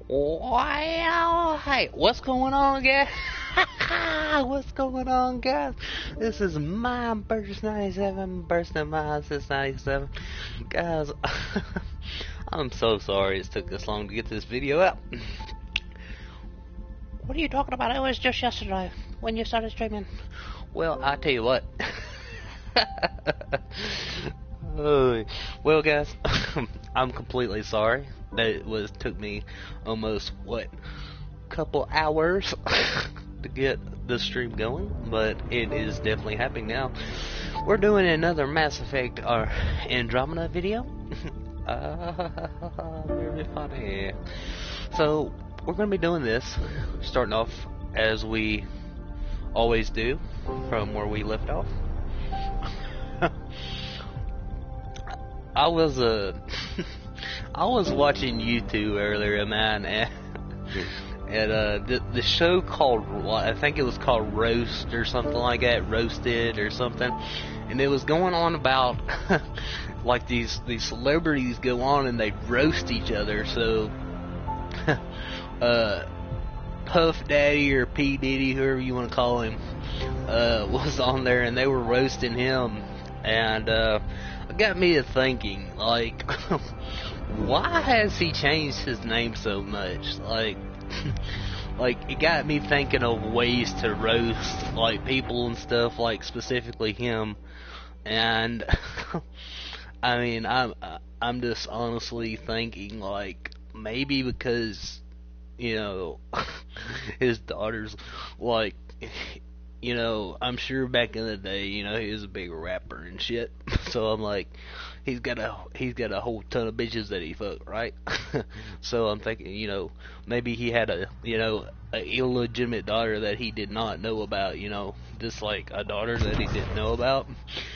Wow, hey, what's going on, guys? What's going on, guys? This is my Burst 97, bursting my since 97. Guys, I'm so sorry it's took this long to get this video up. What are you talking about? It was just yesterday when you started streaming. Well, I tell you what. Well, guys, I'm completely sorry that took me almost couple hours to get the stream going, but it is definitely happening now. We're doing another Mass Effect or Andromeda video. Very funny. So we're going to be doing this, starting off as we always do from where we left off. I was I was watching YouTube earlier, man, and the show called, I think it was called Roast or something like that, Roasted or something, and it was going on about like these celebrities go on and they roast each other. So Puff Daddy or P Diddy, whoever you want to call him, was on there and they were roasting him, and it got me to thinking, like, why has he changed his name so much? Like, it got me thinking of ways to roast, like, people and stuff, like, specifically him. And I mean, I'm just honestly thinking, like, maybe because, you know, his daughter's, like, you know, I'm sure back in the day, you know, he was a big rapper and shit. So I'm like, he's got a whole ton of bitches that he fucked, right? So I'm thinking, you know, maybe he had a illegitimate daughter that he did not know about, you know, just like a daughter that he didn't know about,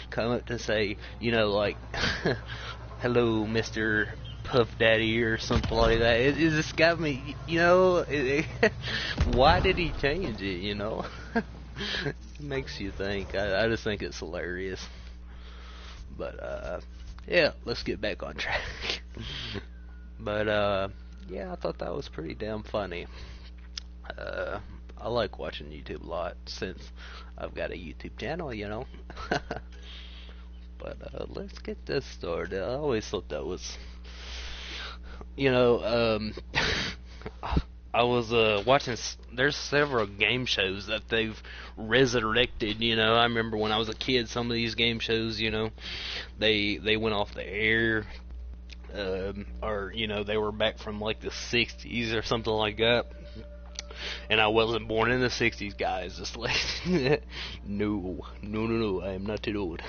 come up to say, you know, like, hello, Mr. Puff Daddy or something like that. It just got me, you know, why did he change it, you know? It makes you think. I just think it's hilarious. But yeah, let's get back on track. But yeah, I thought that was pretty damn funny. I like watching YouTube a lot since I've got a YouTube channel, you know. But let's get this started. I always thought that was, you know, I was watching. There's several game shows that they've resurrected. You know, I remember when I was a kid, some of these game shows, you know, they went off the air, or you know, they were back from like the '60s or something like that. And I wasn't born in the '60s, guys. Just like, no, I am not too old.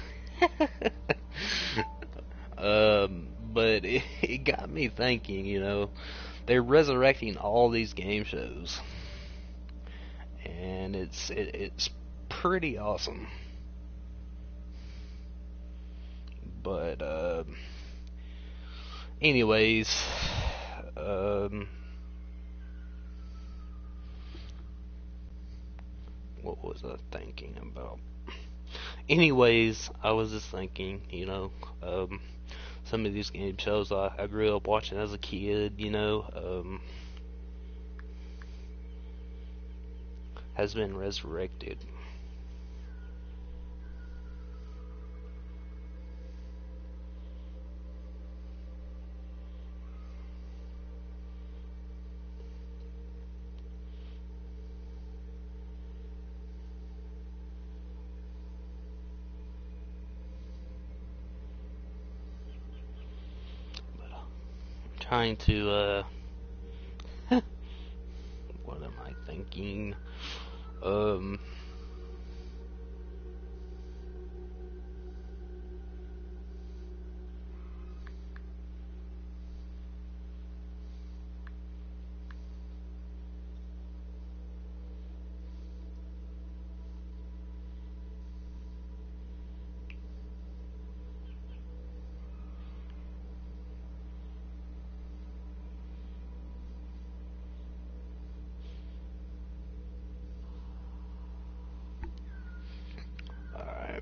But it got me thinking, you know. They're resurrecting all these game shows, and it's pretty awesome. But anyways, what was I thinking about? Anyways, I was just thinking, you know, some of these game shows I grew up watching as a kid, you know, has been resurrected. Trying to, what am I thinking? Alright.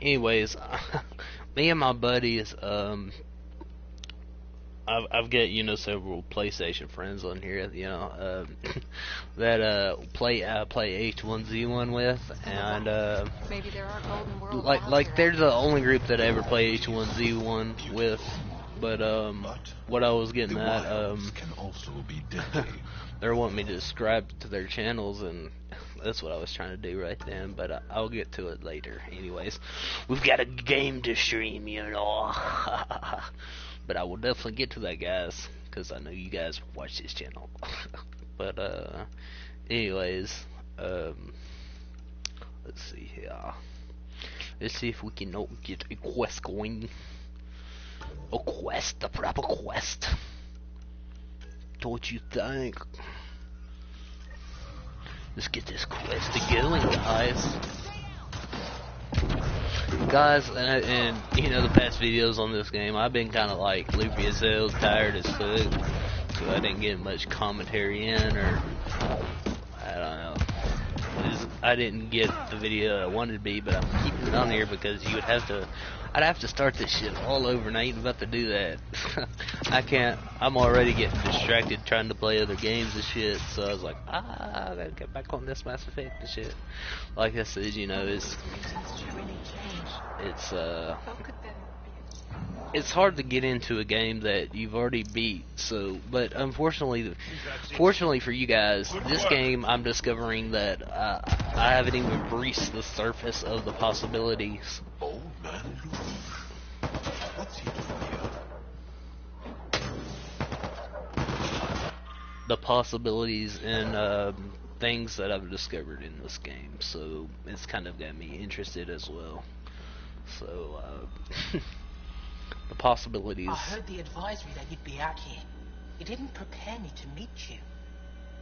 Anyways, me and my buddies, I've got several PlayStation friends on here, that play H1Z1 with, and Maybe there are golden worlds like they're the only group that I ever play H1Z1 with. But what I was getting at, can also be deadly. they're wanting me to subscribe to their channels, and that's what I was trying to do right then. But I'll get to it later. Anyways, we've got a game to stream, But I will definitely get to that, guys, because I know you guys watch this channel. But anyways, let's see here. Let's see if we can get a quest going. A quest, a proper quest. Don't you think? Let's get this quest going, guys. Guys, and the past videos on this game, I've been kind of like loopy as hell, tired as fuck, so I didn't get much commentary in, or I don't know. I didn't get the video I wanted to be, but I'm keeping it on here because I'd have to start this shit all over, and I ain't about to do that. I can't. I'm already getting distracted trying to play other games and shit, so I was like, I gotta get back on this Mass Effect and shit. Like I said, it's hard to get into a game that you've already beat. So, but fortunately for you guys, this game I'm discovering that I haven't even breached the surface of the possibilities. Old man Luke. What's he doing here? The possibilities and things that I've discovered in this game. So it's kind of got me interested as well. So the possibilities. I heard the advisory that you'd be out here. It didn't prepare me to meet you.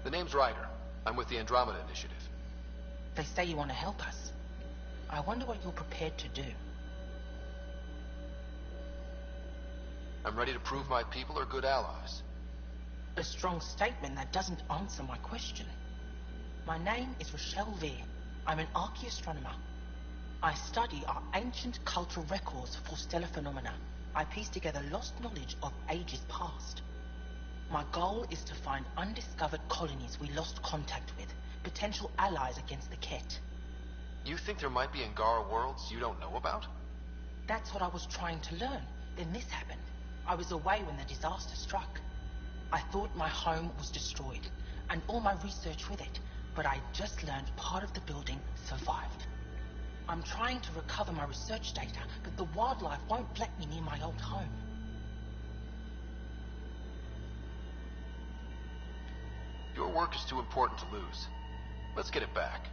The name's Ryder. I'm with the Andromeda Initiative. They say you want to help us. I wonder what you're prepared to do. I'm ready to prove my people are good allies. A strong statement that doesn't answer my question. My name is Rochelle Veer. I'm an archaeoastronomer. I study our ancient cultural records for stellar phenomena. I piece together lost knowledge of ages past. My goal is to find undiscovered colonies we lost contact with, potential allies against the Ket. You think there might be Angara worlds you don't know about? That's what I was trying to learn. Then this happened. I was away when the disaster struck. I thought my home was destroyed, and all my research with it, but I just learned part of the building survived. I'm trying to recover my research data, but the wildlife won't let me near my old home. Your work is too important to lose. Let's get it back.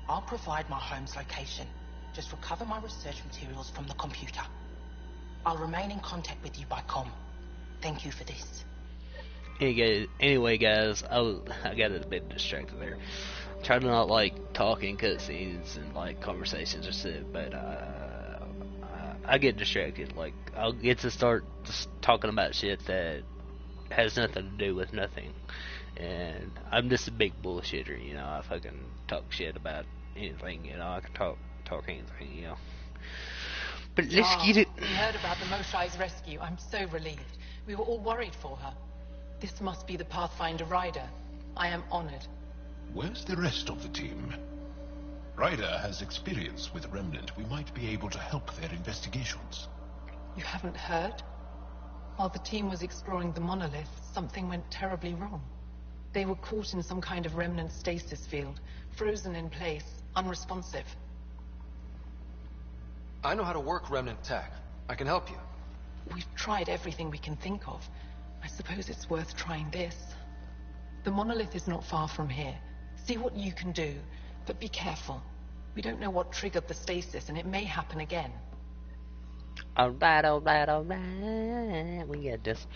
I'll provide my home's location. Just recover my research materials from the computer. I'll remain in contact with you by comm. Thank you for this. Anyway, guys, I got a bit distracted there. Try to not like talking cutscenes and like conversations or shit, but I get distracted. Like I'll get to start just talking about shit that has nothing to do with nothing, and I'm just a big bullshitter. I fucking talk shit about anything. I can talk anything. But let's get it. We heard about the Moshai's rescue. I'm so relieved. We were all worried for her. This must be the Pathfinder Ryder. I am honored. Where's the rest of the team? Ryder has experience with Remnant. We might be able to help their investigations. You haven't heard? While the team was exploring the monolith, something went terribly wrong. They were caught in some kind of Remnant stasis field, frozen in place, unresponsive. I know how to work Remnant tech. I can help you. We've tried everything we can think of. I suppose it's worth trying this. The monolith is not far from here. See what you can do, but be careful. We don't know what triggered the stasis, and it may happen again. Alright. We get this.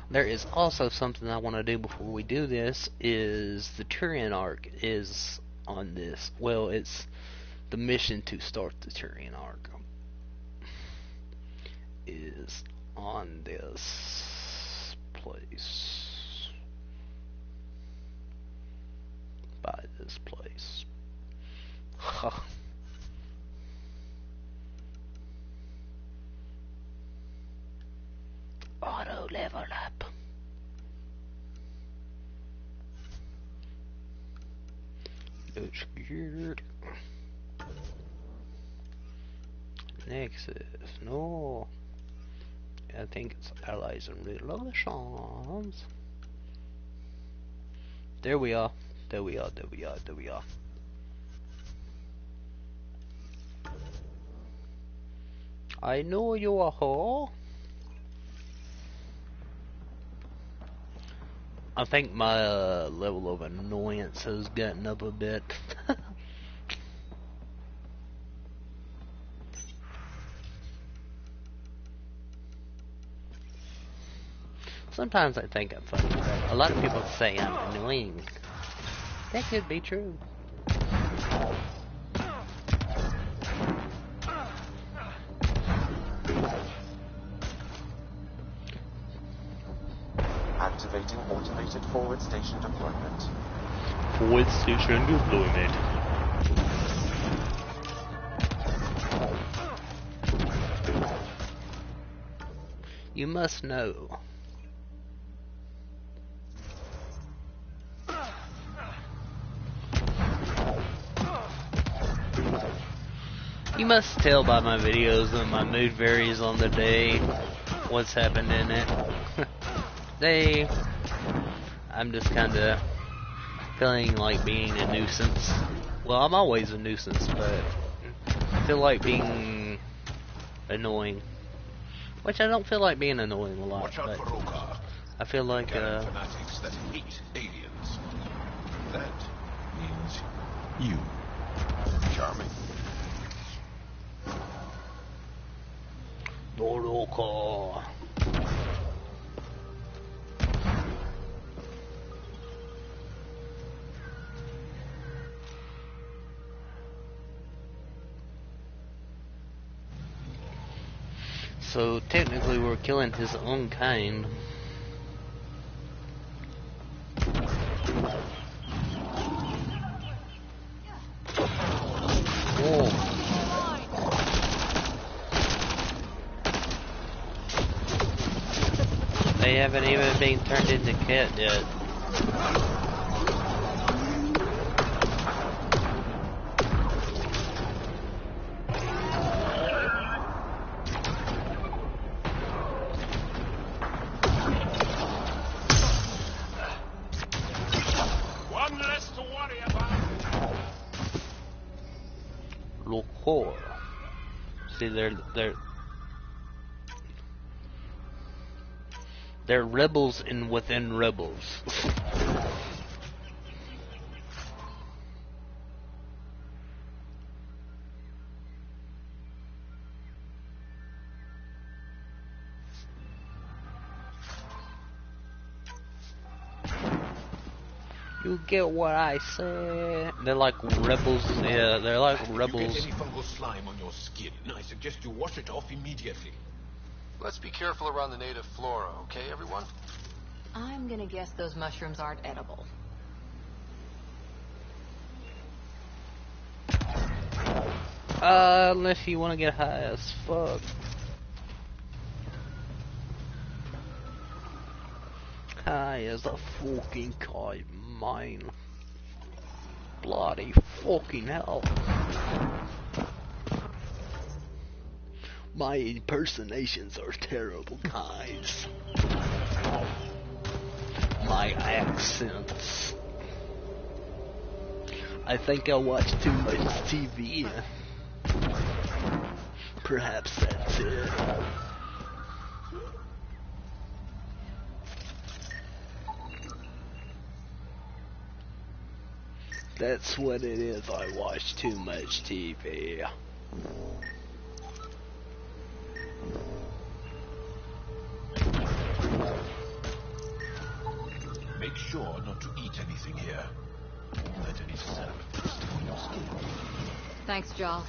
There is also something I want to do before we do this, is the Turian arc is on this. Well, it's the mission to start the Turian arc is on this place. By this place. Auto level up. No scared. Nexus, no. I think it's allies and relations. There we are. There we are. There we are. There we are. I know you are whore. I think my level of annoyance has gotten up a bit. Sometimes I think I'm funny, but a lot of people say I'm annoying. That could be true. Activating automated forward station deployment. Forward station deployment. You must know. You must tell by my videos that my mood varies on the day, what's happened in it. I'm just kinda feeling like being a nuisance. Well, I'm always a nuisance, but I feel like being annoying. Which I don't feel like being annoying a lot, Watch out but for Rokar. I feel like, fanatics that hate aliens. That means you. Charming. Rokar. So technically we're killing his own kind. Oh. They haven't even been turned into cat yet. One less to worry about. Locor. See, they're rebels in within rebels. You get what I said? They're like rebels. Yeah, they're like rebels. If you get any fungal slime on your skin, I suggest you wash it off immediately. Let's be careful around the native flora, okay, everyone? I'm gonna guess those mushrooms aren't edible. Unless you want to get high as fuck. High as a fucking kite, mine. Bloody fucking hell. My impersonations are terrible, guys. My accents. I think I watch too much TV. Perhaps that's it. That's what it is. I watch too much TV. Make sure not to eat anything here. Let any sap stick on your skin. Thanks, Joel.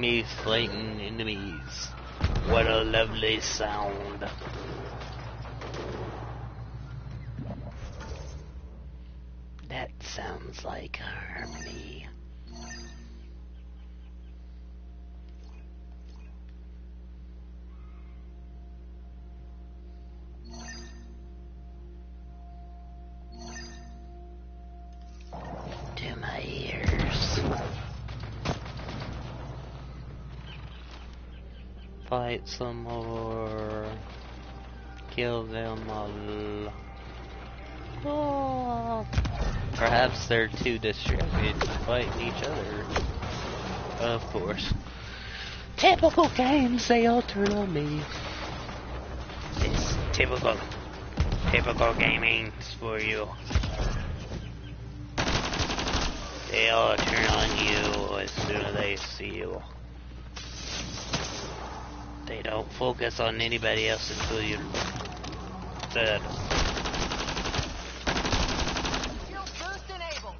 enemy slaying enemies. What a lovely sound. That sounds like harmony. To my ears. Fight some more. Kill them all. Oh. Perhaps they're too distracted fighting each other. Of course. Typical games, they all turn on me. It's typical gaming for you. They all turn on you as soon as they see you. They don't focus on anybody else until you're dead. Shield boost enabled.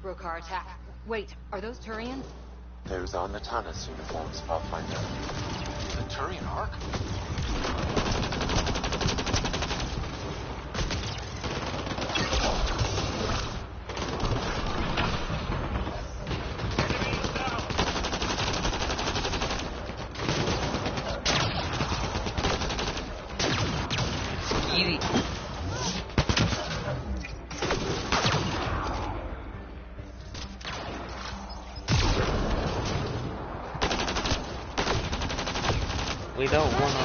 Brokar attack. Wait, are those Turians? Those are Natana's uniforms, Pathfinder. The Turian Ark? We don't wanna.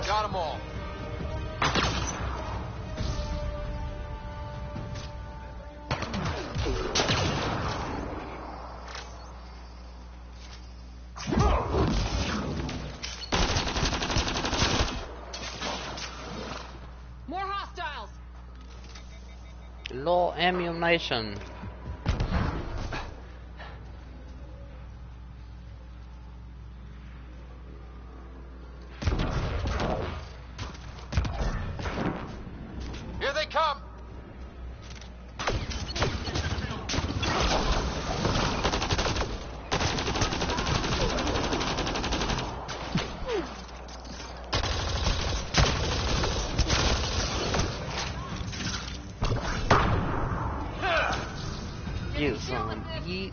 Got them all. More hostiles. Low ammunition. Here they come. You son of a bitch.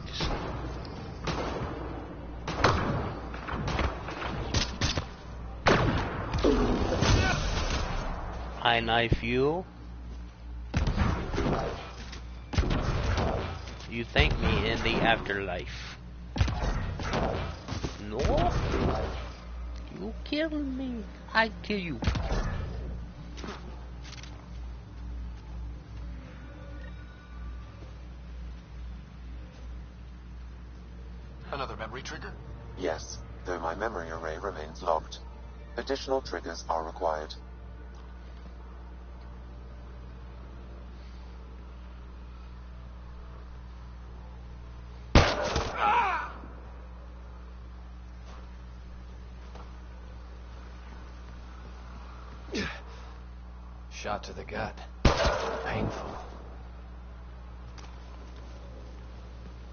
I knife you. You thank me in the afterlife. No? You kill me. I kill you. Another memory trigger? Yes, though my memory array remains locked. Additional triggers are required. Shot to the gut. Painful.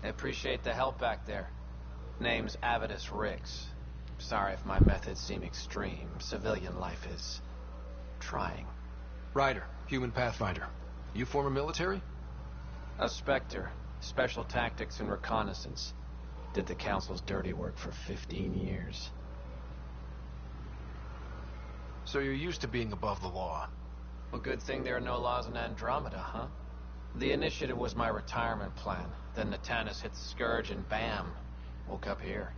I appreciate the help back there. Name's Avidus Rix. Sorry if my methods seem extreme. Civilian life is trying. Ryder, human pathfinder. You former military? A Spectre. Special tactics and reconnaissance. Did the Council's dirty work for 15 years. So you're used to being above the law. Well, good thing there are no laws in Andromeda, huh? The initiative was my retirement plan. Then Natana's hit the Scourge and bam, woke up here.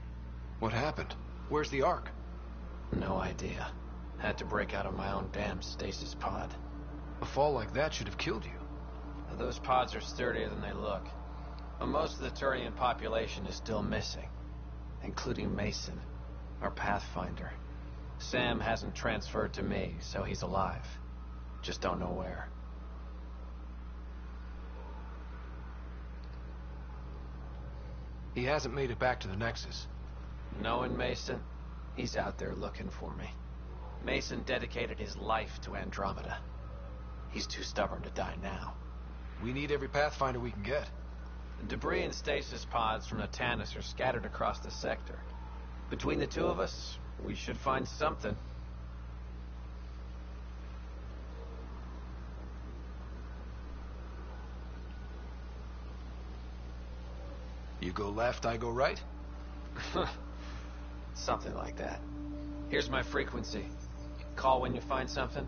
What happened? Where's the Ark? No idea. Had to break out of my own damn stasis pod. A fall like that should have killed you. Those pods are sturdier than they look. But most of the Turian population is still missing, including Mason, our Pathfinder. Sam hasn't transferred to me, so he's alive. Just don't know where. He hasn't made it back to the Nexus. Knowing Mason, he's out there looking for me. Mason dedicated his life to Andromeda. He's too stubborn to die now. We need every Pathfinder we can get. Debris and stasis pods from the Tannis are scattered across the sector. Between the two of us, we should find something. You go left, I go right? Something like that. Here's my frequency. Call when you find something.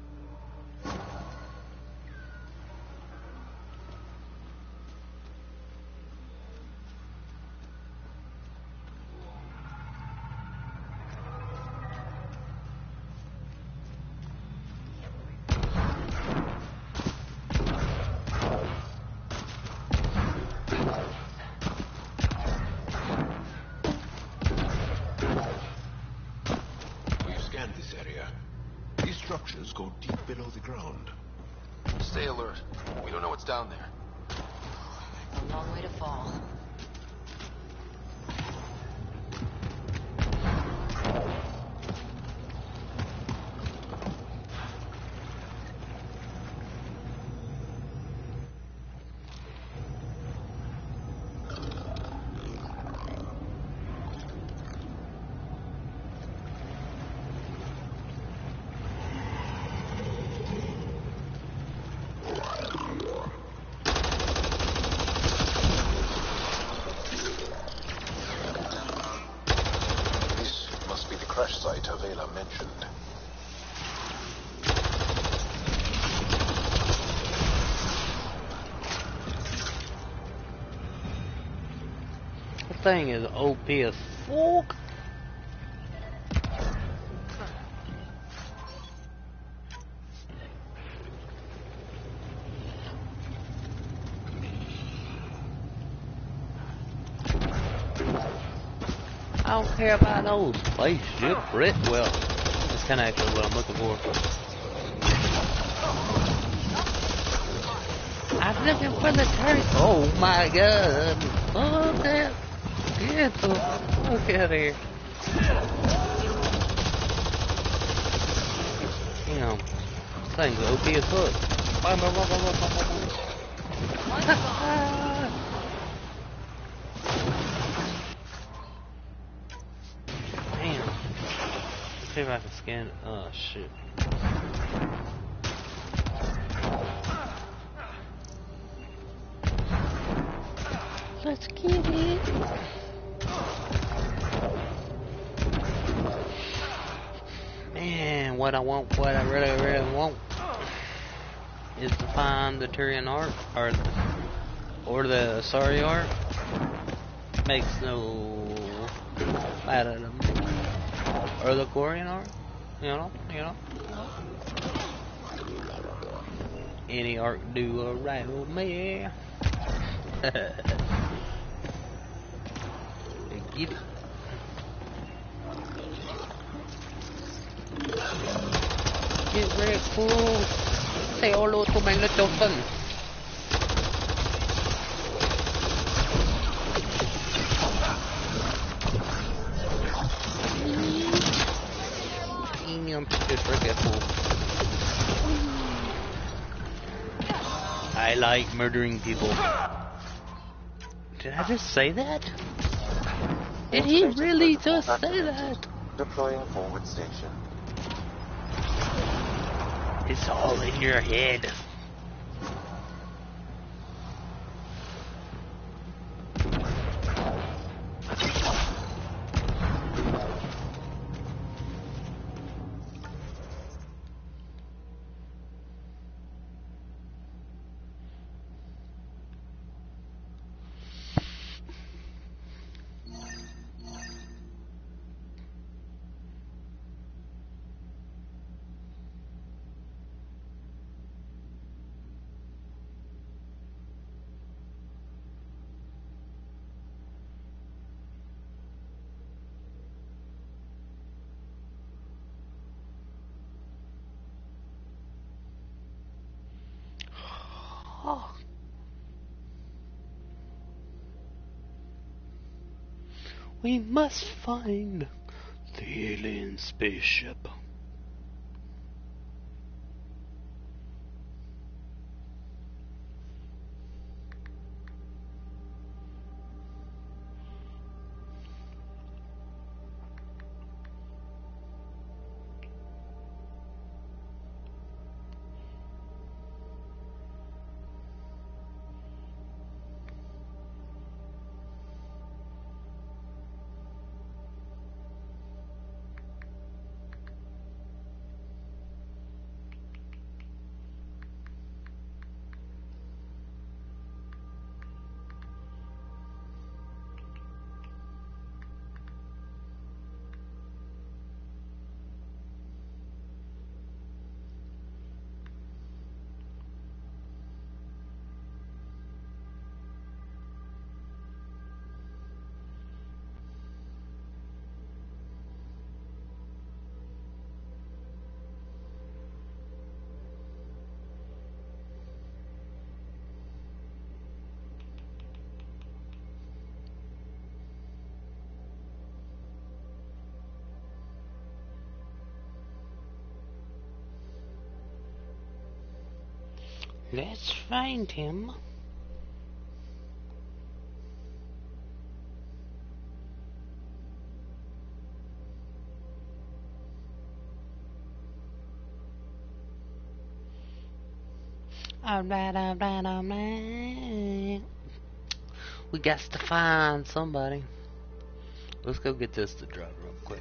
Structures go deep below the ground. Stay alert. We don't know what's down there. A long way to fall. Crash site Avela mentioned. The thing is OP as fuck. I don't care about those spaceship Brit. Well, that's kind of actually what I'm looking for. I'm looking for the turret. Oh my god. Oh, that. Get the fuck out of here. Damn. This thing's OP as fuck. Blah, blah, blah, blah, blah, blah, blah. See if I can scan it. Oh shit. Let's get it. Man, what I really want is to find the Turian art or the Asari art. Makes no matter to me. Or the Korean art, you know. Any art do alright with me. Get it. Get very cool. Say hello to my little son. Just very cool. I like murdering people. Did I just say that? Did he really just say that? Deploying forward station. It's all in your head. We must find the alien spaceship. Let's find him. Alright. We got to find somebody. Let's go get this to drop real quick.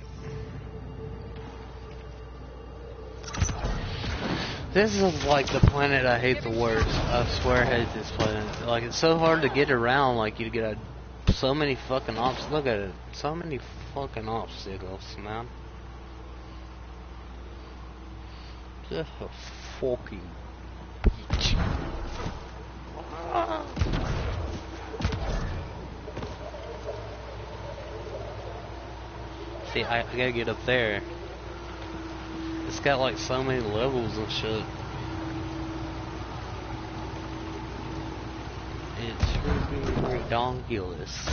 This is like the planet I hate the worst. I swear I hate this planet. Like, it's so hard to get around. Like, you get so many fucking obstacles. Look at it. So many fucking obstacles, man. Just a fucking bitch. See, I gotta get up there. It's got like so many levels and shit. It's really ridiculous.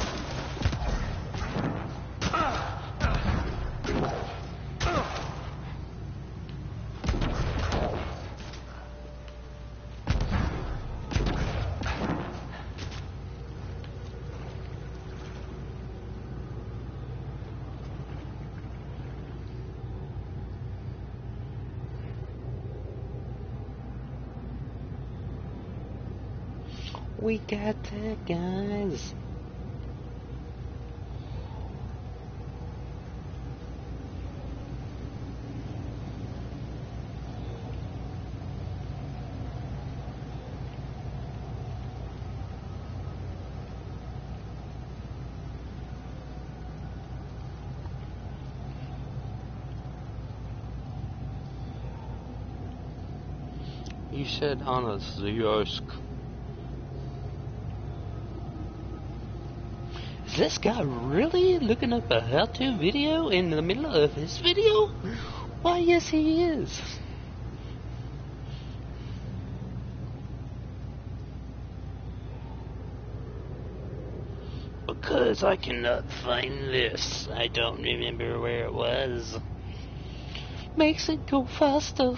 We got that, guys. You said on a Ziosk. Is this guy really looking up a how-to video in the middle of his video? Why, yes he is. Because I cannot find this. I don't remember where it was. Makes it go faster.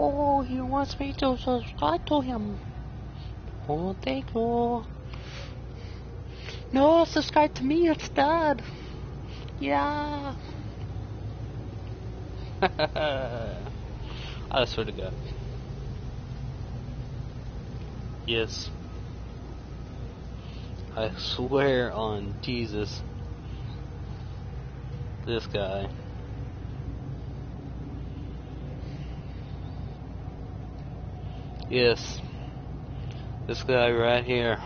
Oh, he wants me to subscribe to him. Oh, thank you. No, subscribe to me instead. Yeah. I swear to God. Yes. I swear on Jesus. This guy. Yes. This guy right here.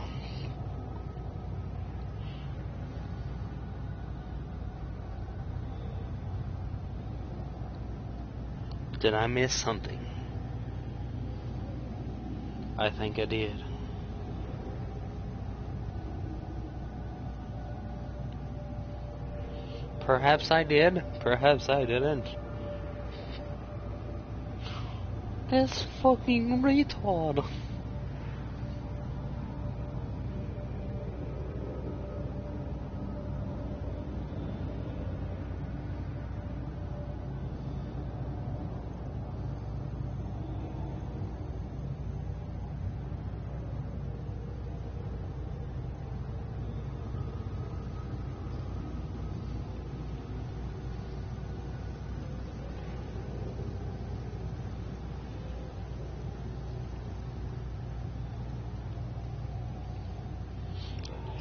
Did I miss something? I think I did. Perhaps I did. Perhaps I didn't. This fucking retard.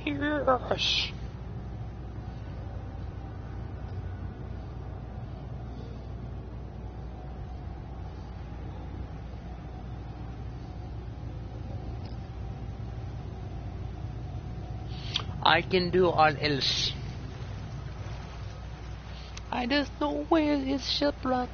Yes. I can do all else. I just know where is shipwreck.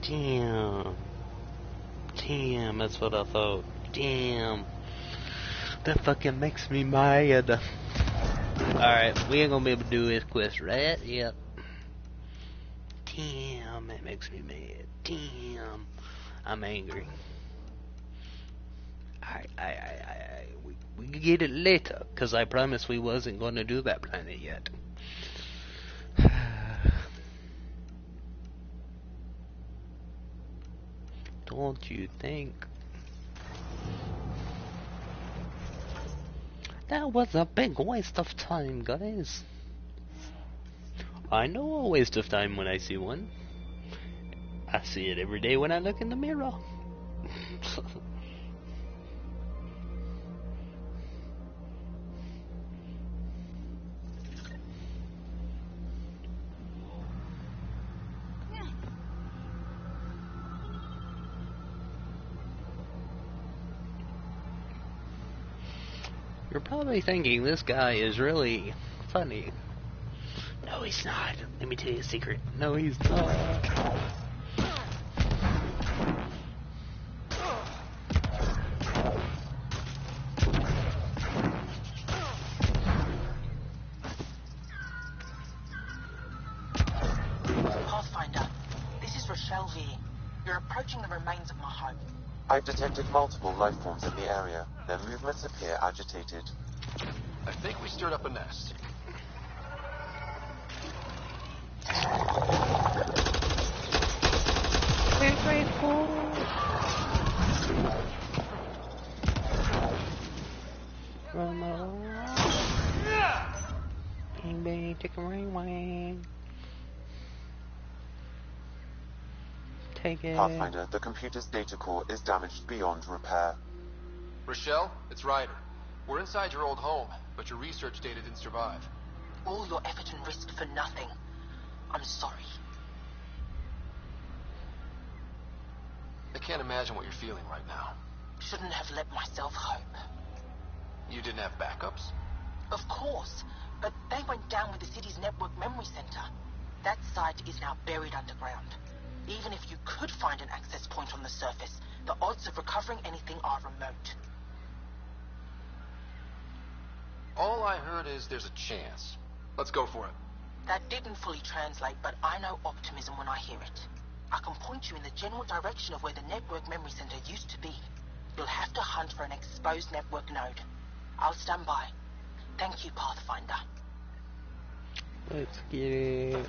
Damn. Damn, that's what I thought. Damn. That fucking makes me mad. Alright, we ain't gonna be able to do this quest, right? Yep. Damn, that makes me mad. Damn. I'm angry. We can get it later, cause I promised we wasn't gonna do that planet yet. Don't you think? That was a big waste of time, guys. I know a waste of time when I see one. I see it every day when I look in the mirror. You're probably thinking this guy is really funny. No, he's not. Let me tell you a secret. No, he's not. Pathfinder, this is Rochelle V. You're approaching the remains of my home. I've detected multiple life forms in the area. Their movements appear agitated. I think we stirred up a nest. We're grateful. Bang bang, take a ring wang. Take it. Pathfinder, the computer's data core is damaged beyond repair. Rochelle, it's Ryder. We're inside your old home, but your research data didn't survive. All your effort and risk for nothing. I'm sorry. I can't imagine what you're feeling right now. Shouldn't have let myself hope. You didn't have backups? Of course, but they went down with the city's network memory center. That site is now buried underground. Even if you could find an access point on the surface, the odds of recovering anything are remote. All I heard is there's a chance. Let's go for it. That didn't fully translate, but I know optimism when I hear it. I can point you in the general direction of where the network memory center used to be. You'll have to hunt for an exposed network node. I'll stand by. Thank you, Pathfinder. Let's get it.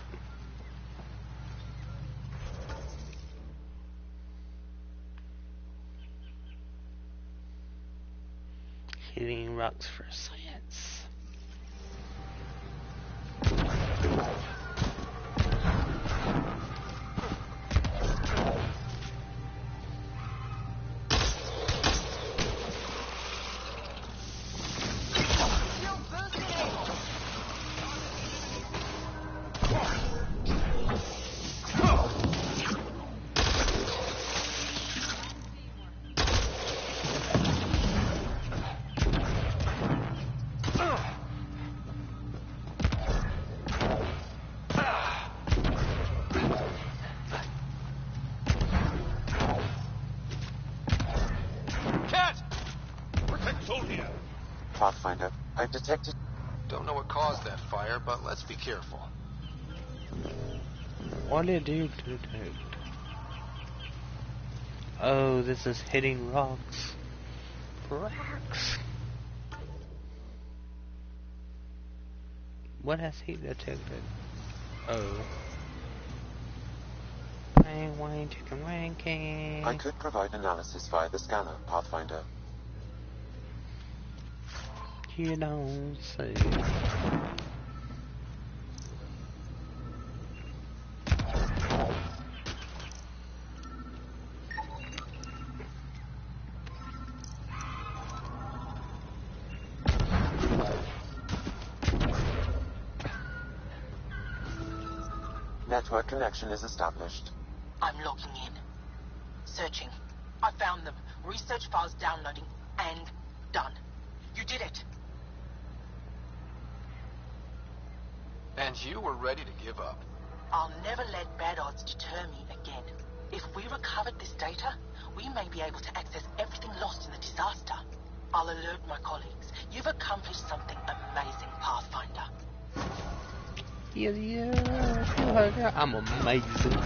Hitting rocks for science. Pathfinder. I've detected... Don't know what caused that fire, but let's be careful. What did you detect? Oh, this is hitting rocks. Rocks! What has he detected? Oh. Wang, wang, chicken, wanking. I could provide analysis via the scanner, Pathfinder. You don't say. Network connection is established. I'm logging in. Searching. I found them. Research files downloading and done. You did it. And you were ready to give up. I'll never let bad odds deter me again. If we recovered this data, we may be able to access everything lost in the disaster. I'll alert my colleagues. You've accomplished something amazing, Pathfinder. Yeah, I'm amazing.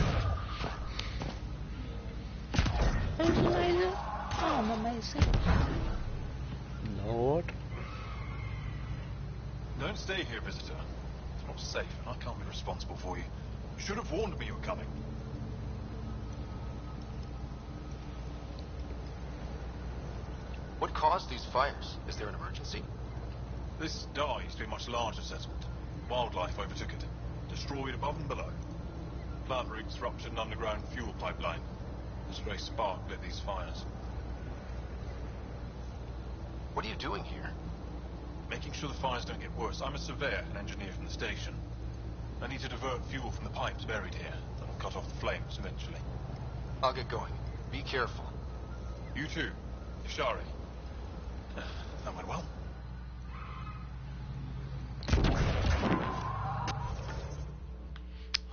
Who's amazing? I'm amazing. Lord. Don't stay here, visitor. It's not safe, and I can't be responsible for you. You should have warned me you were coming. What caused these fires? Is there an emergency? This dye used to be a much larger settlement. Wildlife overtook it, destroyed above and below. Plant roots ruptured an underground fuel pipeline. A stray spark lit these fires. What are you doing here? Making sure the fires don't get worse. I'm a surveyor, an engineer from the station. I need to divert fuel from the pipes buried here. That'll cut off the flames eventually. I'll get going. Be careful. You too, Ishari. That went well.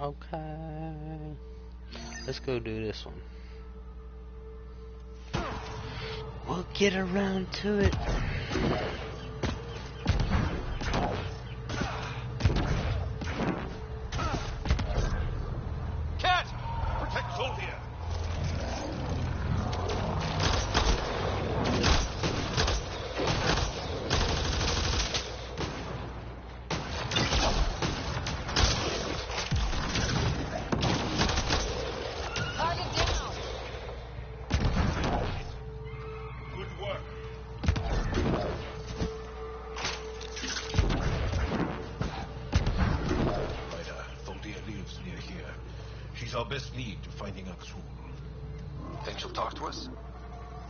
Okay. Let's go do this one. We'll get around to it. Cat! Protect Soldier! Our best lead to finding Aksul. Think she'll talk to us?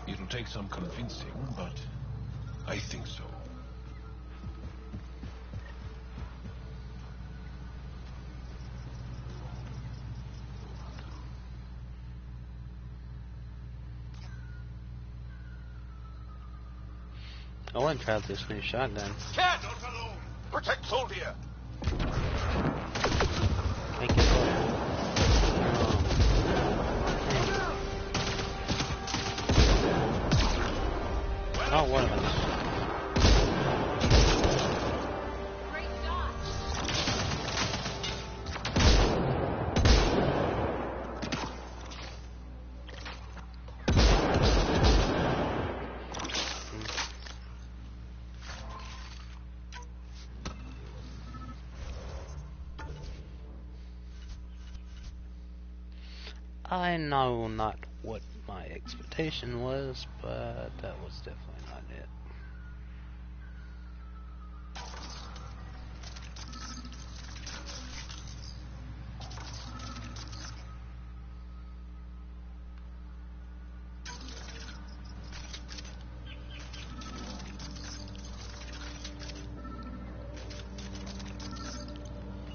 It'll take some convincing, but I think so. I want to try this new shotgun. Cat! Not alone! Protect Soldier! Make it better. Oh, one of them. Great shot. I know not what my expectation was, but that was definitely not it.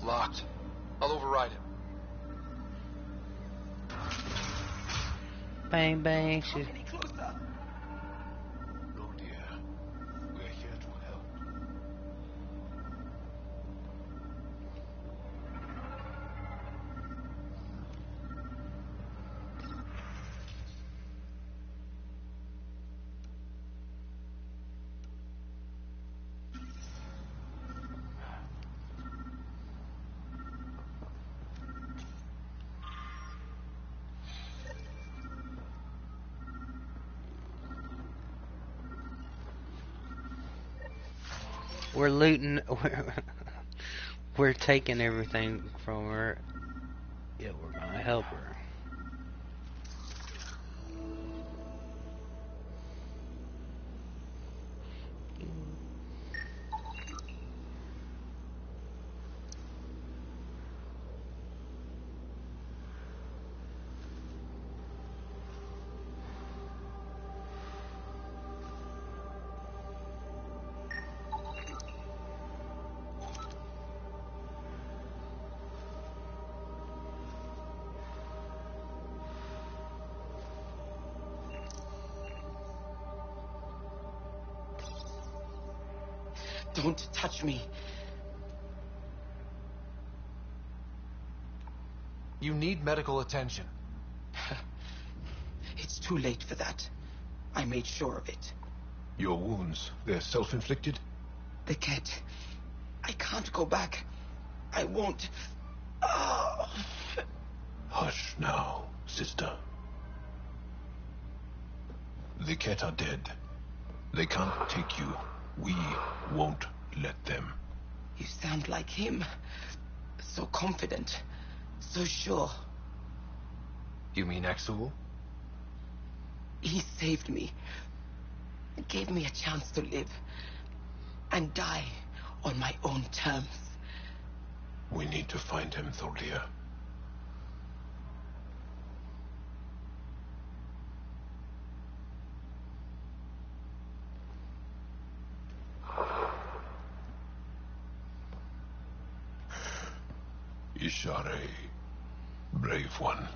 Locked. I'll override it. Bang bang. She... Oh dear. We're here to help. We're looting. We're taking everything from her. Yeah, we're gonna help her. Don't touch me. You need medical attention. It's too late for that. I made sure of it. Your wounds, they're self-inflicted? The cat. I can't go back. I won't. Oh. Hush now, sister. The cat are dead. They can't take you. We won't let them. You sound like him. So confident. So sure. You mean Exul? He saved me. Gave me a chance to live. And die on my own terms. We need to find him, Thorlia. Ishare, brave one.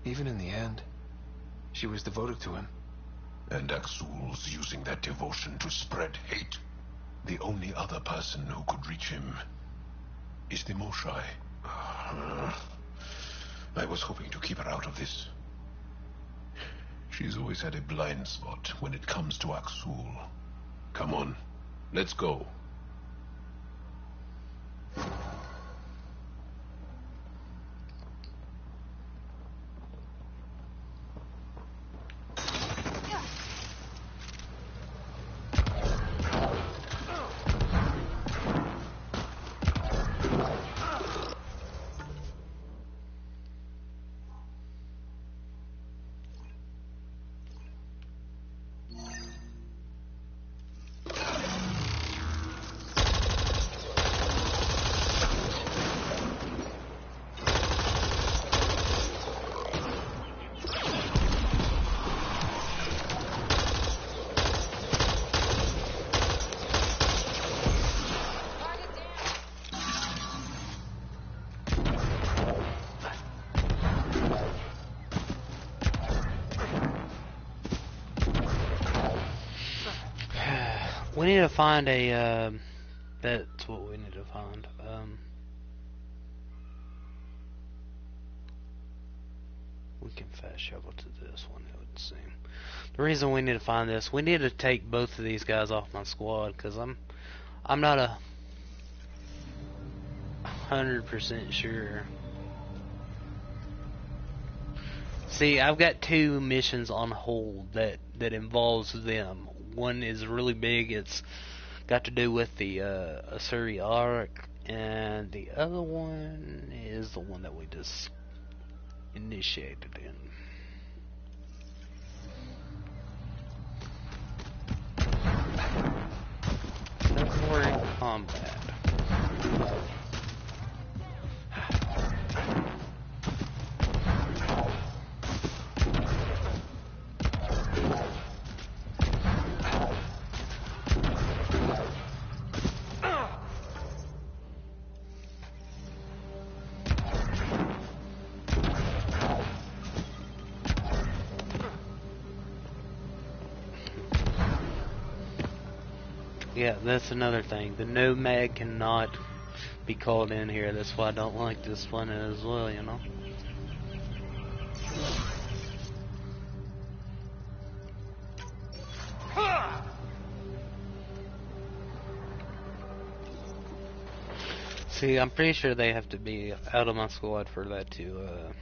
Even in the end, she was devoted to him. And Axul's using that devotion to spread hate. The only other person who could reach him is the Moshai. I was hoping to keep her out of this. She's always had a blind spot when it comes to Axul. Come on, let's go. We need to find a, that's what we need to find. We can fast travel to this one, it would seem. The reason we need to find this, we need to take both of these guys off my squad, because I'm not 100% sure. See, I've got 2 missions on hold that involves them. One is really big. It's got to do with the Asuri Ark, and the other one is the one that we just initiated in. Temporary combat. Yeah, that's another thing. The Nomad cannot be called in here. That's why I don't like this one as well, you know. See, I'm pretty sure they have to be out of my squad for that to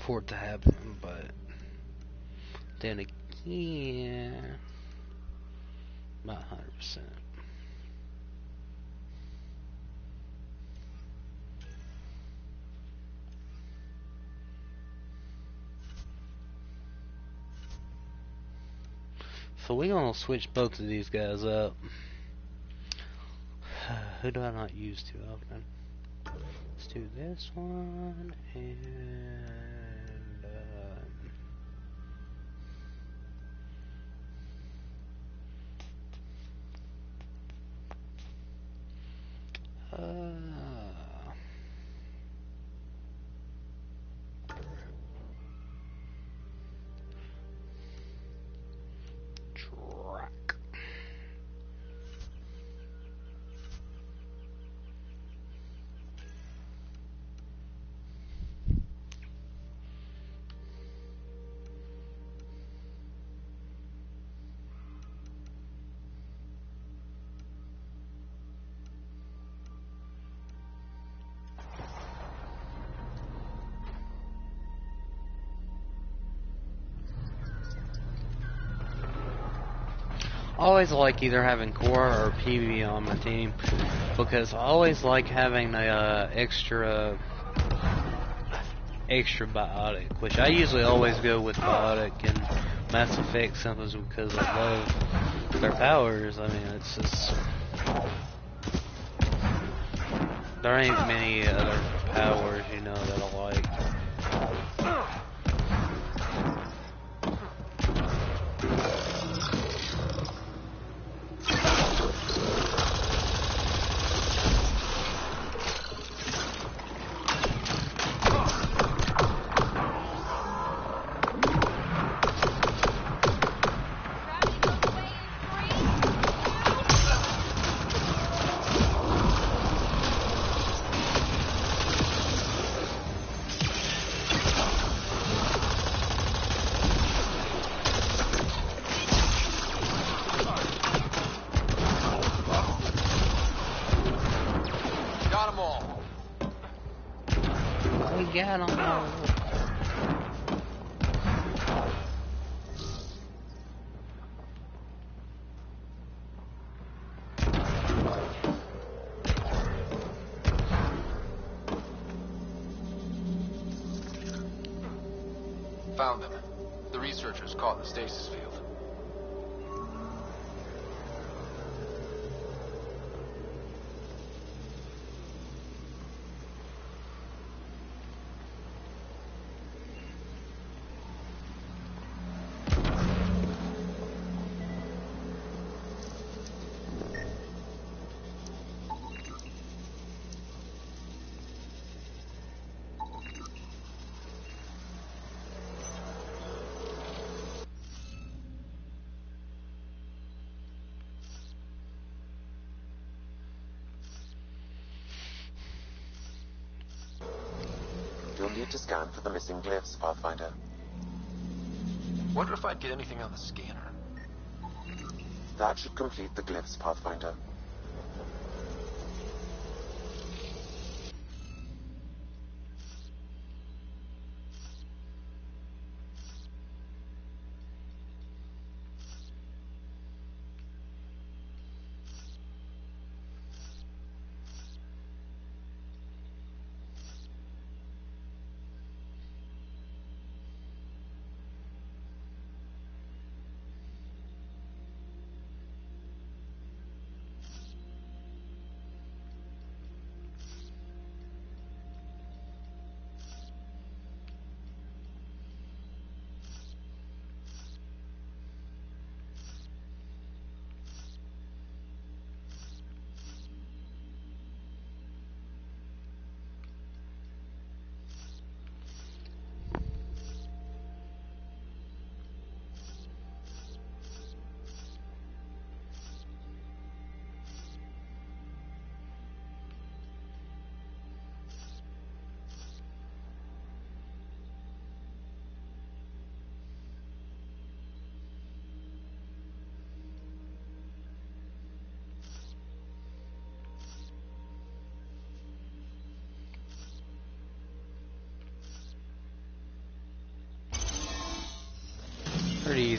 for it to happen, but then again, about 100%. So we're gonna switch both of these guys up. Who do I not use too often? Let's do this one and track. I always like either having core or PvE on my team because I always like having the extra biotic, which I usually always go with biotic and Mass Effect simply because I love their powers. I mean, it's just there ain't many other powers, you know, that I like. Got 'em all. Found them. The researchers caught in the stasis field. You'll need to scan for the missing glyphs, Pathfinder. Wonder if I'd get anything on the scanner. That should complete the glyphs, Pathfinder.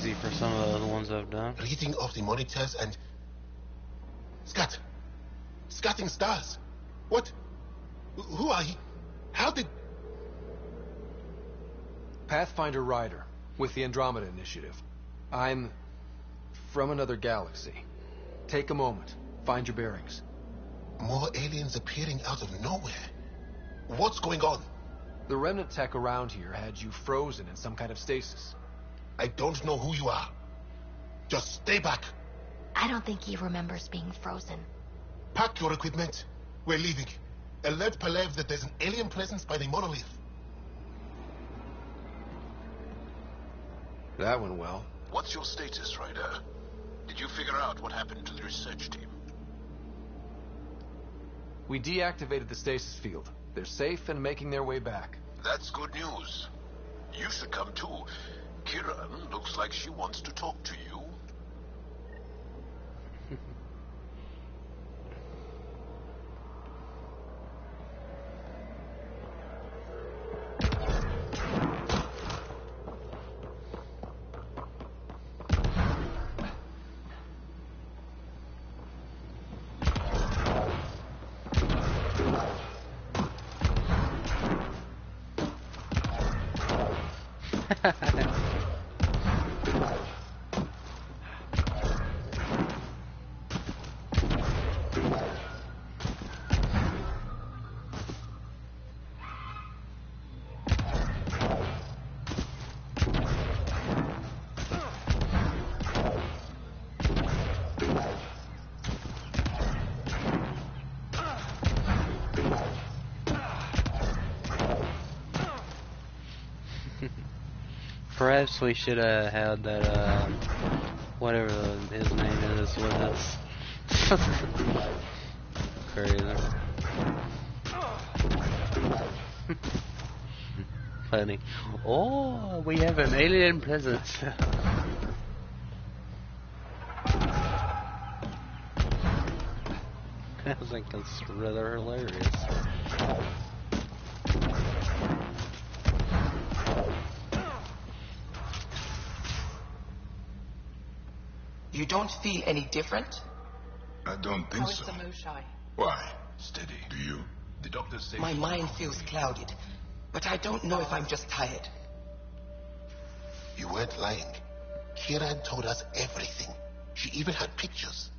easy for some of the other ones I've done. Reading of the monitors and... Scatting stars. What? Who are you? How did... Pathfinder Ryder, with the Andromeda Initiative. I'm... from another galaxy. Take a moment. Find your bearings. More aliens appearing out of nowhere. What's going on? The remnant tech around here had you frozen in some kind of stasis. I don't know who you are. Just stay back. I don't think he remembers being frozen. Pack your equipment. We're leaving. Alert Palev that there's an alien presence by the monolith. That went well. What's your status, Ryder? Did you figure out what happened to the research team? We deactivated the stasis field. They're safe and making their way back. That's good news. You should come too. Kiran looks like she wants to talk to you. Perhaps we should have had that, whatever his name is with us. Crazy. Funny. Oh, we have an alien presence. I think it's rather hilarious. You don't feel any different? I don't think How is so. the Moshai? Why? Steady. Do you? The doctor says... My mind feels clouded, but I don't know if I'm just tired. You weren't lying. Kiran told us everything. She even had pictures.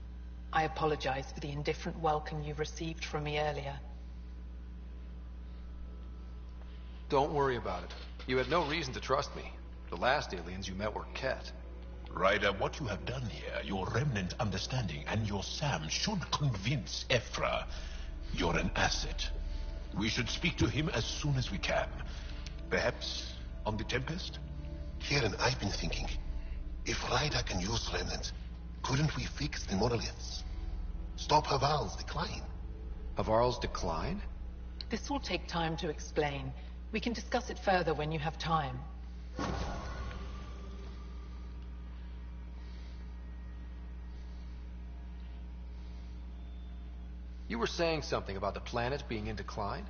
I apologize for the indifferent welcome you received from me earlier. Don't worry about it. You had no reason to trust me. The last aliens you met were Ket. Ryder, what you have done here, your remnant understanding and your Sam should convince Ephra you're an asset. We should speak to him as soon as we can. Perhaps on the Tempest? Kieran, I've been thinking, if Ryder can use remnant, couldn't we fix the monoliths? Stop Haval's decline? Havarl's decline? This will take time to explain. We can discuss it further when you have time. You were saying something about the planet being in decline?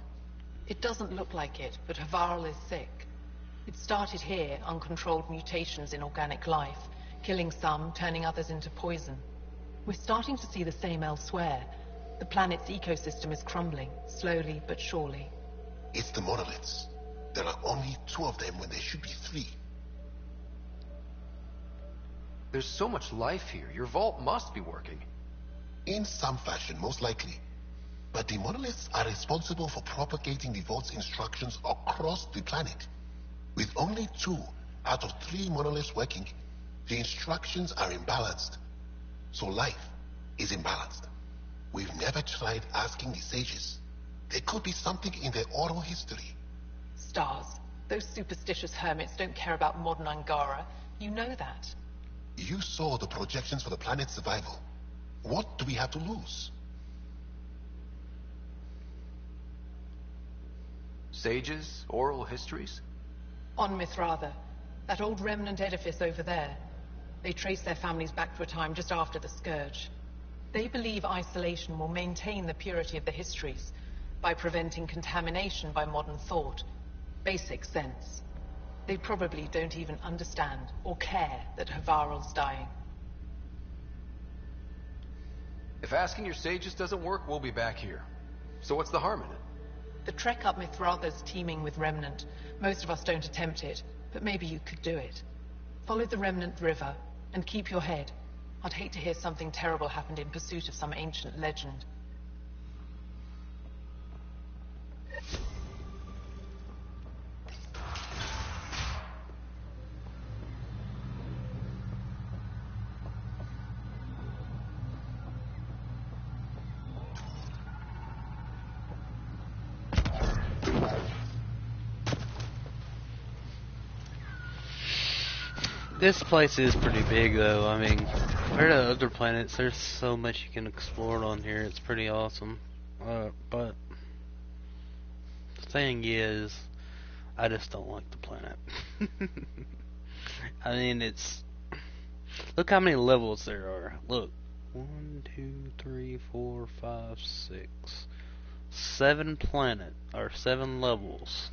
It doesn't look like it, but Havarl is sick. It started here, uncontrolled mutations in organic life, killing some, turning others into poison. We're starting to see the same elsewhere. The planet's ecosystem is crumbling, slowly but surely. It's the monoliths. There are only 2 of them when there should be 3. There's so much life here. Your vault must be working. In some fashion, most likely. But the monoliths are responsible for propagating the vault's instructions across the planet. With only 2 out of 3 monoliths working, the instructions are imbalanced. So life is imbalanced. We've never tried asking the sages. There could be something in their oral history. Stars. Those superstitious hermits don't care about modern Angara. You know that. You saw the projections for the planet's survival. What do we have to lose? Sages? Oral histories? On Mithratha, that old remnant edifice over there. They trace their families back to a time just after the Scourge. They believe isolation will maintain the purity of the histories by preventing contamination by modern thought. Basic sense. They probably don't even understand or care that Havarl's dying. If asking your sages doesn't work, we'll be back here. So what's the harm in it? The trek up Mithratha's teeming with Remnant. Most of us don't attempt it, but maybe you could do it. Follow the Remnant River, and keep your head. I'd hate to hear something terrible happened in pursuit of some ancient legend. This place is pretty big, though. I mean, compared to other planets, there's so much you can explore on here. It's pretty awesome. But the thing is, I just don't like the planet. I mean, look how many levels there are. Look, 1, 2, 3, 4, 5, 6, 7 7 levels.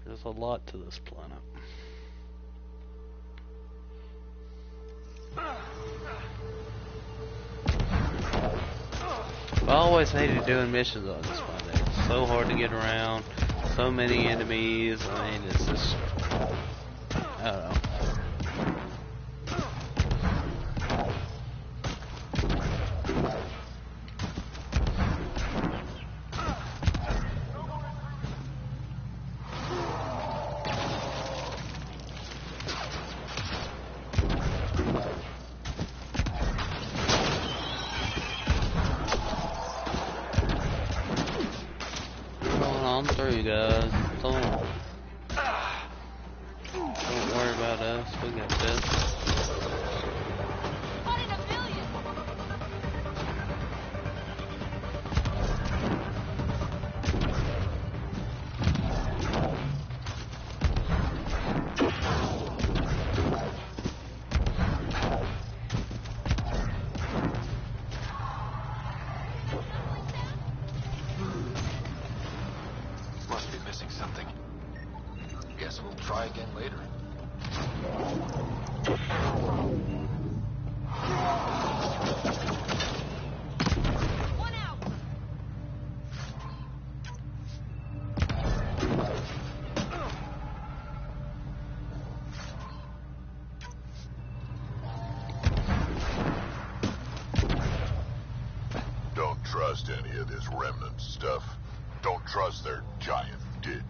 There's a lot to this planet. I always hated doing missions on this planet. It's so hard to get around. So many enemies. I mean, it's just... I don't know. Through, guys. Don't worry about us. We got this. One in a million. Guess we'll try again later. One out. Don't trust any of this remnant stuff. Don't trust their giant ditch.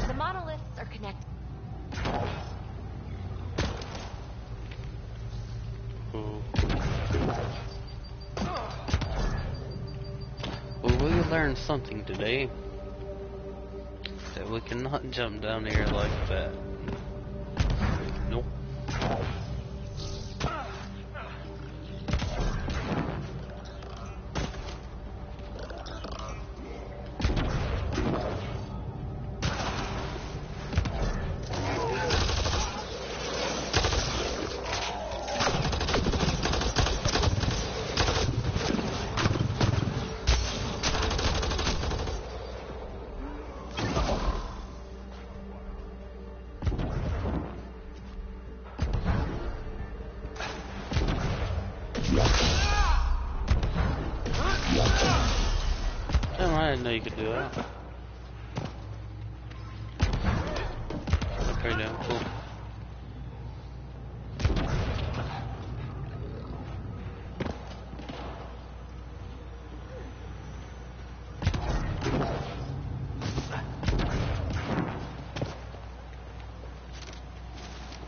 The monoliths are connected. Well, we learned something today. That we cannot jump down here like that. Nope. Damn, I didn't know you could do that. Pretty damn cool.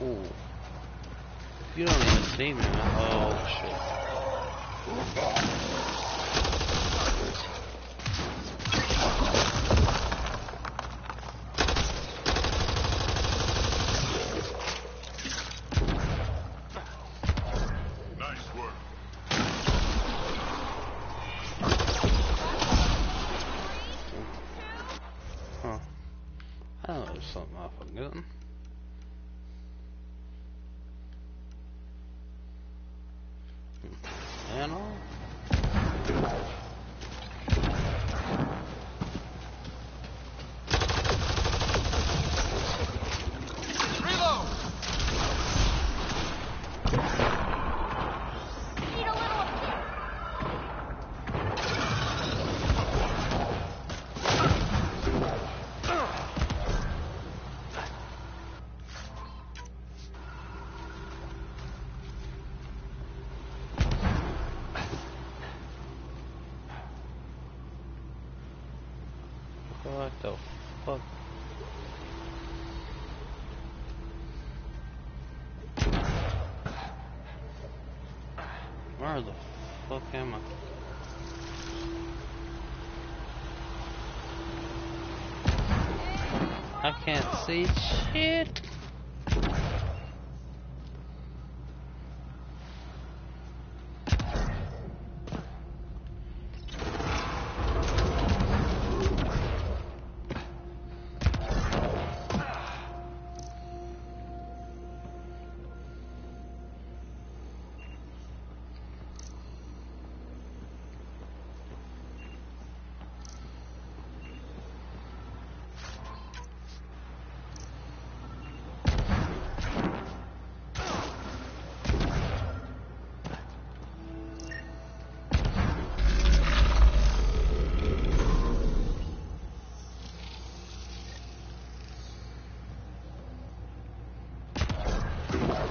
Ooh. You don't even see me, man. Oh, shit. Nice work. Huh. I know there's something off I'm getting. And all. What the fuck? Where the fuck am I? I can't see shit.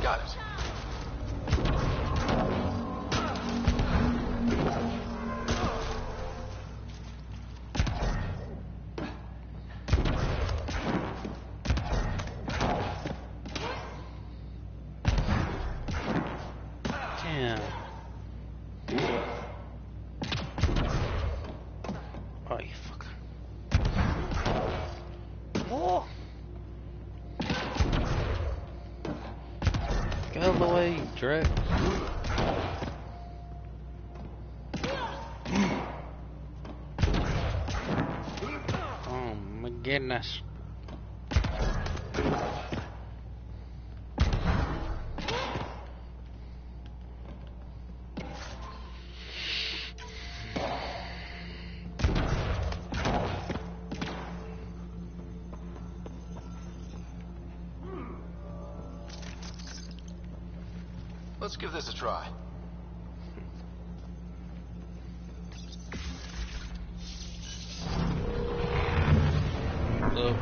Got it. Damn. Oh, you fucker. Oh! Get out of the way, you jerk. Oh my goodness. Let's give this a try. Look.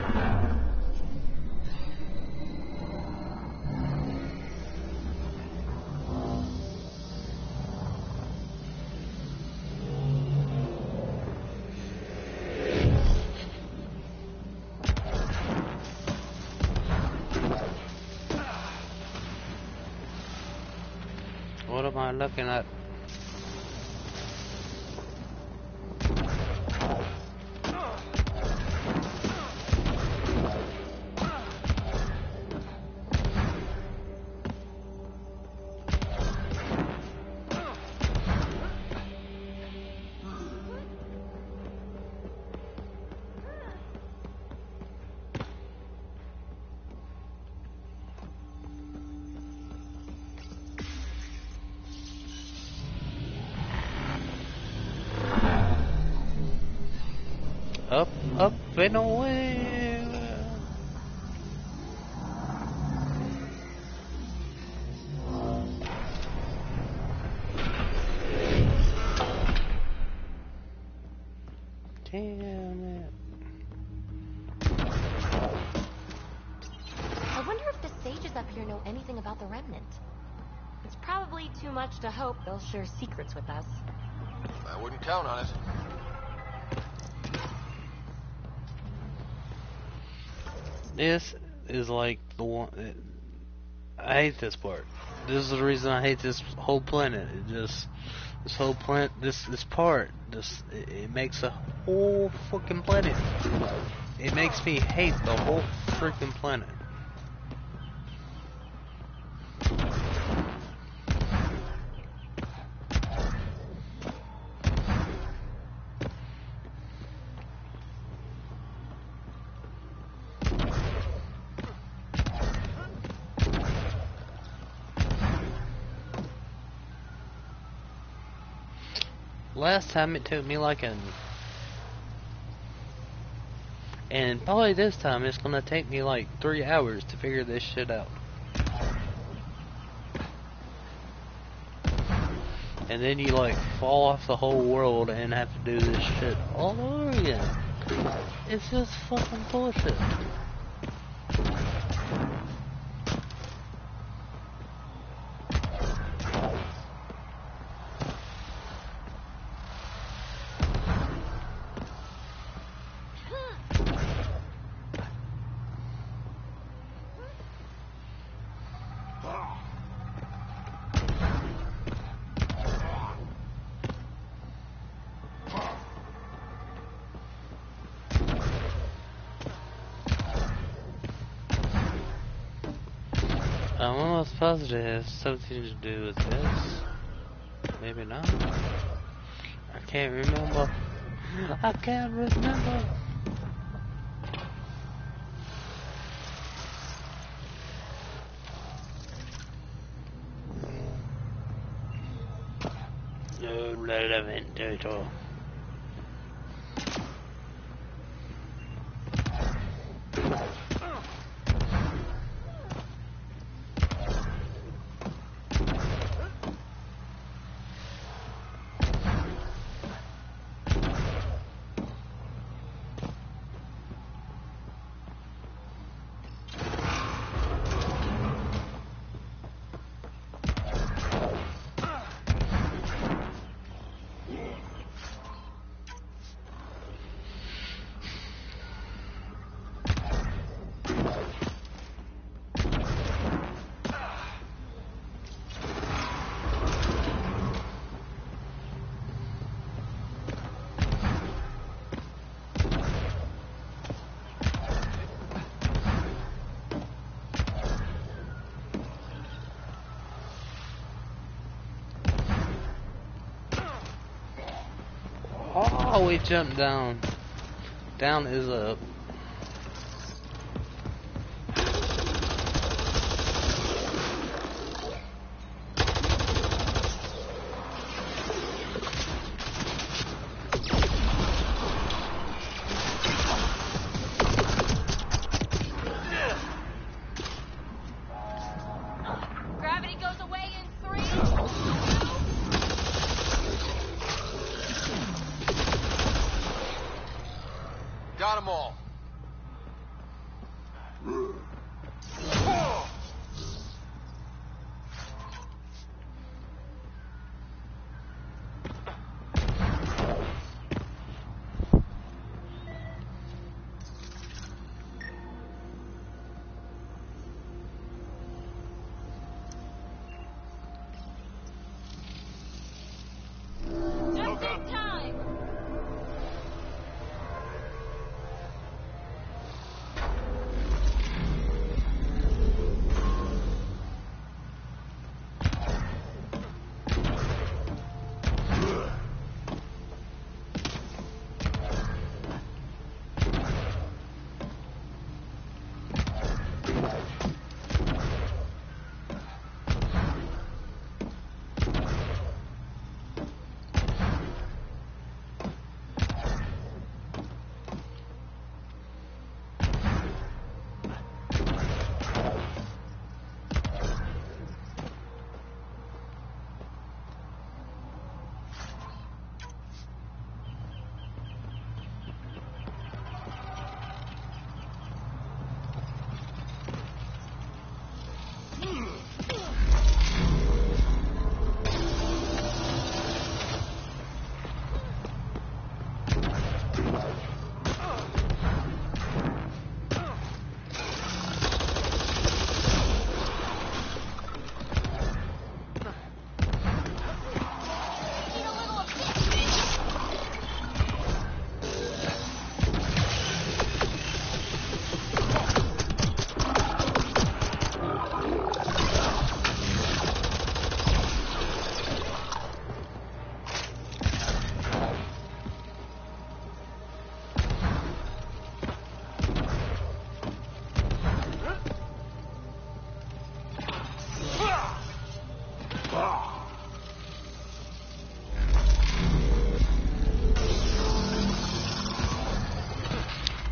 What am I looking at? Up, up, and away. Damn it. I wonder if the sages up here know anything about the Remnant. It's probably too much to hope they'll share secrets with us. I wouldn't count on it. This is like the one. I hate this part. This is the reason I hate this whole planet. It just, this whole planet, this part, it makes a whole fucking planet. It makes me hate the whole freaking planet. Last time it took me like and probably this time it's gonna take me like 3 hours to figure this shit out. And then you like fall off the whole world and have to do this shit all over again. It's just fucking bullshit. I'm almost positive it has something to do with this. Maybe not. I can't remember. I can't remember. No relevant data. Oh, we jumped down. Down is up. Gravity goes away in 3, 2. Got them all. Just in time.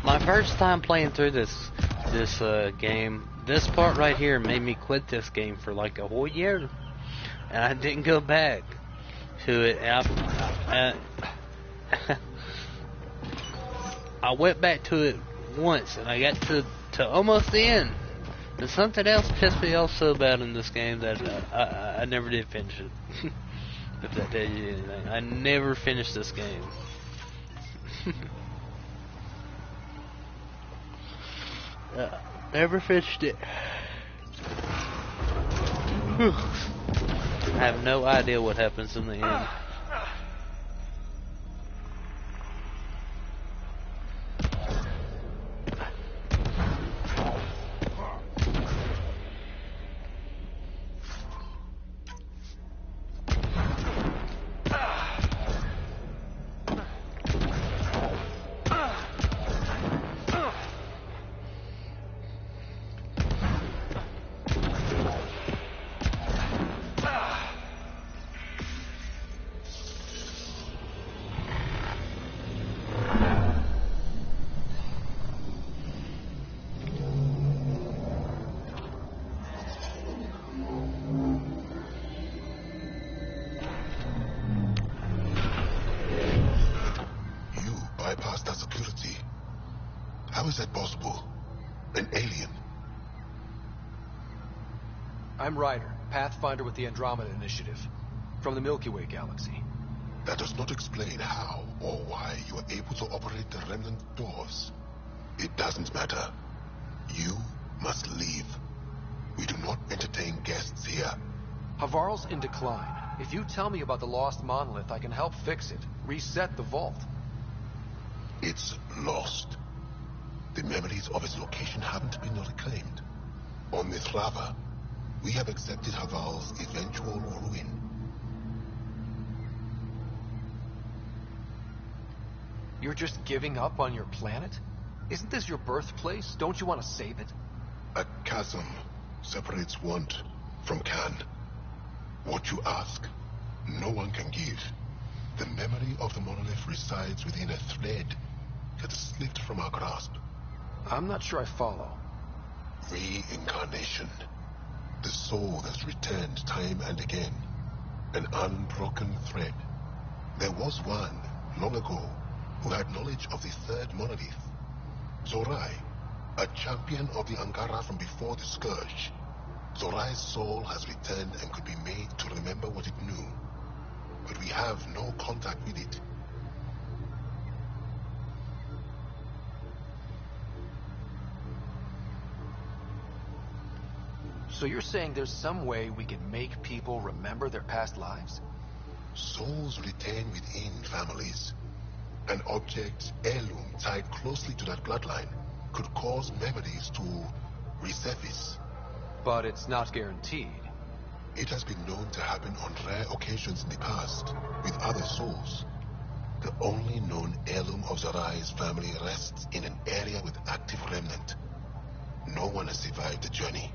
My first time playing through this game, this part right here made me quit this game for like a whole year, and I didn't go back to it. I went back to it once, and I got to almost the end. And something else pissed me off so bad in this game that I never did finish it. If that tells you anything, I never finished this game. Never finished it. I have no idea what happens in the end. I'm Ryder, Pathfinder with the Andromeda Initiative, from the Milky Way galaxy. That does not explain how or why you are able to operate the remnant doors. It doesn't matter. You must leave. We do not entertain guests here. Havarl's in decline. If you tell me about the lost monolith, I can help fix it. Reset the vault. It's lost. The memories of its location haven't been reclaimed. On Mithrava, we have accepted Havarl's eventual ruin. You're just giving up on your planet? Isn't this your birthplace? Don't you want to save it? A chasm separates want from can. What you ask, no one can give. The memory of the monolith resides within a thread that slipped from our grasp. I'm not sure I follow. Reincarnation. The soul that's returned time and again. An unbroken thread. There was one, long ago, who had knowledge of the third monolith. Zorai, a champion of the Angara from before the Scourge. Zorai's soul has returned and could be made to remember what it knew. But we have no contact with it. So you're saying there's some way we can make people remember their past lives? Souls retain within families. An object, heirloom, tied closely to that bloodline could cause memories to resurface. But it's not guaranteed. It has been known to happen on rare occasions in the past, with other souls. The only known heirloom of Zorai's family rests in an area with active remnant. No one has survived the journey.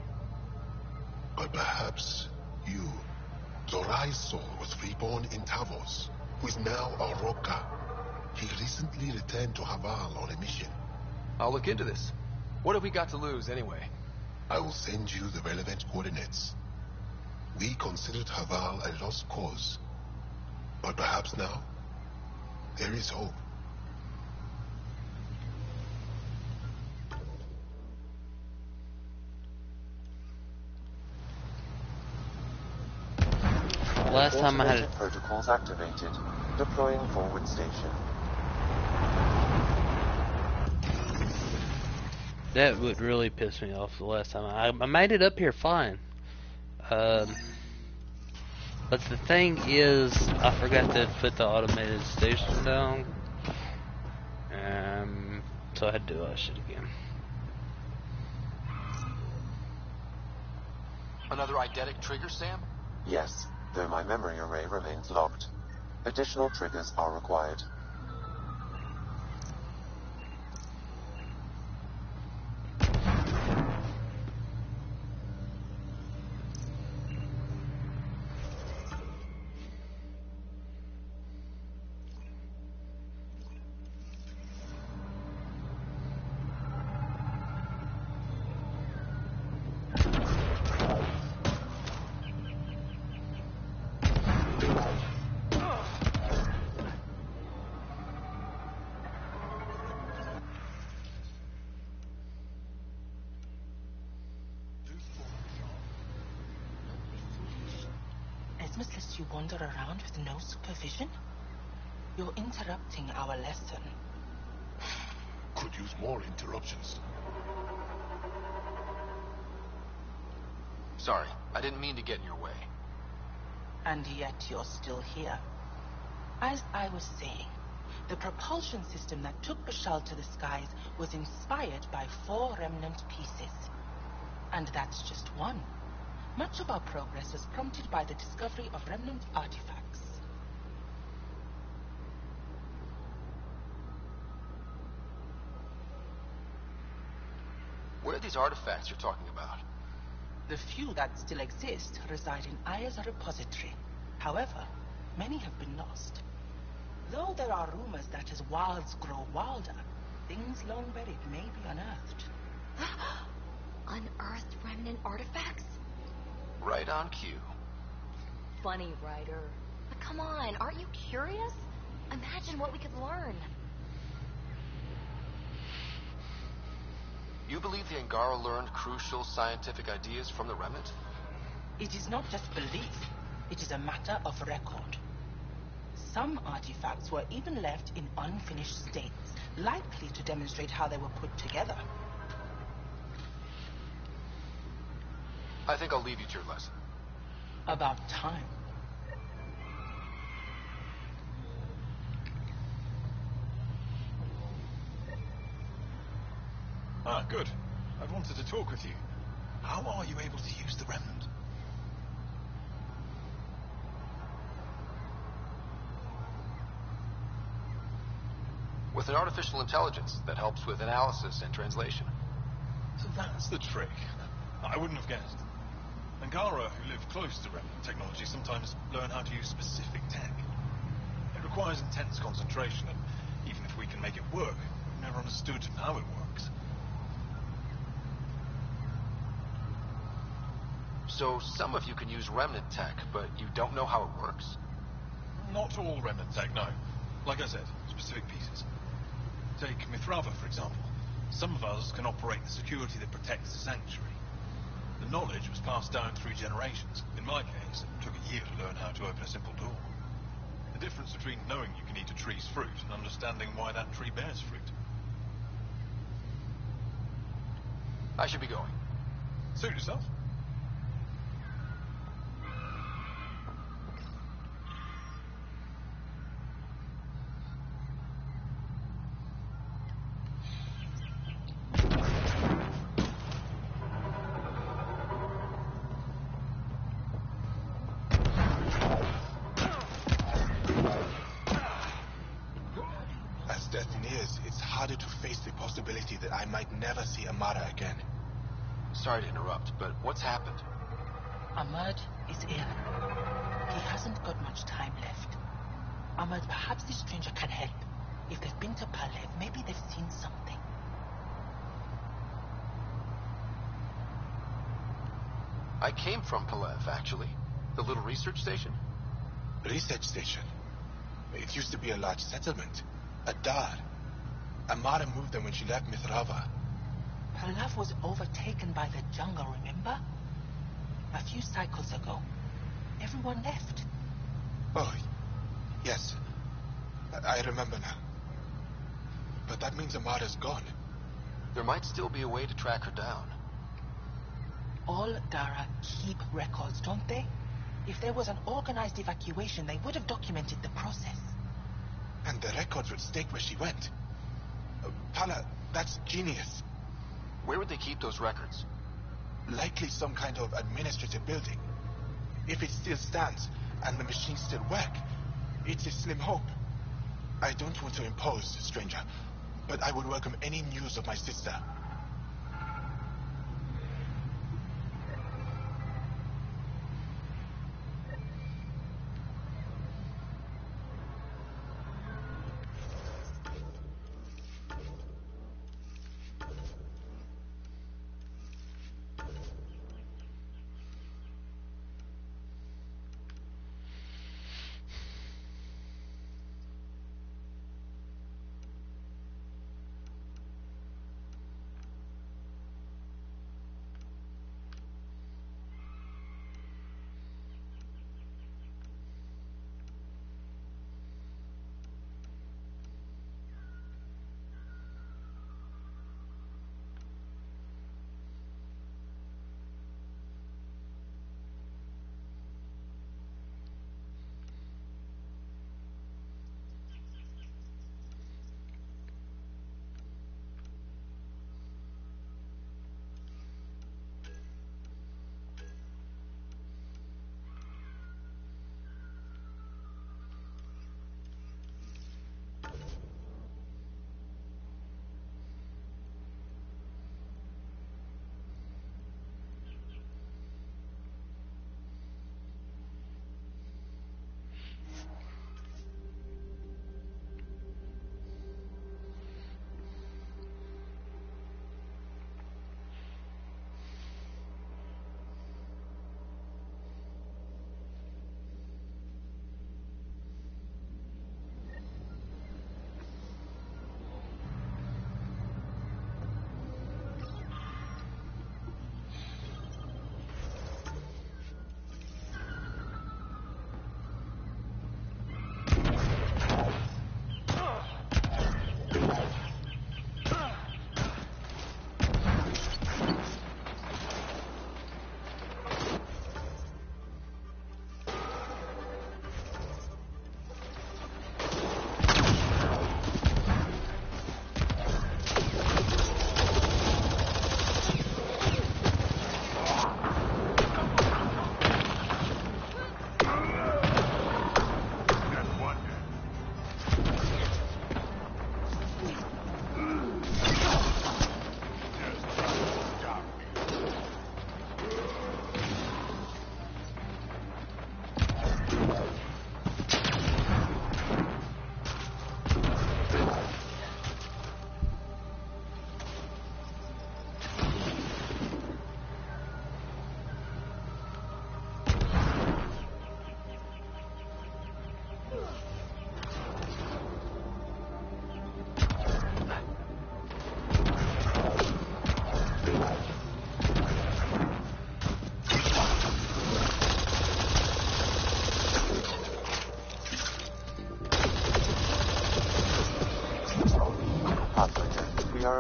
But perhaps you. Zorai's soul was reborn in Tavos, who is now a Roka. He recently returned to Havarl on a mission. I'll look into this. What have we got to lose, anyway? I will send you the relevant coordinates. We considered Havarl a lost cause. But perhaps now, there is hope. Last time I had Automated protocols activated. Deploying forward station. That would really piss me off the last time. I made it up here fine. But the thing is, I forgot to put the automated station down. So I had to do all that shit again. Another eidetic trigger, Sam? Yes, though my memory array remains locked. Additional triggers are required. Esmus lets you wander around with no supervision? You're interrupting our lesson. Could use more interruptions. Sorry, I didn't mean to get in your way. And yet you're still here. As I was saying, the propulsion system that took Bashal to the skies was inspired by 4 remnant pieces. And that's just one. Much of our progress was prompted by the discovery of remnant artifacts. What are these artifacts you're talking about? The few that still exist reside in Aya's repository. However, many have been lost. Though there are rumors that as wilds grow wilder, things long buried may be unearthed. Unearthed remnant artifacts? Right on cue. Funny, Ryder. But come on, aren't you curious? Imagine what we could learn. You believe the Angara learned crucial scientific ideas from the Remnant? It is not just belief. It is a matter of record. Some artifacts were even left in unfinished states, likely to demonstrate how they were put together. I think I'll leave you to your lesson. About time. Ah, good. I wanted to talk with you. How are you able to use the remnant? With an artificial intelligence that helps with analysis and translation. So that's the trick. I wouldn't have guessed. Angara, who live close to remnant technology, sometimes learn how to use specific tech. It requires intense concentration, and even if we can make it work, we've never understood how it works. So some of you can use remnant tech, but you don't know how it works? Not all remnant tech, no. Like I said, specific pieces. Take Mithrava, for example. Some of us can operate the security that protects the sanctuary. The knowledge was passed down through generations. In my case, it took a year to learn how to open a simple door. The difference between knowing you can eat a tree's fruit and understanding why that tree bears fruit. I should be going. Suit yourself. As death nears, it's harder to face the possibility that I might never see Amara again. Sorry to interrupt, but what's happened? Ahmad is ill. He hasn't got much time left. Ahmad, perhaps this stranger can help. If they've been to Palev, maybe they've seen something. I came from Palev, actually. The little research station? Research station? It used to be a large settlement. A dar. Amara moved them when she left Mithrava. Palev was overtaken by the jungle, remember? A few cycles ago. Everyone left. Oh, yes. I remember now. But that means Amara's gone. There might still be a way to track her down. All Dara keep records, don't they? If there was an organized evacuation, they would have documented the process. And the records would stake where she went. Pala, that's genius. Where would they keep those records? Likely some kind of administrative building. If it still stands, and the machines still work, it's a slim hope. I don't want to impose, stranger, but I would welcome any news of my sister.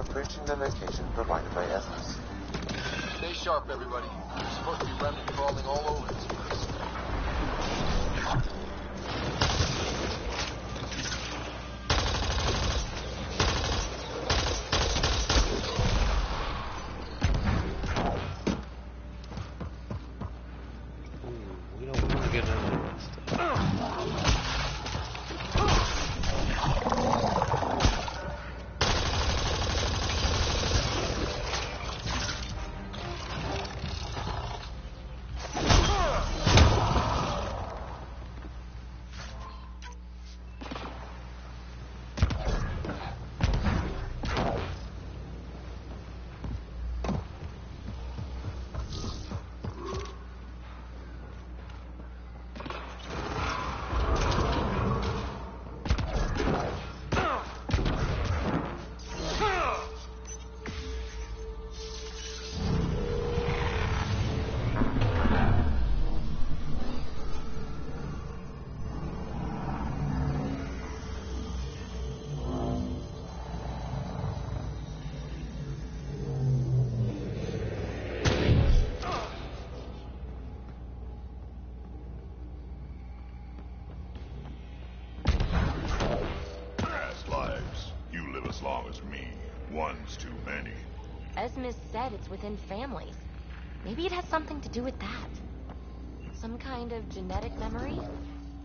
approaching the location provided by Esmus. Stay sharp, everybody. There's supposed to be remnant crawling all over this place. We don't want to get into this stuff. One's too many. Esmus said it's within families. Maybe it has something to do with that. Some kind of genetic memory?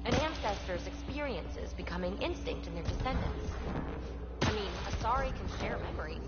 An ancestor's experiences becoming instinct in their descendants. I mean, Asari can share memories.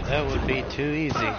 That would be too easy.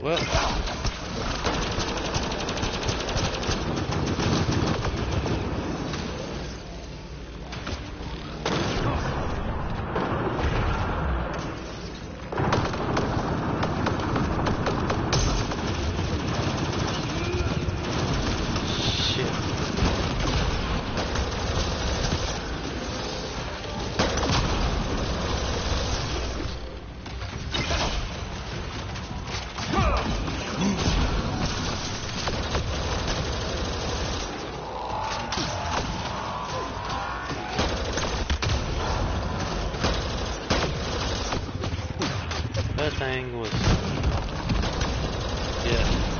Well. That thing was, yeah.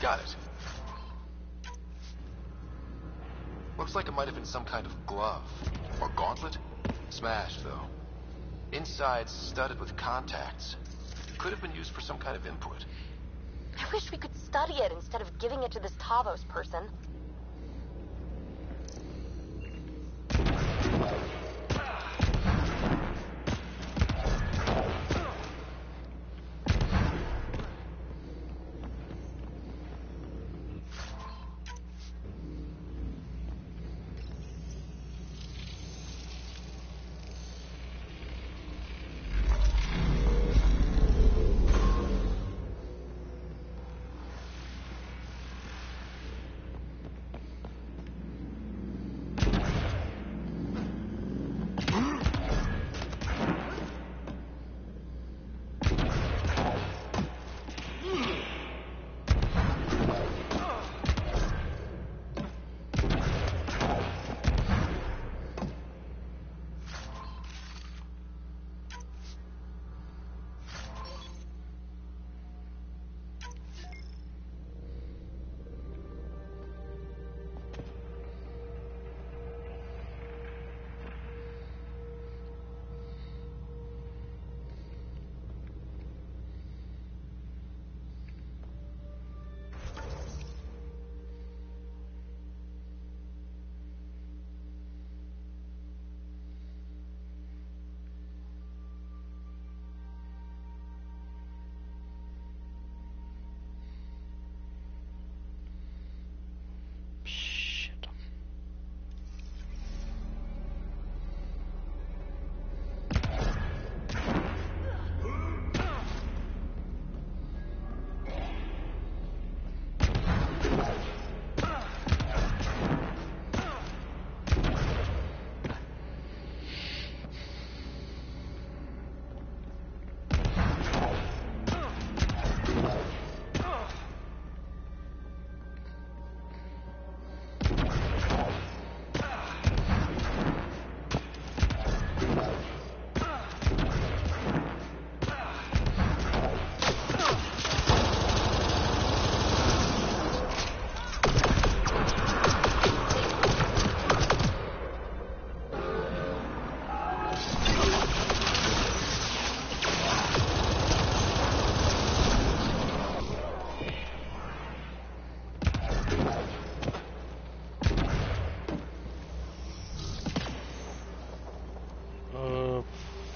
Got it. Looks like it might have been some kind of glove. Or gauntlet? Smashed, though. Inside, studded with contacts. Could have been used for some kind of input. I wish we could study it instead of giving it to this Tavos person.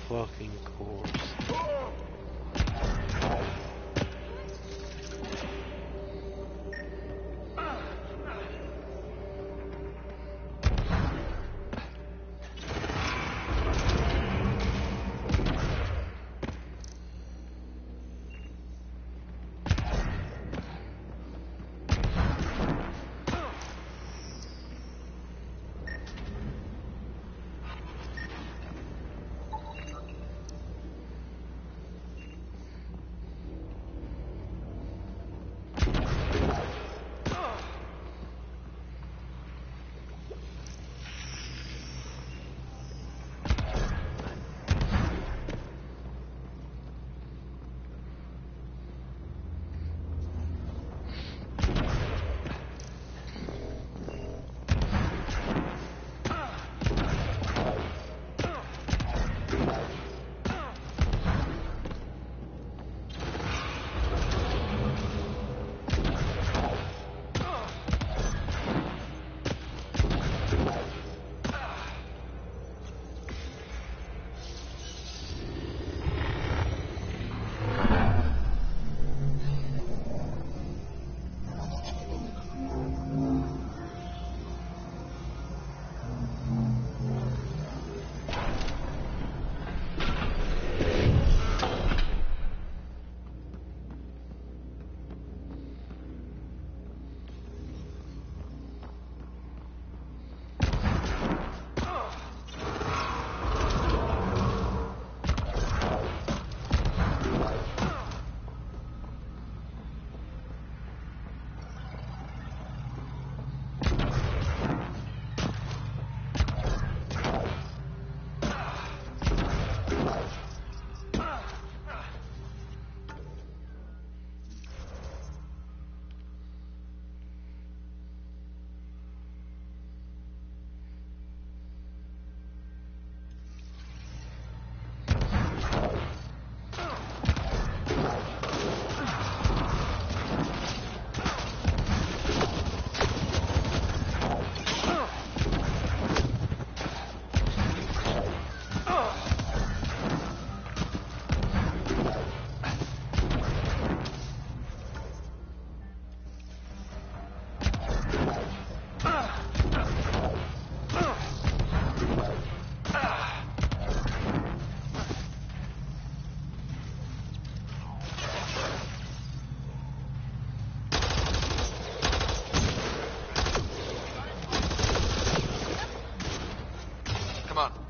fucking course.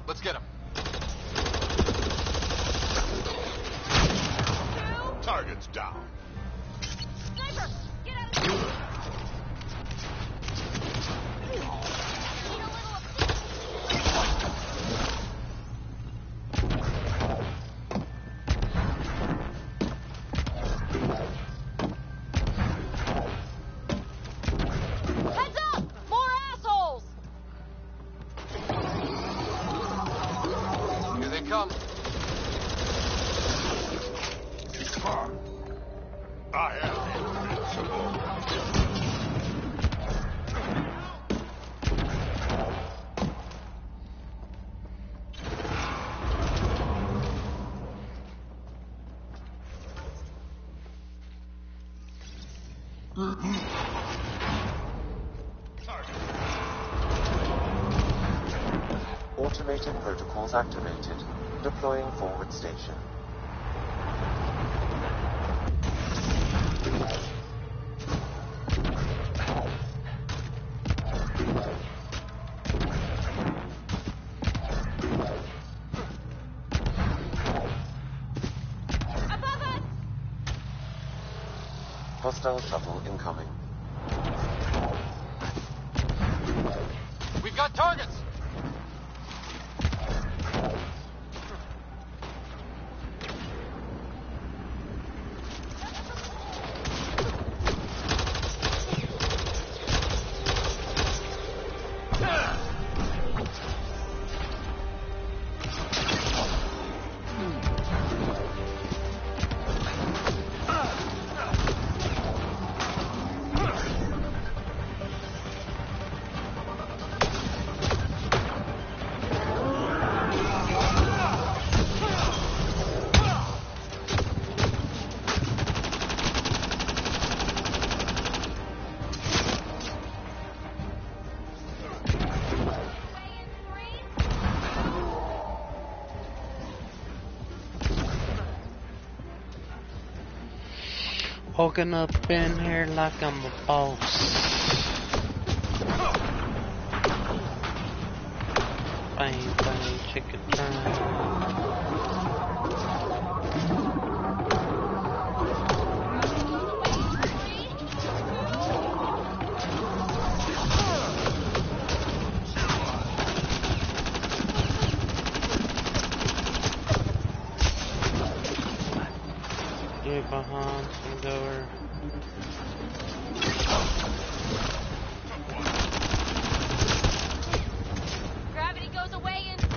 Let's get him. Target's down. Sniper! Get out of here! Heads up! More assholes! Here they come. I am invincible. Automated protocols activated. Deploying forward station. Above us! Hostile shuttle incoming. We've got targets! Walking up in here like I'm a boss. Bang, bang, chicken turn. Get behind some door. Gravity goes away in 3,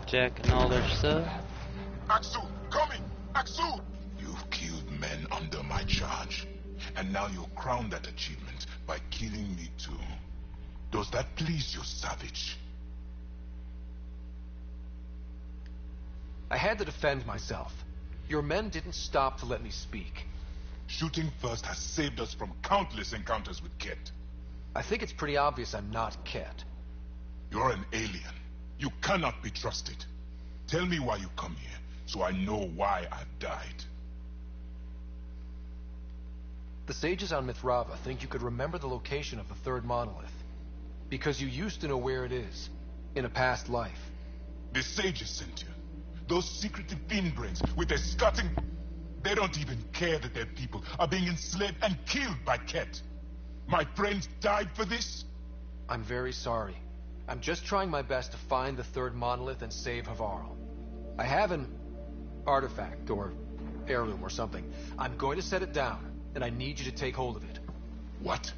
Jacking all their stuff. Aksu, coming! Aksu! You've killed men under my charge, and now you crown that achievement by killing me too. Does that please you, savage? I had to defend myself. Your men didn't stop to let me speak. Shooting first has saved us from countless encounters with Ket. I think it's pretty obvious I'm not Ket. You're an alien. You cannot be trusted. Tell me why you come here, so I know why I've died. The sages on Mithrava think you could remember the location of the third monolith. Because you used to know where it is, in a past life. The sages sent you. Those secretive fiend brains with their scutting... They don't even care that their people are being enslaved and killed by Ket. My friends died for this? I'm very sorry. I'm just trying my best to find the third monolith and save Havarl. I have an artifact, or heirloom or something. I'm going to set it down, and I need you to take hold of it. What?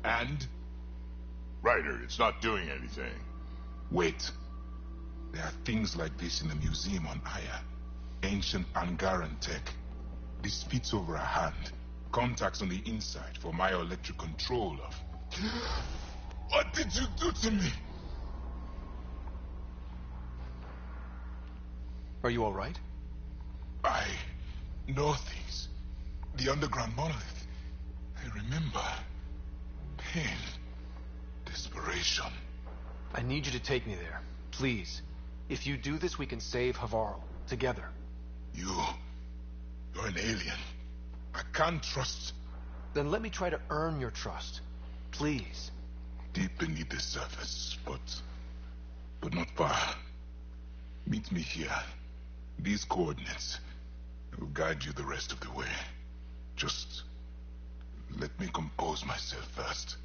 And? Ryder, it's not doing anything. Wait. There are things like this in the museum on Aya. Ancient Angaran tech. This fits over a hand. Contacts on the inside for myoelectric control of... What did you do to me? Are you alright? I know things. The underground monolith. I remember. Pain. Desperation. I need you to take me there. Please. If you do this, we can save Havarl. Together. You're an alien. I can't trust... Then let me try to earn your trust. Please. Deep beneath the surface, but not far. Meet me here. These coordinates. I will guide you the rest of the way. Just let me compose myself first.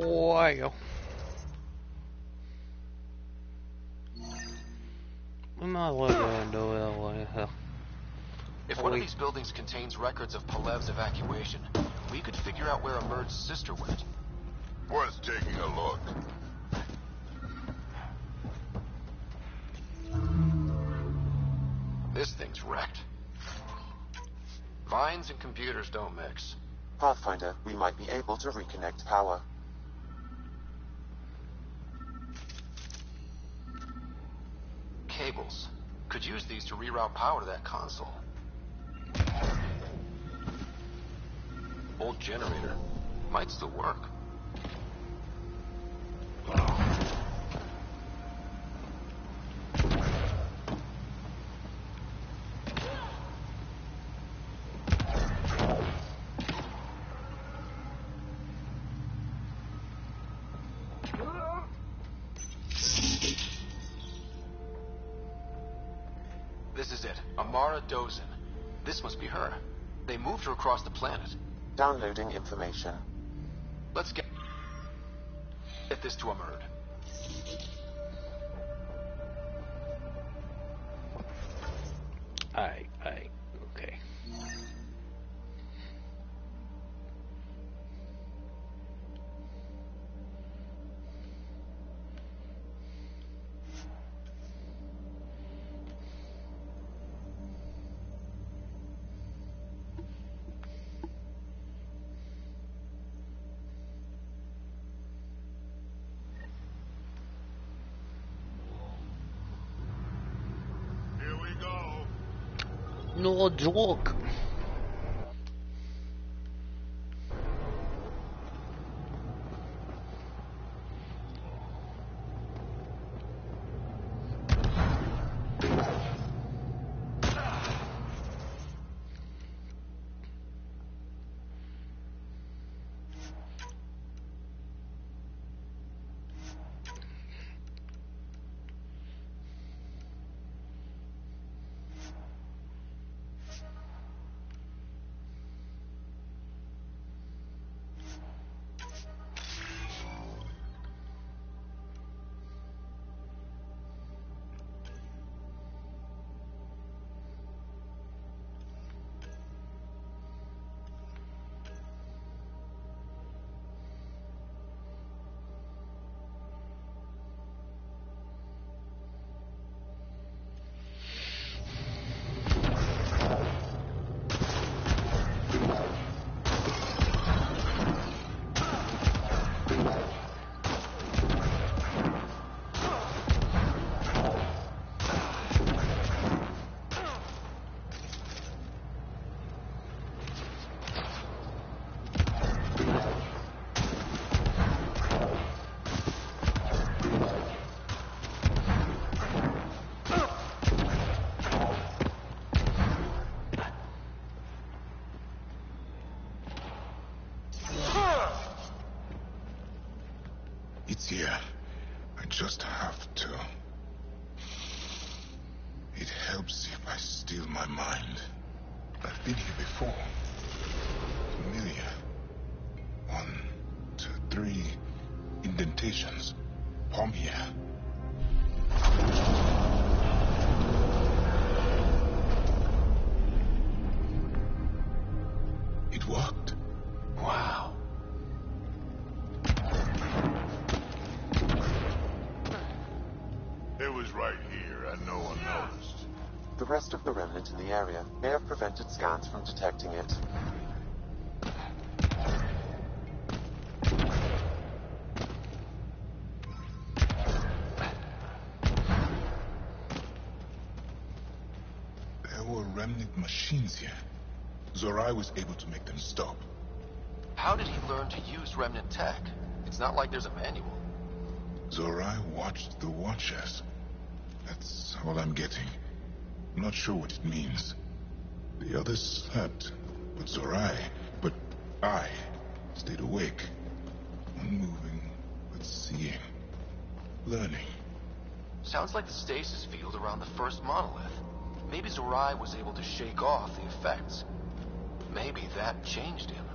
Wow. We might as well go and do it that way. If one of these buildings contains records of Palev's evacuation, we could figure out where Emerge's sister went. Worth taking a look. This thing's wrecked. Vines and computers don't mix. Pathfinder, we might be able to reconnect power. Cables. Could use these to reroute power to that console. Old generator. Might still work. Mara Dozin. This must be her. They moved her across the planet. Downloading information. Let's get this to Amerd. Alright, okay. Here we go. No joke. It's here. I just have to. It helps if I steal my mind. I've been here before. Familiar. 1, 2, 3 indentations. Palm here. It worked. Wow. It was right here, and no one noticed. The rest of the remnant in the area may have prevented scans from detecting it. There were remnant machines here. Zorai was able to make them stop. How did he learn to use remnant tech? It's not like there's a manual. Zorai watched the Watchers. That's all I'm getting. I'm not sure what it means. The others slept, but I stayed awake. Unmoving, but seeing. Learning. Sounds like the stasis field around the first monolith. Maybe Zorai was able to shake off the effects. Maybe that changed him.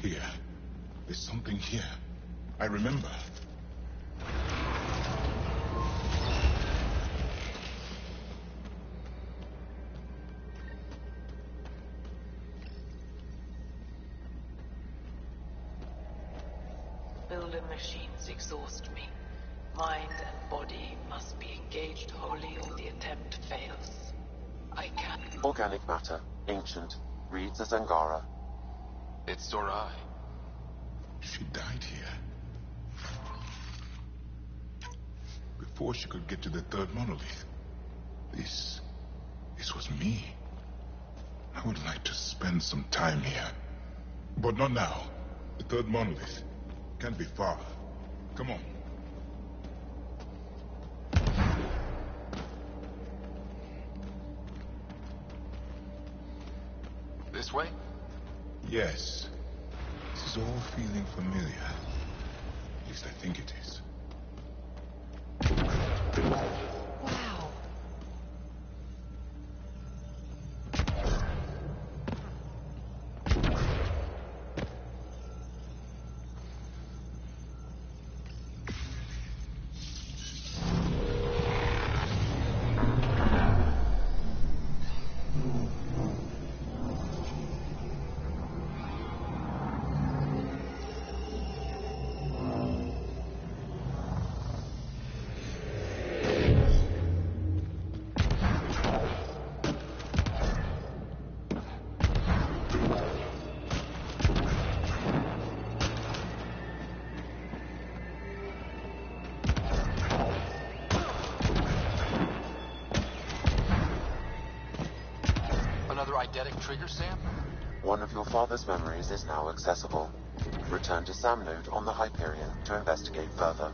Here. There's something here. I remember. Builder machines exhaust me. Mind and body must be engaged wholly or the attempt fails. I can... Organic matter. Ancient. Reads as Angara. It's Zorai. She died here. Before she could get to the third monolith. This was me. I would like to spend some time here. But not now. The third monolith can't be far. Come on. This way? Yes. This It's all feeling familiar. At least I think it is. Wow. Another eidetic trigger, Sam? One of your father's memories is now accessible. Return to Sam Node on the Hyperion to investigate further.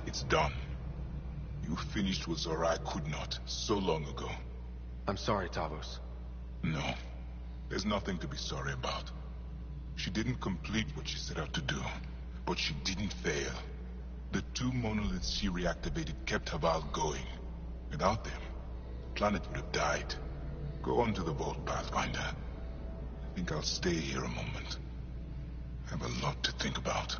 It's done. You finished what Zorai could not so long ago. I'm sorry, Tavos. No. There's nothing to be sorry about. She didn't complete what she set out to do, but she didn't fail. The two monoliths she reactivated kept Haval going. Without them, the planet would have died. Go on to the vault, Pathfinder. I think I'll stay here a moment. I have a lot to think about.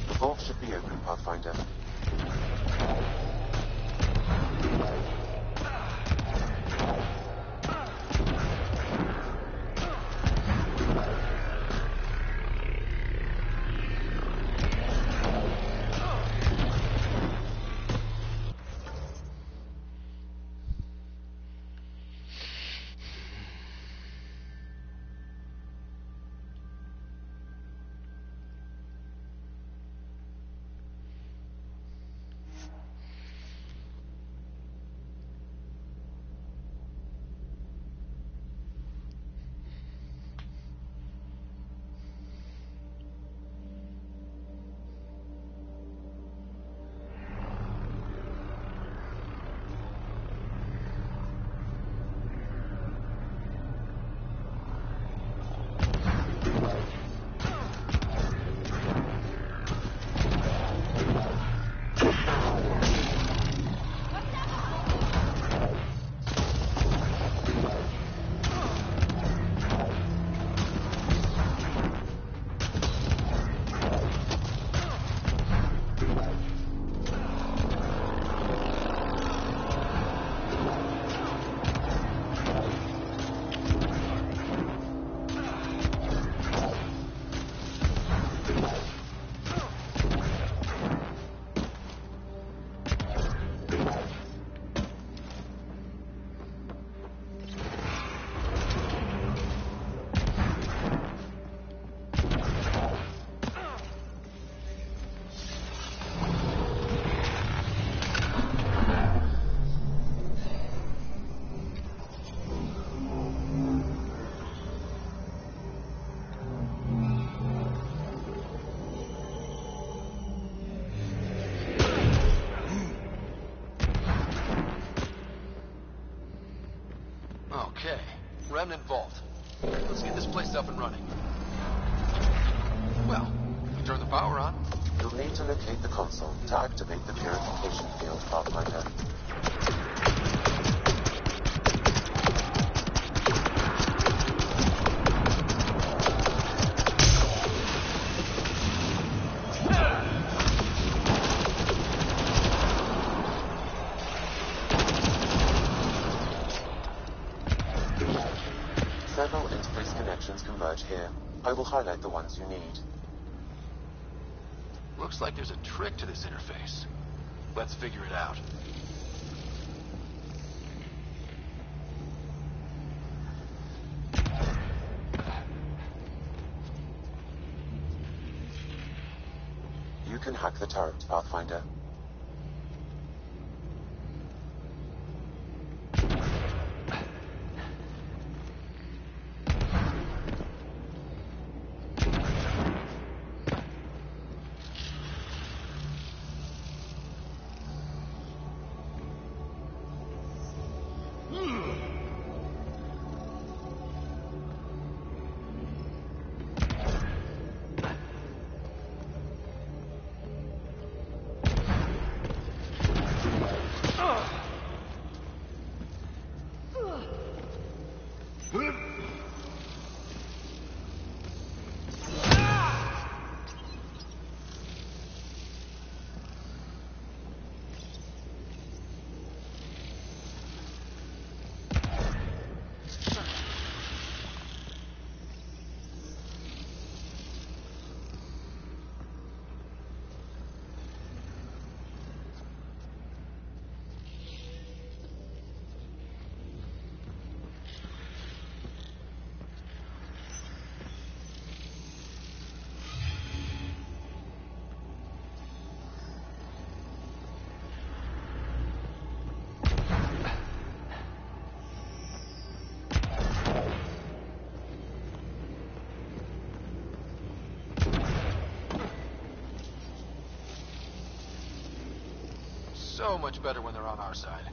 The vault should be open, Pathfinder. remnant vault. Let's get this place up and running. Well, we turn the power on. You'll need to locate the console to activate the purification field, Pathfinder. Several interface connections converge here. I will highlight the ones you need. Looks like there's a trick to this interface. Let's figure it out. You can hack the turret, Pathfinder. So much better when they're on our side.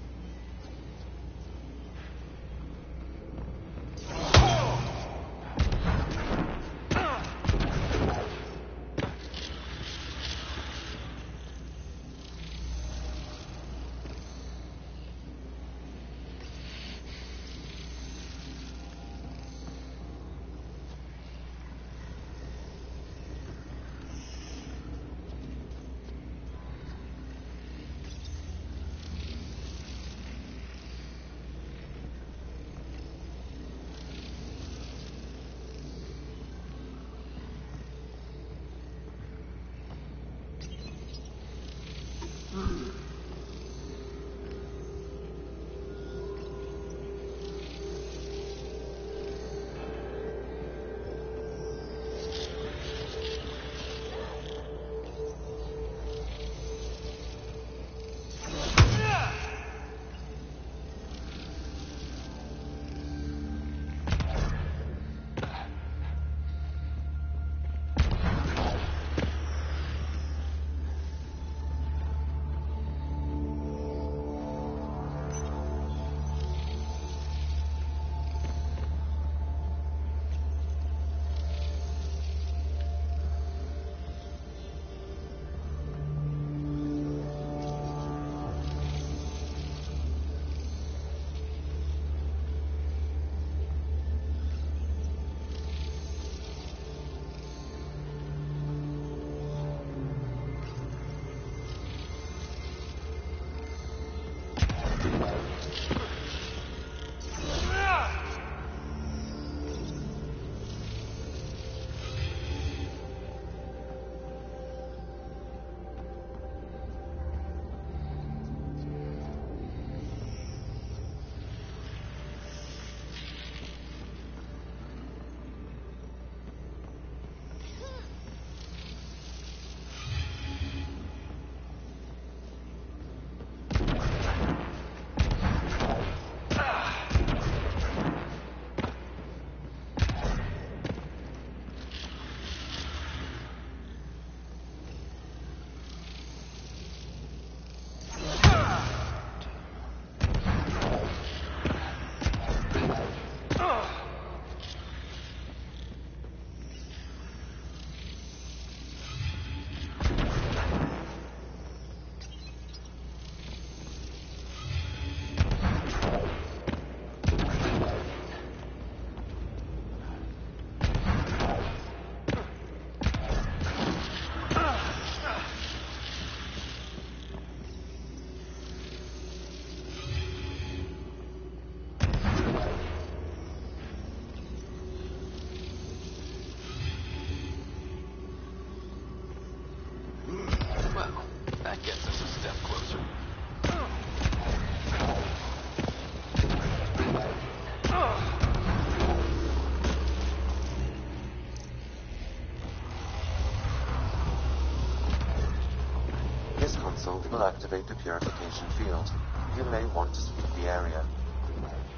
console will activate the purification field. You may want to sweep the area.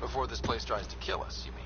Before this place tries to kill us, you mean?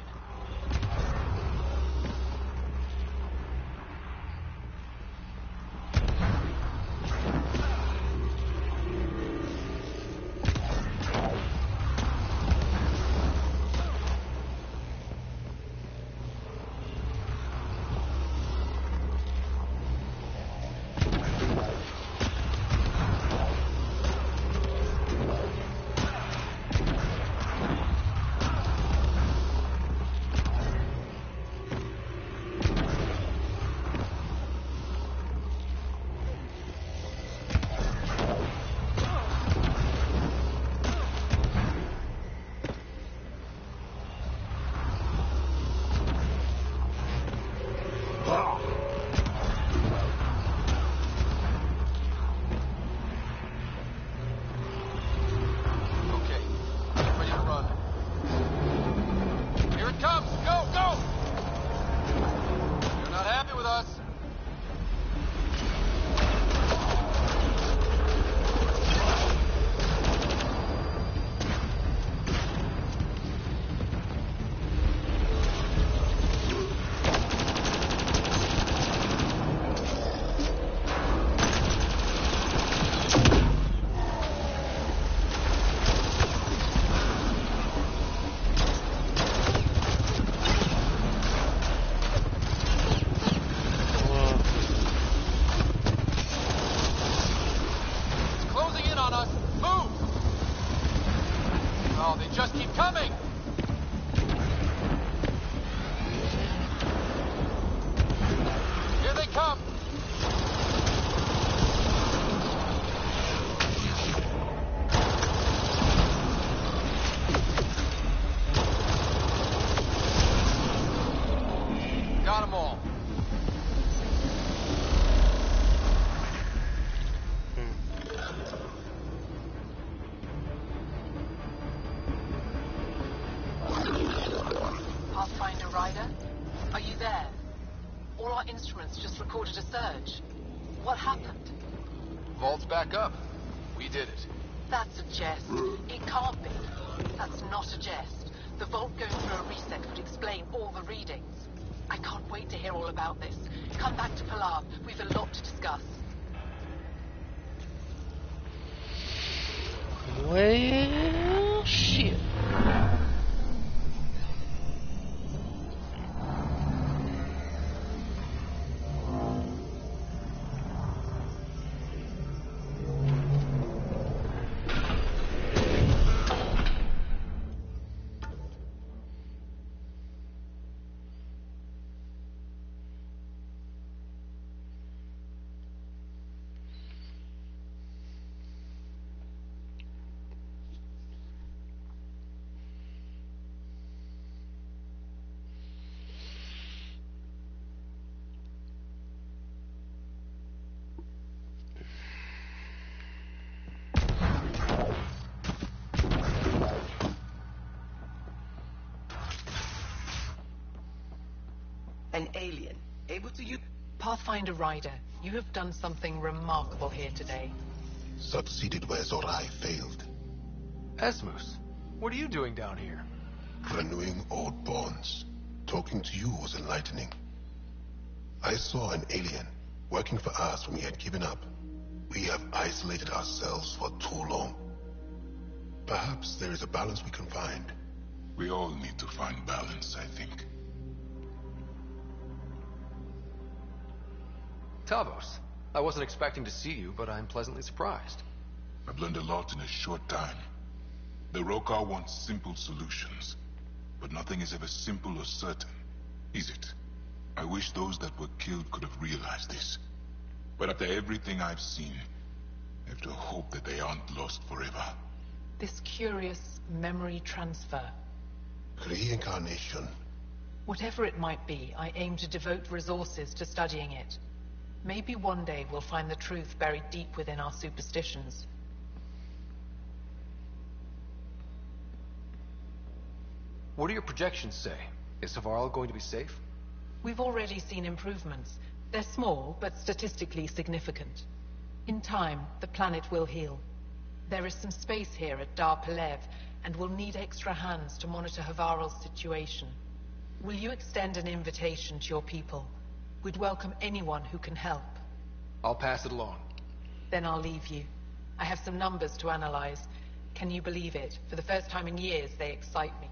Just recorded a surge. What happened? Vault's back up. We did it. That's a jest. It can't be. That's not a jest. The vault going through a reset would explain all the readings. I can't wait to hear all about this. Come back to Palau. We've a lot to discuss. Well, shit. An alien, able to use... Pathfinder Ryder, you have done something remarkable here today. Succeeded where Zorai failed. Esmus, what are you doing down here? Renewing old bonds. Talking to you was enlightening. I saw an alien working for us when we had given up. We have isolated ourselves for too long. Perhaps there is a balance we can find. We all need to find balance, I think. Tavos, I wasn't expecting to see you, but I'm pleasantly surprised. I've learned a lot in a short time. The Rokar wants simple solutions, but nothing is ever simple or certain, is it? I wish those that were killed could have realized this. But after everything I've seen, I have to hope that they aren't lost forever. This curious memory transfer. Reincarnation. Whatever it might be, I aim to devote resources to studying it. Maybe one day we'll find the truth buried deep within our superstitions. What do your projections say? Is Savarl going to be safe? We've already seen improvements. They're small, but statistically significant. In time, the planet will heal. There is some space here at Dar Pelev, and we'll need extra hands to monitor Havarl's situation. Will you extend an invitation to your people? We'd welcome anyone who can help. I'll pass it along. Then I'll leave you. I have some numbers to analyze. Can you believe it? For the first time in years, they excite me.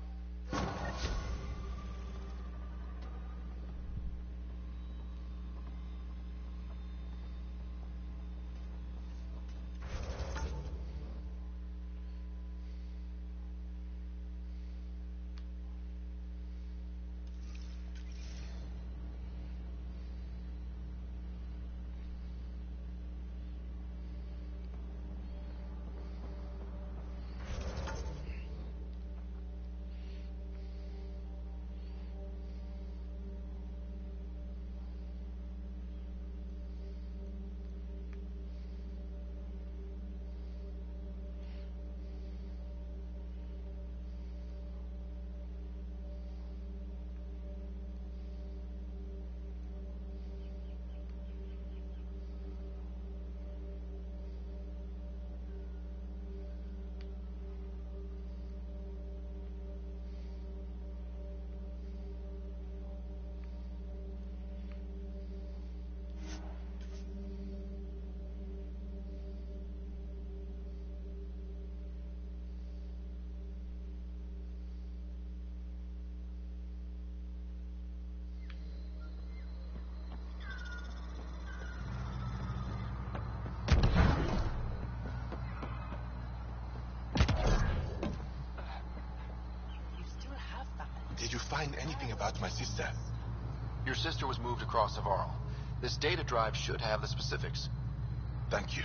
Did you find anything about my sister? Your sister was moved across Havarl. This data drive should have the specifics. Thank you.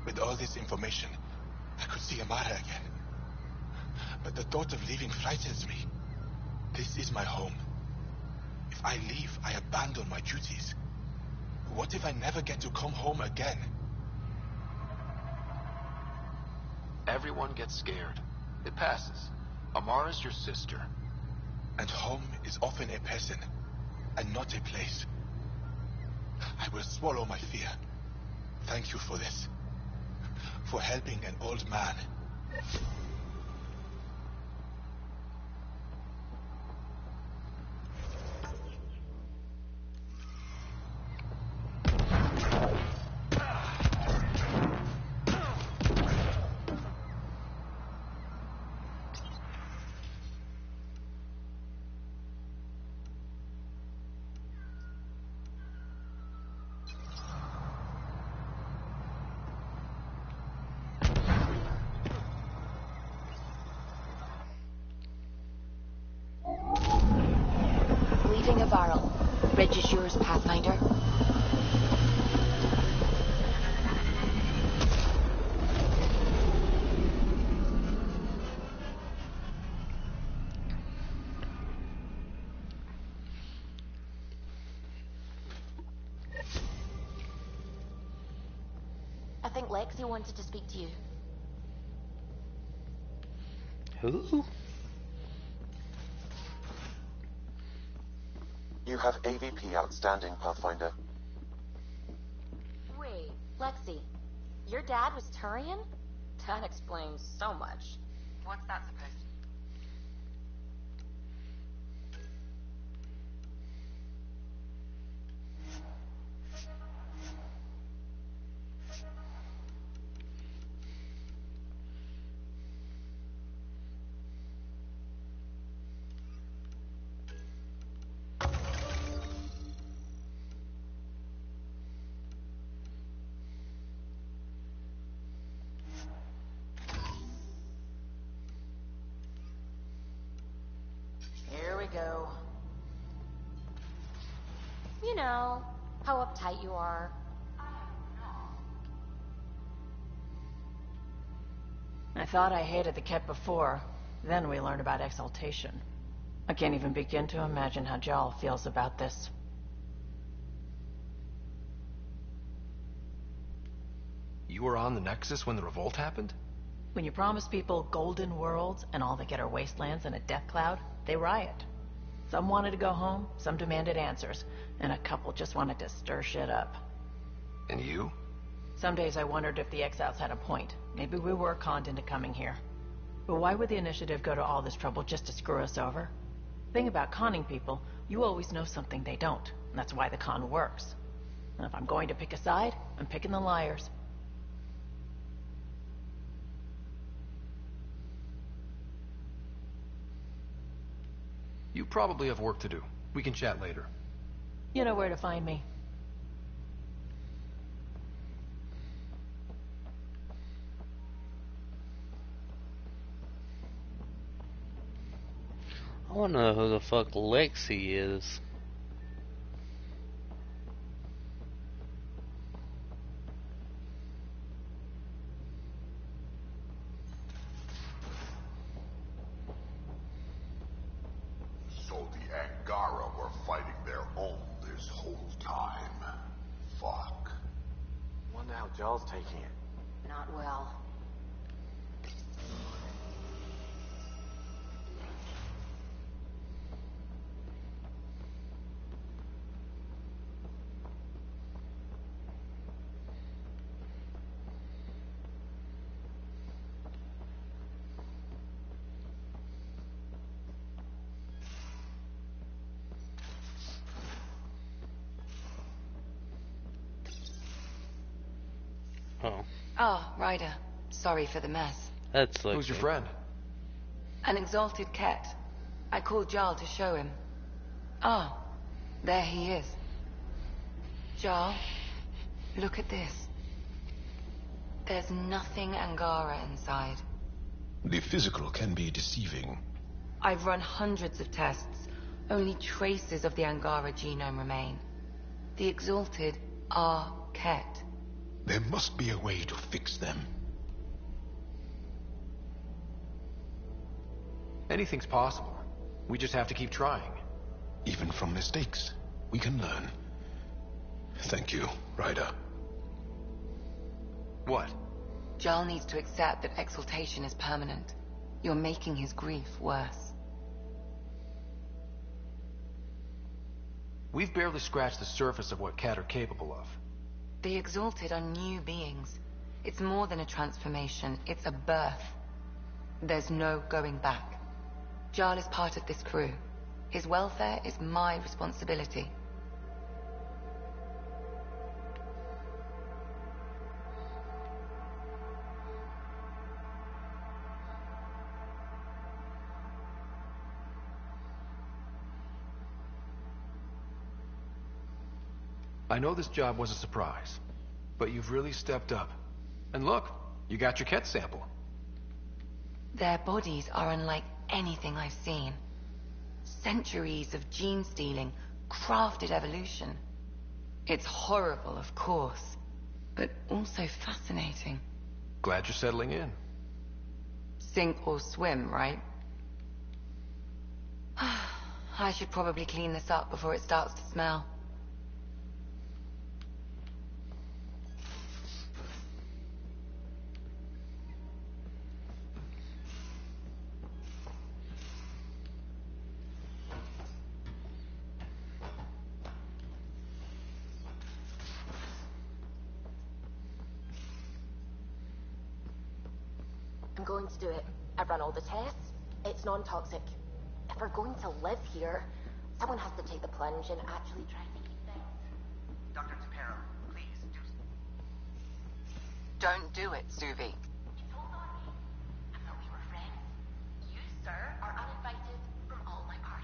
With all this information, I could see Amara again. But the thought of leaving frightens me. This is my home. If I leave, I abandon my duties. What if I never get to come home again? Everyone gets scared. It passes. Amara's your sister. And home is often a person, and not a place. I will swallow my fear. Thank you for this. For helping an old man. Leaving Havarl. Bridge is yours, Pathfinder. I think Lexi wanted to speak to you. Who? You have AVP outstanding, Pathfinder. Wait, Lexi, your dad was Turian? That explains so much. What's that supposed to mean? Here we go. You know, how uptight you are. I thought I hated the Ket before. Then we learned about exaltation. I can't even begin to imagine how Jal feels about this. You were on the Nexus when the revolt happened? When you promise people golden worlds and all they get are wastelands and a death cloud, they riot. Some wanted to go home, some demanded answers, and a couple just wanted to stir shit up. And you? Some days I wondered if the exiles had a point. Maybe we were conned into coming here. But why would the Initiative go to all this trouble just to screw us over? Thing about conning people, you always know something they don't. And that's why the con works. And if I'm going to pick a side, I'm picking the liars. You probably have work to do. We can chat later. You know where to find me. I wanna know who the fuck Lexi is. So the Angara were fighting their own this whole time. Fuck. Wonder how Jarl's taking it. Not well. Oh. Ah, Ryder. Sorry for the mess. That's Lexi. Who's your friend? An exalted cat. I called Jarl to show him. Ah, there he is. Jarl, look at this. There's nothing Angara inside. The physical can be deceiving. I've run hundreds of tests. Only traces of the Angara genome remain. The exalted are Ket. There must be a way to fix them. Anything's possible. We just have to keep trying. Even from mistakes, we can learn. Thank you, Ryder. What? Jarl needs to accept that exaltation is permanent. You're making his grief worse. We've barely scratched the surface of what Cat are capable of. The exalted are new beings. It's more than a transformation, it's a birth. There's no going back. Jarl is part of this crew. His welfare is my responsibility. I know this job was a surprise, but you've really stepped up. And look, you got your Ket sample. Their bodies are unlike anything I've seen. Centuries of gene stealing, crafted evolution. It's horrible, of course, but also fascinating. Glad you're settling in. Sink or swim, right? I should probably clean this up before it starts to smell. I'm going to do it. I've run all the tests. It's non-toxic. If we're going to live here, someone has to take the plunge and actually try to keep things. Dr. Tapero, please do... Don't do it, Suvi. You told on me. I thought we were friends. You, sir, are uninvited from all my parties.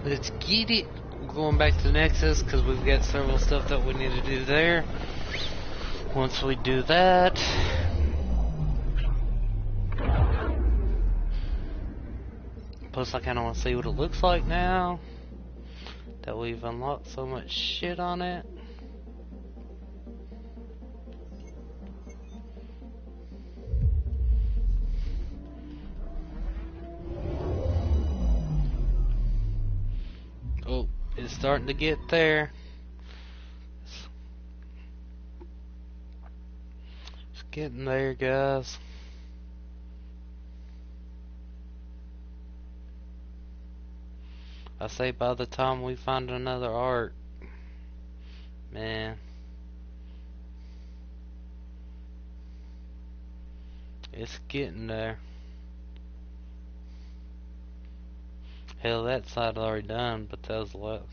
let's get it. We're going back to Nexus because we've got several stuff that we need to do there. Once we do that, plus I kind of want to see what it looks like now that we've unlocked so much shit on it. Oh, it's starting to get there. It's getting there, guys. I say by the time we find another art, man, it's getting there. Hell, that side already done, but that was what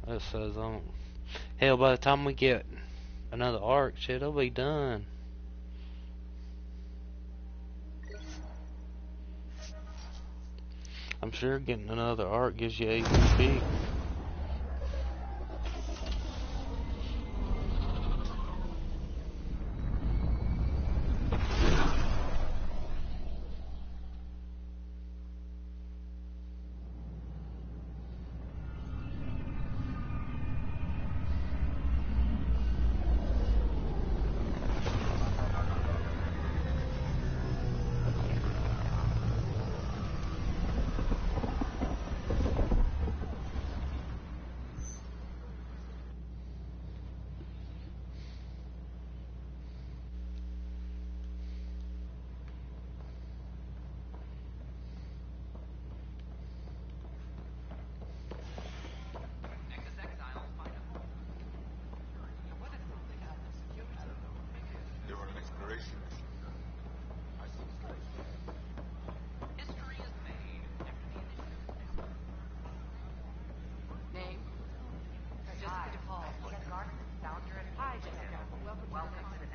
that says on. Hell, by the time we get another arc, shit, it'll be done. I'm sure getting another arc gives you APP.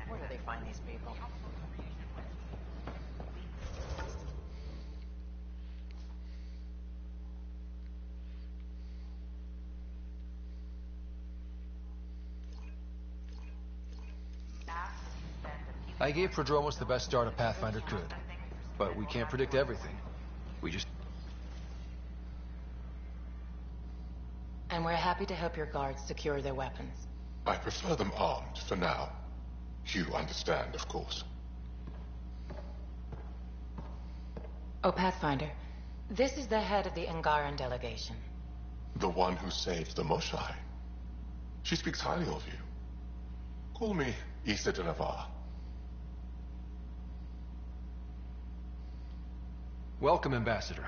Where do they find these people? I gave Prodromos the best start a Pathfinder could. But we can't predict everything. We just... And we're happy to help your guards secure their weapons. I prefer them armed for now. You understand, of course. Oh, Pathfinder, this is the head of the Angaran delegation. The one who saved the Moshai. She speaks highly of you. Call me Issa de Navarre. Welcome, Ambassador.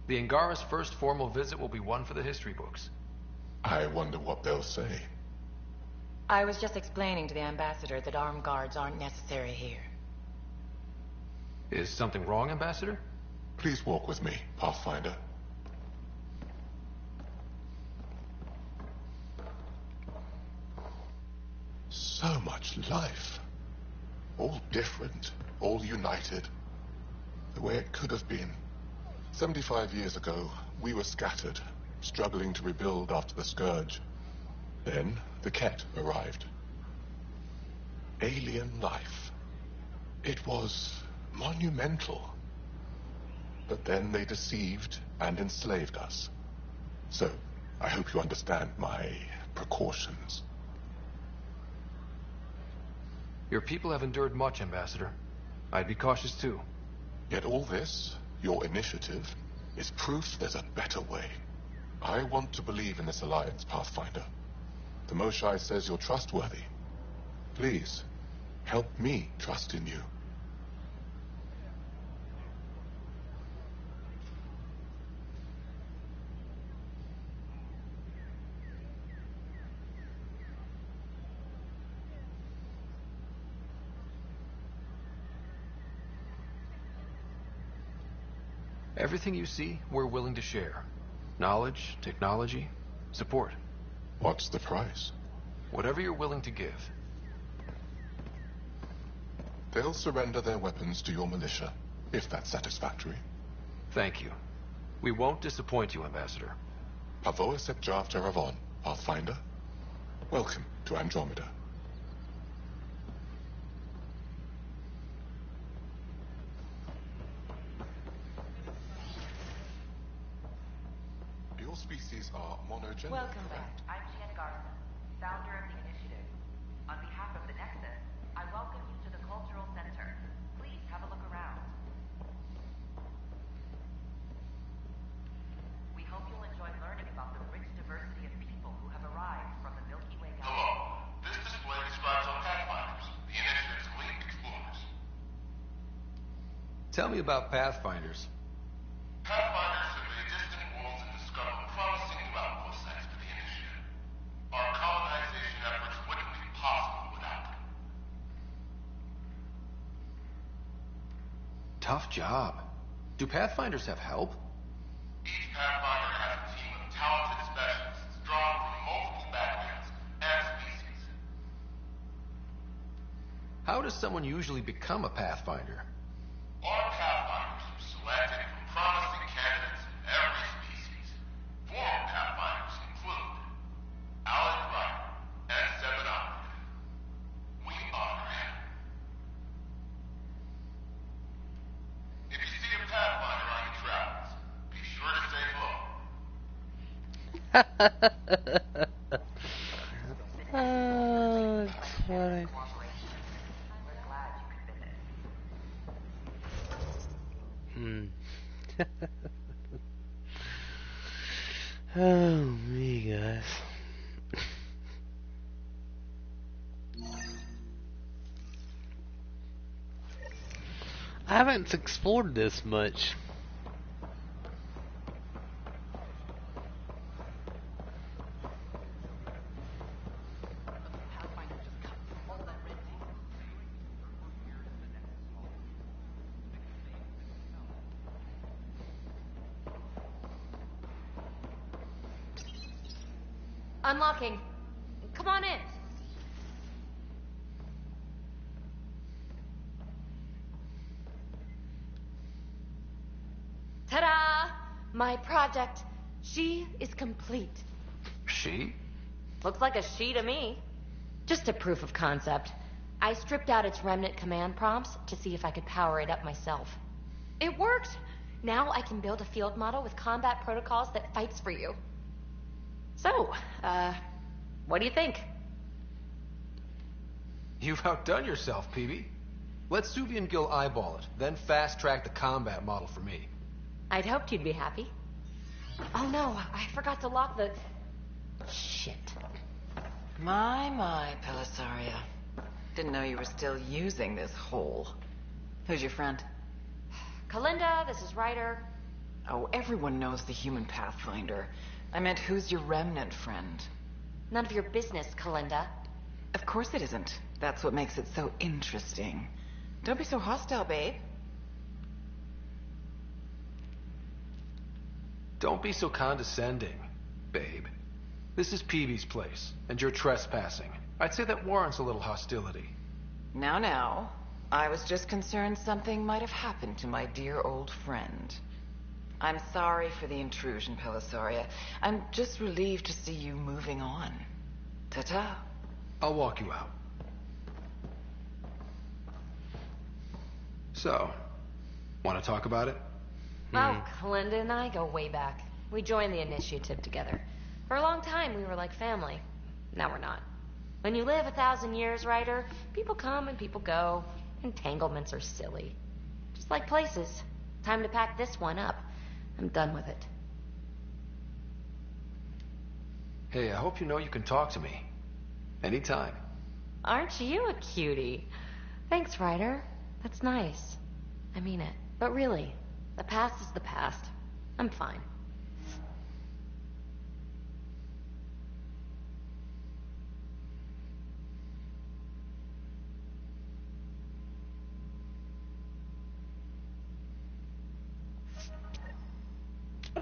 The Angara's first formal visit will be one for the history books. I wonder what they'll say. I was just explaining to the Ambassador that armed guards aren't necessary here. Is something wrong, Ambassador? Please walk with me, Pathfinder. So much life. All different, all united. The way it could have been. 75 years ago, we were scattered, struggling to rebuild after the Scourge. Then, the Ket arrived. Alien life. It was monumental. But then they deceived and enslaved us. So, I hope you understand my precautions. Your people have endured much, Ambassador. I'd be cautious too. Yet all this, your initiative, is proof there's a better way. I want to believe in this alliance, Pathfinder. The Moshai says you're trustworthy. Please, help me trust in you. Everything you see, we're willing to share. Knowledge, technology, support. What's the price? Whatever you're willing to give. They'll surrender their weapons to your militia, if that's satisfactory. Thank you. We won't disappoint you, Ambassador. Pavoa Sepjar Teravon, Pathfinder. Welcome to Andromeda. Your species are monogenic. Welcome back. I'm Jen Garson, founder of the initiative. On behalf of the Nexus, I welcome you to the Cultural Center. Please have a look around. We hope you'll enjoy learning about the rich diversity of people who have arrived from the Milky Way galaxy. Hello. This display describes our Pathfinders, the initiative's elite explorers. Tell me about Pathfinders. Pathfinders survey distant worlds and discover promising new outpost sites for the initiative. Our colonization efforts wouldn't be possible without them. Tough job. Do Pathfinders have help? Each Pathfinder has a team of talented specialists drawn from multiple backgrounds and species. How does someone usually become a Pathfinder? Our Pathfinders are selected from promising candidates of every species. Former Pathfinders include Alec Wright and Seven Operative. We honor him. If you see a Pathfinder on your travels, be sure to say hello. Oh, it's funny. Oh, me, guys. I haven't explored this much. Unlocking. Come on in. Ta-da! My project. She is complete. She? Looks like a she to me. Just a proof of concept. I stripped out its remnant command prompts to see if I could power it up myself. It worked! Now I can build a field model with combat protocols that fights for you. So, what do you think? You've outdone yourself, Peavy. Let Suvi and Gil eyeball it, then fast-track the combat model for me. I'd hoped you'd be happy. Oh no, I forgot to lock the... Shit. My, Pelisaria. Didn't know you were still using this hole. Who's your friend? Kalinda, this is Ryder. Oh, everyone knows the human Pathfinder. I meant, who's your remnant friend? None of your business, Kalinda. Of course it isn't. That's what makes it so interesting. Don't be so hostile, babe. Don't be so condescending, babe. This is Peavy's place, and you're trespassing. I'd say that warrants a little hostility. Now. I was just concerned something might have happened to my dear old friend. I'm sorry for the intrusion, Pelisaria. I'm just relieved to see you moving on. Ta-ta. I'll walk you out. So, want to talk about it? Oh, Kalinda and I go way back. We joined the initiative together. For a long time, we were like family. Now we're not. When you live 1,000 years, Ryder, people come and people go. Entanglements are silly. Just like places. Time to pack this one up. I'm done with it. Hey, I hope you know you can talk to me. Anytime. Aren't you a cutie? Thanks, Ryder. That's nice. I mean it. But really, the past is the past. I'm fine.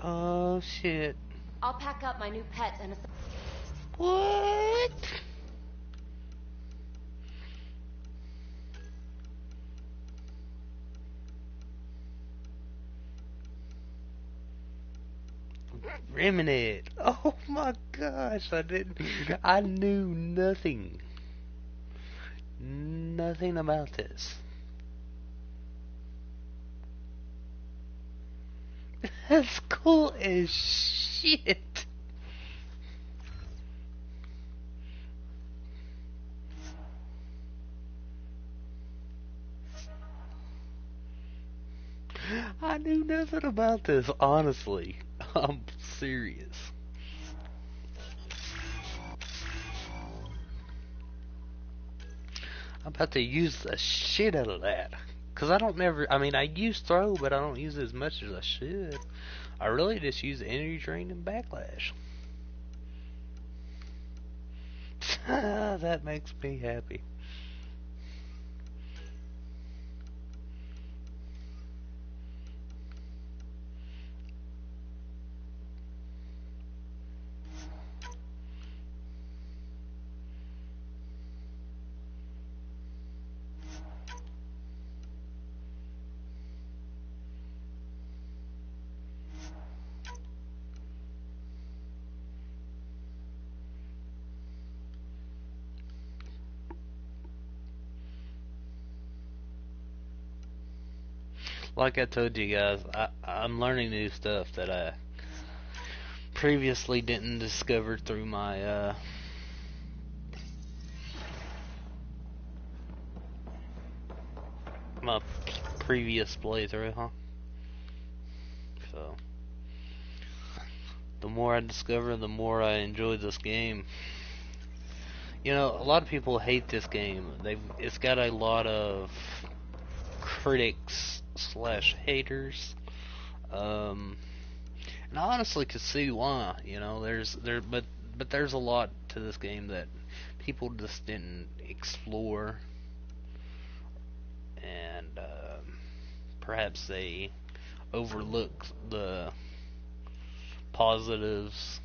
Oh, shit. I'll pack up my new pet and... What? Remnant. Oh my gosh, I knew nothing about this. That's cool as shit. I knew nothing about this, honestly. I'm serious. I'm about to use the shit out of that. Cause I mean, I use throw, but I don't use it as much as I should. I really just use energy drain and backlash. That makes me happy. Like I told you guys, I'm learning new stuff that I previously didn't discover through my previous playthrough, huh? So, the more I discover, the more I enjoy this game. You know, a lot of people hate this game. It's got a lot of critics slash haters. And I honestly could see why. You know, but there's a lot to this game that people just didn't explore, and perhaps they overlooked the positives.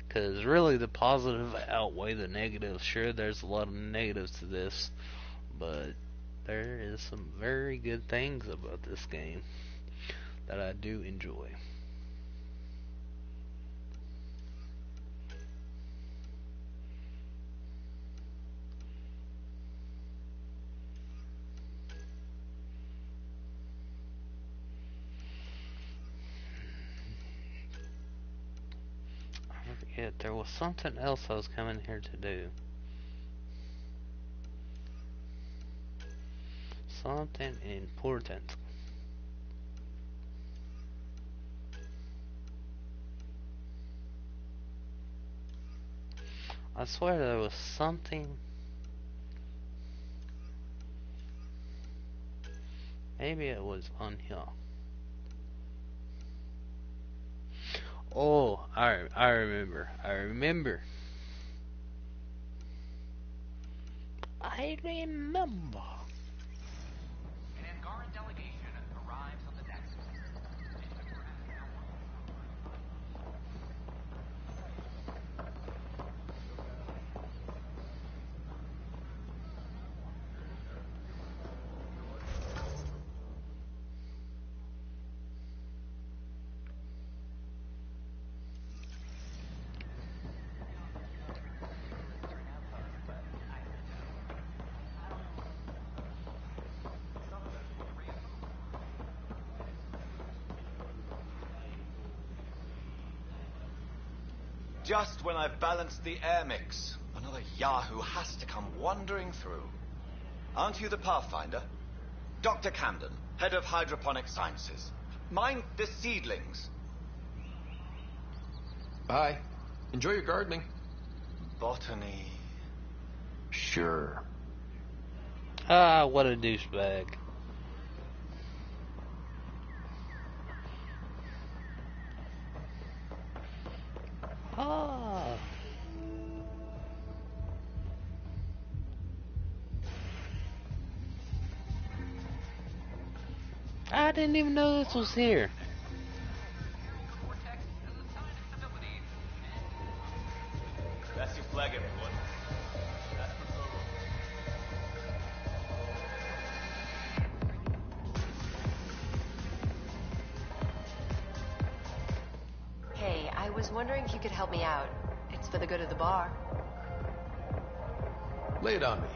Because really, the positive outweigh the negatives. Sure, there's a lot of negatives to this, but there is some very good things about this game that I do enjoy. I forget, there was something else I was coming here to do. Something important. I swear there was something. Maybe it was on here. Oh, I remember. I remember. An Angaran delegation arrives on the Nexus. Just when I've balanced the air mix, another Yahoo has to come wandering through. Aren't you the Pathfinder? Dr. Camden, head of hydroponic sciences. Mind the seedlings. Bye. Enjoy your gardening. Botany. Sure. Ah, what a douchebag. Ah. I didn't even know this was here. That's your flag, everyone. That's patrol. was wondering if you could help me out. It's for the good of the bar. Lay it on me.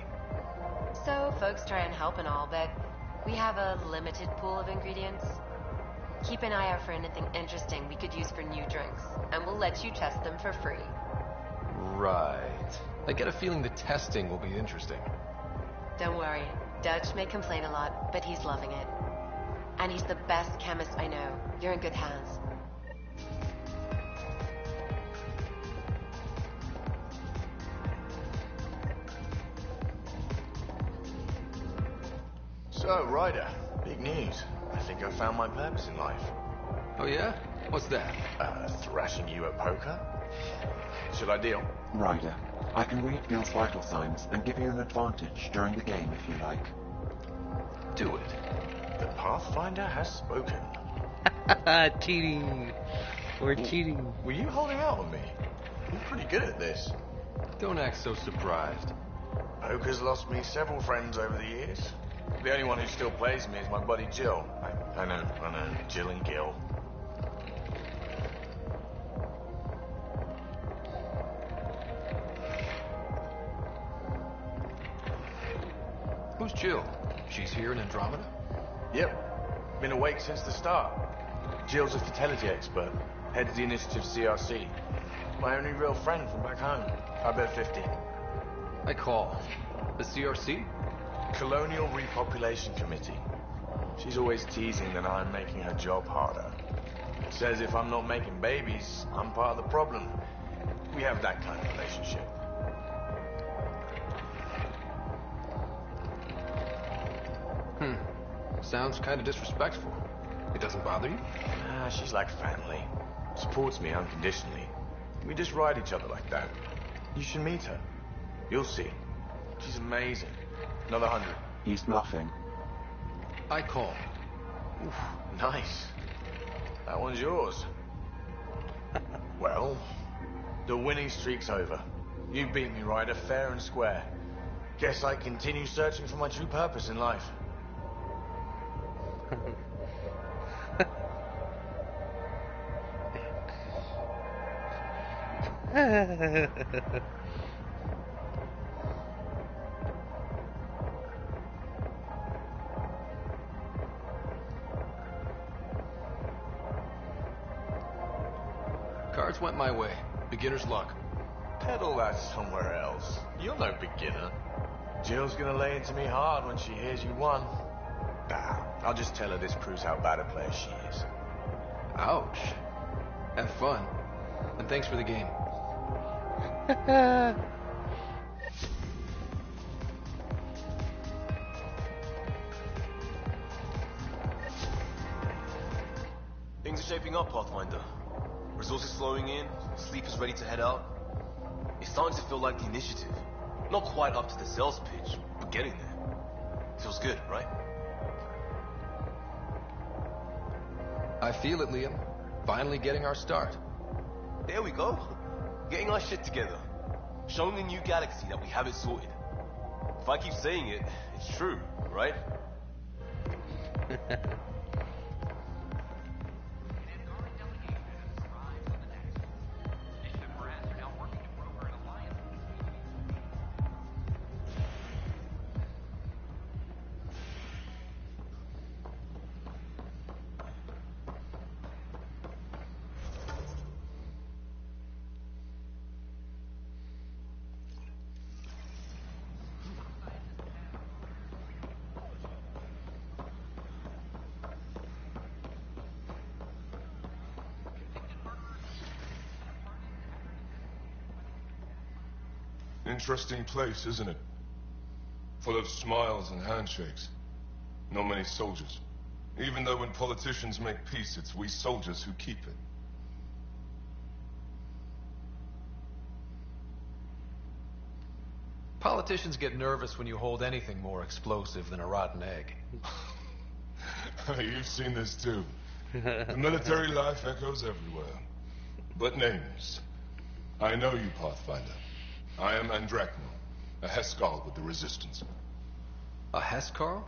So, folks try and help and all, but we have a limited pool of ingredients. Keep an eye out for anything interesting we could use for new drinks, and we'll let you test them for free. Right. I get a feeling the testing will be interesting. Don't worry. Dutch may complain a lot, but he's loving it. And he's the best chemist I know. You're in good hands. So, Ryder, big news. I think I found my purpose in life. Oh yeah? What's that? Thrashing you at poker? Should I deal? Ryder, I can read Gil's vital signs and give you an advantage during the game if you like. Do it. The Pathfinder has spoken. Cheating. We're cheating. Were you holding out on me? You're pretty good at this. Don't act so surprised. Poker's lost me several friends over the years. The only one who still plays me is my buddy Jill. I know. Jill and Gil. Who's Jill? She's here in Andromeda? Yep. Been awake since the start. Jill's a fertility expert. Heads the initiative CRC. My only real friend from back home. I bet 50. I call. The CRC? Colonial Repopulation Committee. She's always teasing that I'm making her job harder. Says if I'm not making babies, I'm part of the problem. We have that kind of relationship. Sounds kind of disrespectful. It doesn't bother you? Nah, she's like family. Supports me unconditionally. We just ride each other like that. You should meet her. You'll see. She's amazing. Another 100. He's bluffing. I call. Oof, nice. That one's yours. Well, the winning streak's over. You beat me, Ryder, fair and square. Guess I continue searching for my true purpose in life. Cards went my way. Beginner's luck. Peddle that somewhere else. You're no beginner. Jill's gonna lay into me hard when she hears you won. Bah, I'll just tell her this proves how bad a player she is. Ouch. Have fun. And thanks for the game. Things are shaping up, Pathfinder. Resources flowing in, sleepers ready to head out. It's starting to feel like the initiative. Not quite up to the sales pitch, but getting there. Feels good, right? I feel it, Liam. Finally getting our start. There we go. Getting our shit together. Showing the new galaxy that we have it sorted. If I keep saying it, it's true, right? Interesting place, isn't it? Full of smiles and handshakes. Not many soldiers. Even though when politicians make peace, it's we soldiers who keep it. Politicians get nervous when you hold anything more explosive than a rotten egg. You've seen this too. The military life echoes everywhere. But names. I know you, Pathfinder. I am Andromeda, a Heskal with the Resistance. A Heskal?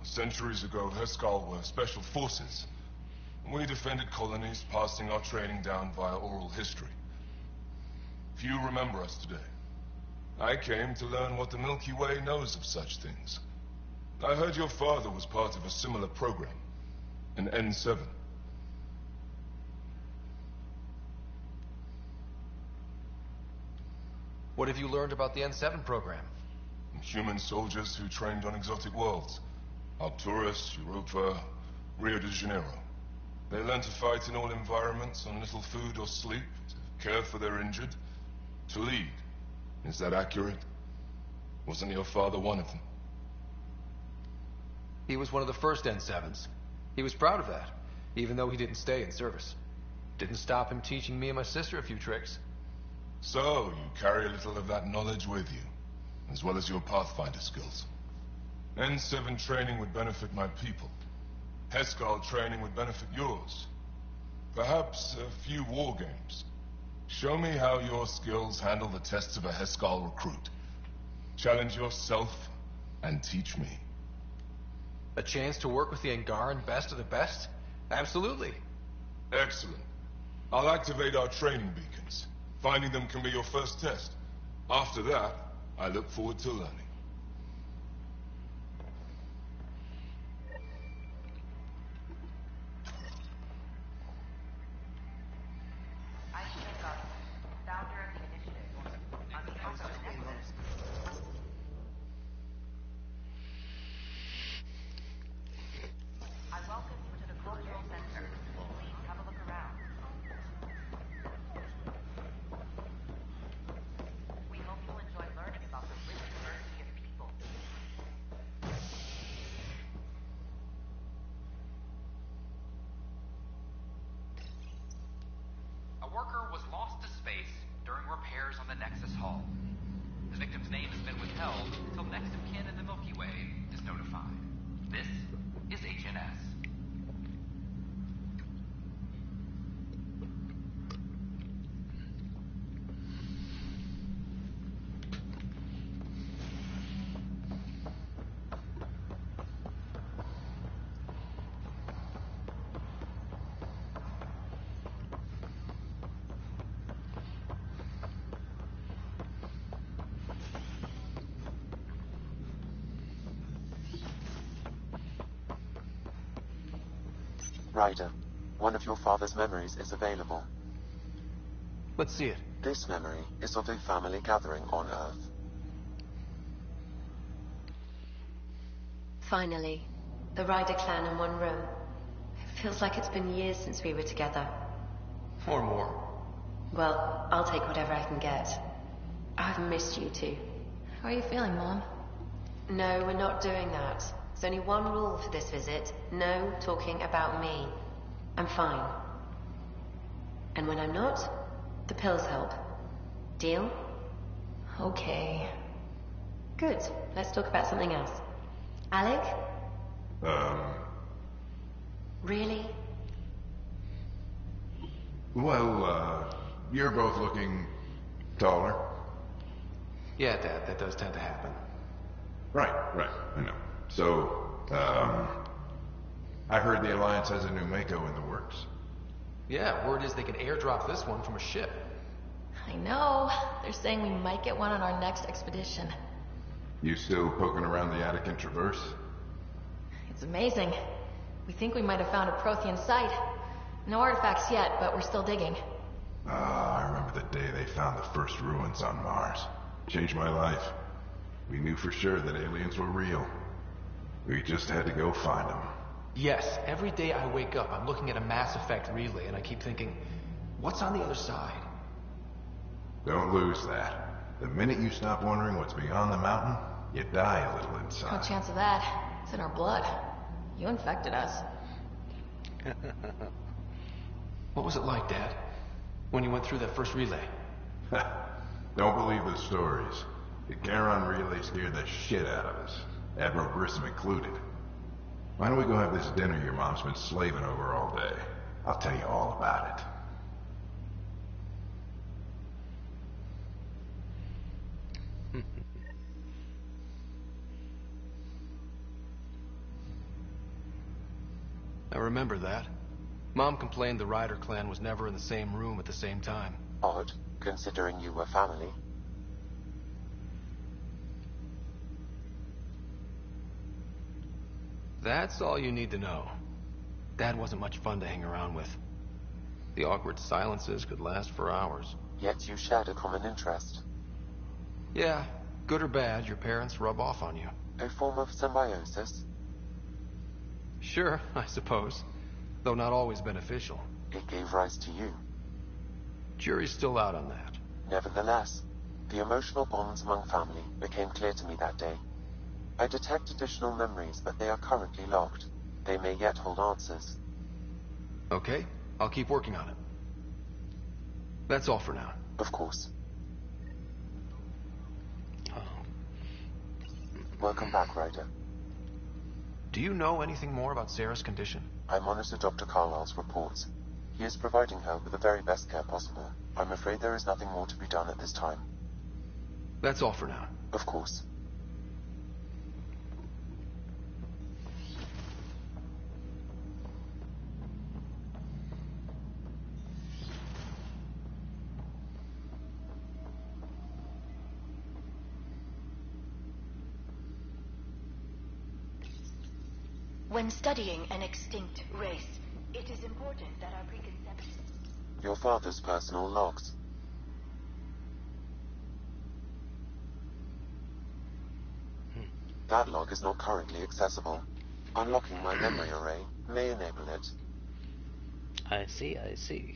Centuries ago, Heskal were special forces. We defended colonies, passing our training down via oral history. Few remember us today. I came to learn what the Milky Way knows of such things. I heard your father was part of a similar program, an N7. What have you learned about the N7 program? Human soldiers who trained on exotic worlds. Arcturus, Europa, Rio de Janeiro. They learn to fight in all environments on little food or sleep, to care for their injured, to lead. Is that accurate? Wasn't your father one of them? He was one of the first N7s. He was proud of that, even though he didn't stay in service. Didn't stop him teaching me and my sister a few tricks. So, you carry a little of that knowledge with you, as well as your Pathfinder skills. N7 training would benefit my people. Heskal training would benefit yours. Perhaps a few war games. Show me how your skills handle the tests of a Heskal recruit. Challenge yourself and teach me. A chance to work with the Angaran best of the best? Absolutely. Excellent. I'll activate our training beacons. Finding them can be your first test. After that, I look forward to learning. Founder of the initiative. On behalf of the Nexus, I welcome you to the Cultural Center. Please have a look around. We hope you'll enjoy learning about the rich diversity of people. A worker was lost to space during repairs on the Nexus hull. The victim's name has been withheld until next of kin in the Milky Way is notified. This is HNS. Ryder, one of your father's memories is available. Let's see it. This memory is of a family gathering on Earth. Finally, the Ryder clan in one room. It feels like it's been years since we were together. Or more. Well, I'll take whatever I can get. I've missed you too. How are you feeling, Mom? No, we're not doing that. There's only one rule for this visit. No talking about me. I'm fine. And when I'm not, the pills help. Deal? Okay. Good. Let's talk about something else. Alec? Really? Well, you're both looking taller. Yeah, Dad, that does tend to happen. Right, I know. So, I heard the Alliance has a new Mako in the works. Yeah, word is they can airdrop this one from a ship. I know. They're saying we might get one on our next expedition. You still poking around the Attican Traverse? It's amazing. We think we might have found a Prothean site. No artifacts yet, but we're still digging. I remember the day they found the first ruins on Mars. Changed my life. We knew for sure that aliens were real. We just had to go find them. Yes, every day I wake up, I'm looking at a Mass Effect relay, and I keep thinking, what's on the other side? Don't lose that. The minute you stop wondering what's beyond the mountain, you die a little No inside. chance of that. It's in our blood. You infected us. What was it like, Dad, when you went through that first relay? Don't believe the stories. The Garon relay scared the shit out of us. Admiral Grissom included. Why don't we go have this dinner your mom's been slaving over all day? I'll tell you all about it. I remember that. Mom complained the Ryder clan was never in the same room at the same time. Odd, considering you were family. That's all you need to know. Dad wasn't much fun to hang around with. The awkward silences could last for hours. Yet you shared a common interest. Yeah, good or bad, your parents rub off on you. A form of symbiosis? Sure, I suppose. Though not always beneficial. It gave rise to you. Jury's still out on that. Nevertheless, the emotional bonds among family became clear to me that day. I detect additional memories, but they are currently locked. They may yet hold answers. Okay, I'll keep working on it. That's all for now. Of course. Welcome back, Ryder. Do you know anything more about Sarah's condition? I monitor Dr. Carlisle's reports. He is providing her with the very best care possible. I'm afraid there is nothing more to be done at this time. That's all for now. Of course. When studying an extinct race, it is important that our preconceptions... Your father's personal logs. That log is not currently accessible. Unlocking my memory array may enable it. I see, I see.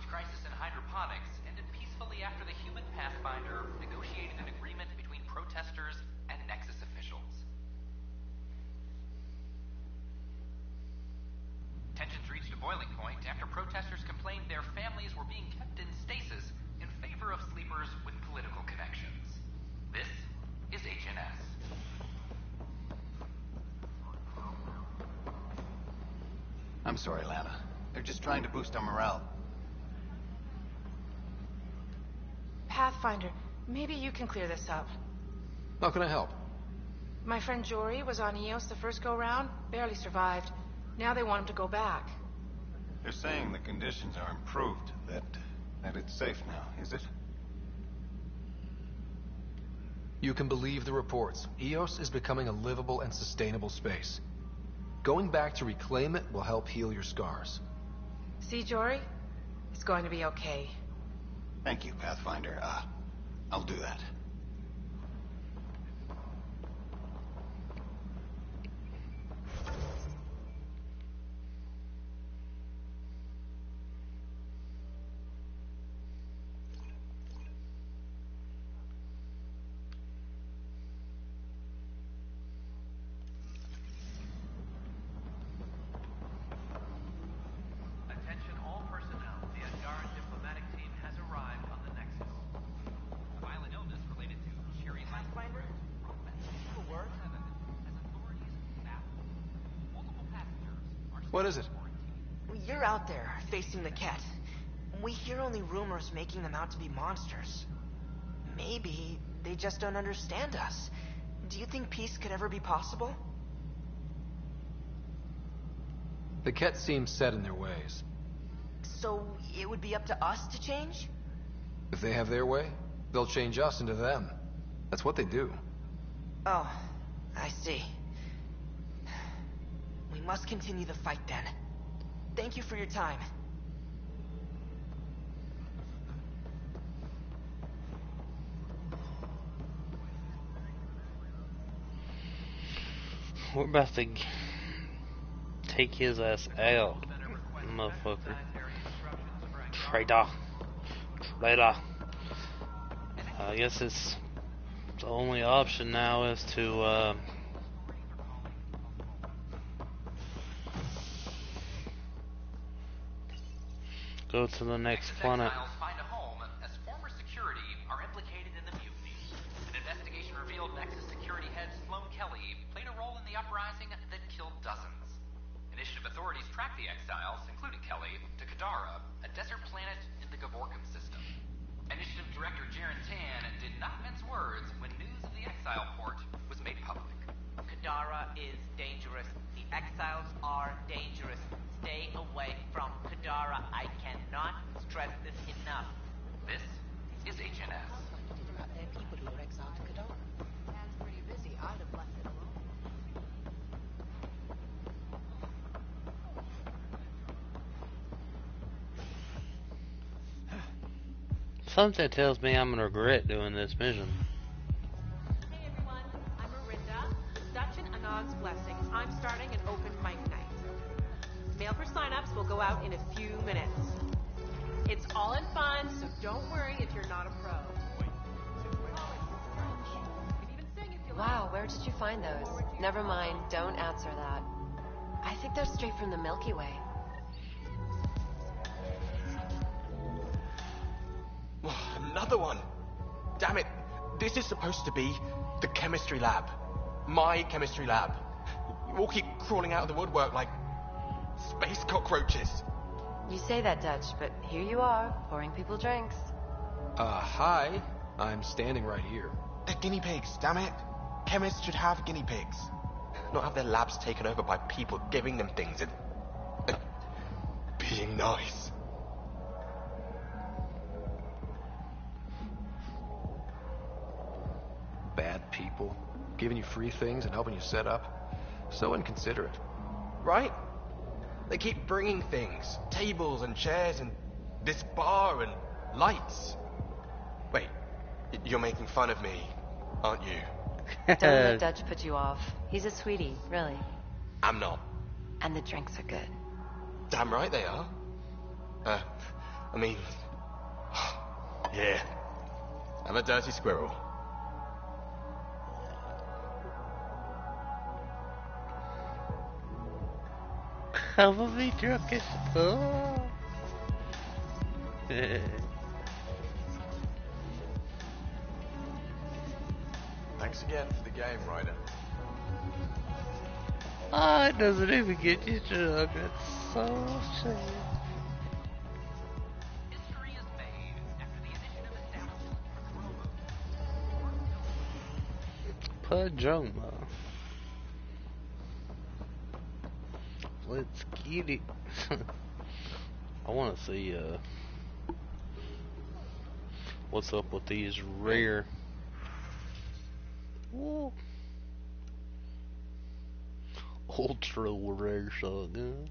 Crisis in hydroponics ended peacefully after the human Pathfinder negotiated an agreement between protesters and Nexus officials. Tensions reached a boiling point after protesters complained their families were being kept in stasis in favor of sleepers with political connections. This is HNS. I'm sorry, Lana. They're just trying to boost our morale. Pathfinder, maybe you can clear this up. How can I help? My friend Jory was on Eos the first go-round, barely survived. Now they want him to go back. They're saying the conditions are improved, that it's safe now, is it? You can believe the reports. Eos is becoming a livable and sustainable space. Going back to reclaim it will help heal your scars. See, Jory? It's going to be okay. Thank you, Pathfinder. I'll do that. Attention all personnel. The Angaran diplomatic team has arrived on the Nexus. A violent illness related to Sherry Pathfinder? What is it? You're out there, facing the Ket. We hear only rumors making them out to be monsters. Maybe they just don't understand us. Do you think peace could ever be possible? The Ket seem set in their ways. So it would be up to us to change? If they have their way, they'll change us into them. That's what they do. Oh, I see. We must continue the fight then. Thank you for your time. We're about to take his ass out, motherfucker. Traitor. Traitor. I guess it's the only option now is to go to the next planet. Exiles find a home as former security are implicated in the mutiny. An investigation revealed Nexus security head Sloan Kelly played a role in the uprising that killed dozens. Initiative authorities tracked the exiles, including Kelly, to Kadara, a desert planet in the Gavorkum system. Initiative Director Jaren Tan did not mince words when news of the exile port was made public. Kadara is dangerous. The exiles are dangerous. Stay away from Kadara. I cannot stress this enough. This is HNS. About their people who are exiled to Kadara. Dan's pretty busy. I'd have left it alone. Something tells me I'm gonna regret doing this mission. Hey everyone, I'm Marinda. Such an Anog's blessing. I'm starting an open mic night. Mail for signups will go out in a few minutes. It's all in fun, so don't worry if you're not a pro. Wow, where did you find those? Never mind, don't answer that. I think they're straight from the Milky Way. Another one! Damn it! This is supposed to be the chemistry lab. My chemistry lab. You all keep crawling out of the woodwork like space cockroaches. You say that, Dutch, but here you are, pouring people drinks. Hi. I'm standing right here. They're guinea pigs, damn it. Chemists should have guinea pigs. Not have their labs taken over by people giving them things and being nice. Bad people, giving you free things and helping you set up. So inconsiderate. Right? They keep bringing things. Tables and chairs and this bar and lights. Wait, you're making fun of me, aren't you? Don't let Dutch put you off. He's a sweetie, really. I'm not. And the drinks are good. Damn right they are. I mean... yeah. I'm a dirty squirrel. I'm gonna be drunk as fuck. Thanks again for the game, Ryder. Oh, it doesn't even get you drunk. That's so sad. History is made after the initiative established Pajama. Let's get it. I want to see what's up with these rare Woo. Ultra rare shotgun.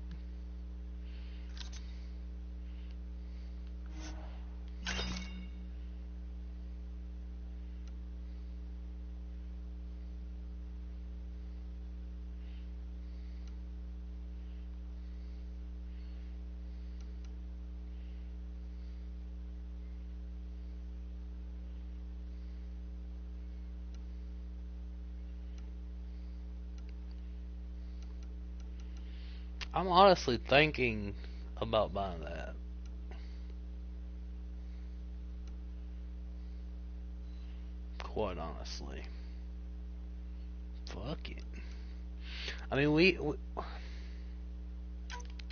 I'm honestly thinking about buying that. Quite honestly. Fuck it. I mean, we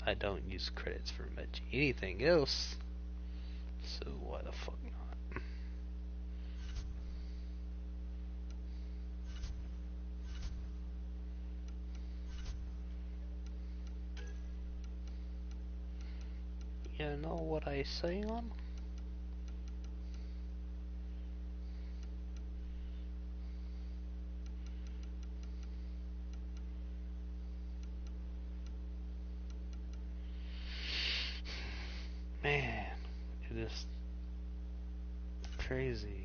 I don't use credits for much anything else, so why the fuck not? You know what I say on? Man, it is crazy.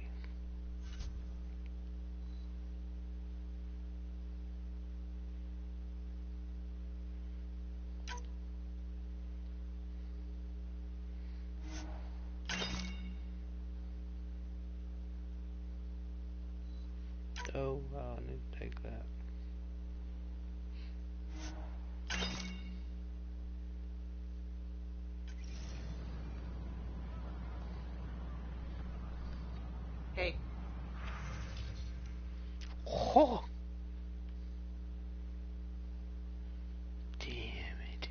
Oh, I need to take that. Hey. Oh. Damn it.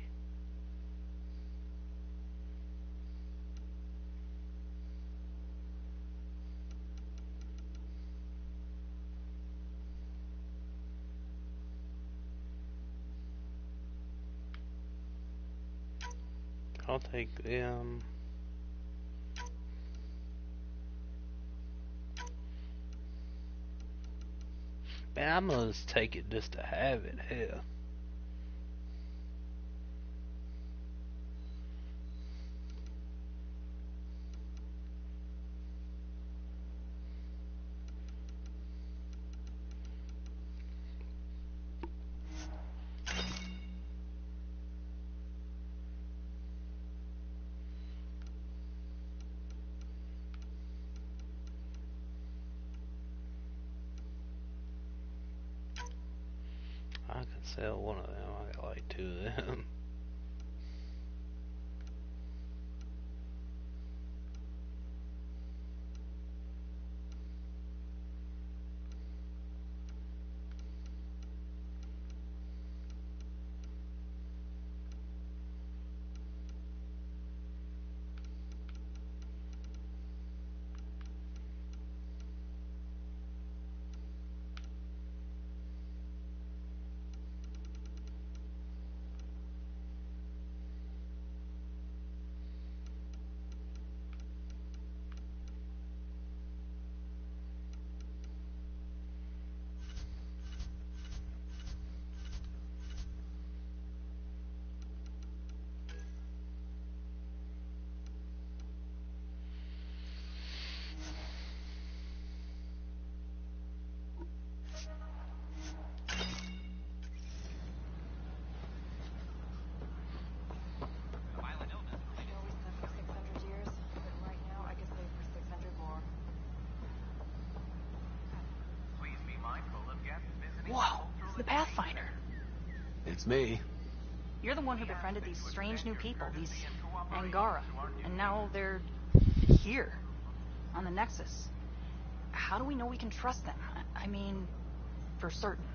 I'll take them. Man, I'm gonna just take it just to have it. Hell. I can sell one of them. I got like two of them. Whoa, it's the Pathfinder. It's me. You're the one who befriended these strange new people, these Angara, and now they're here, on the Nexus. How do we know we can trust them? I mean, for certain.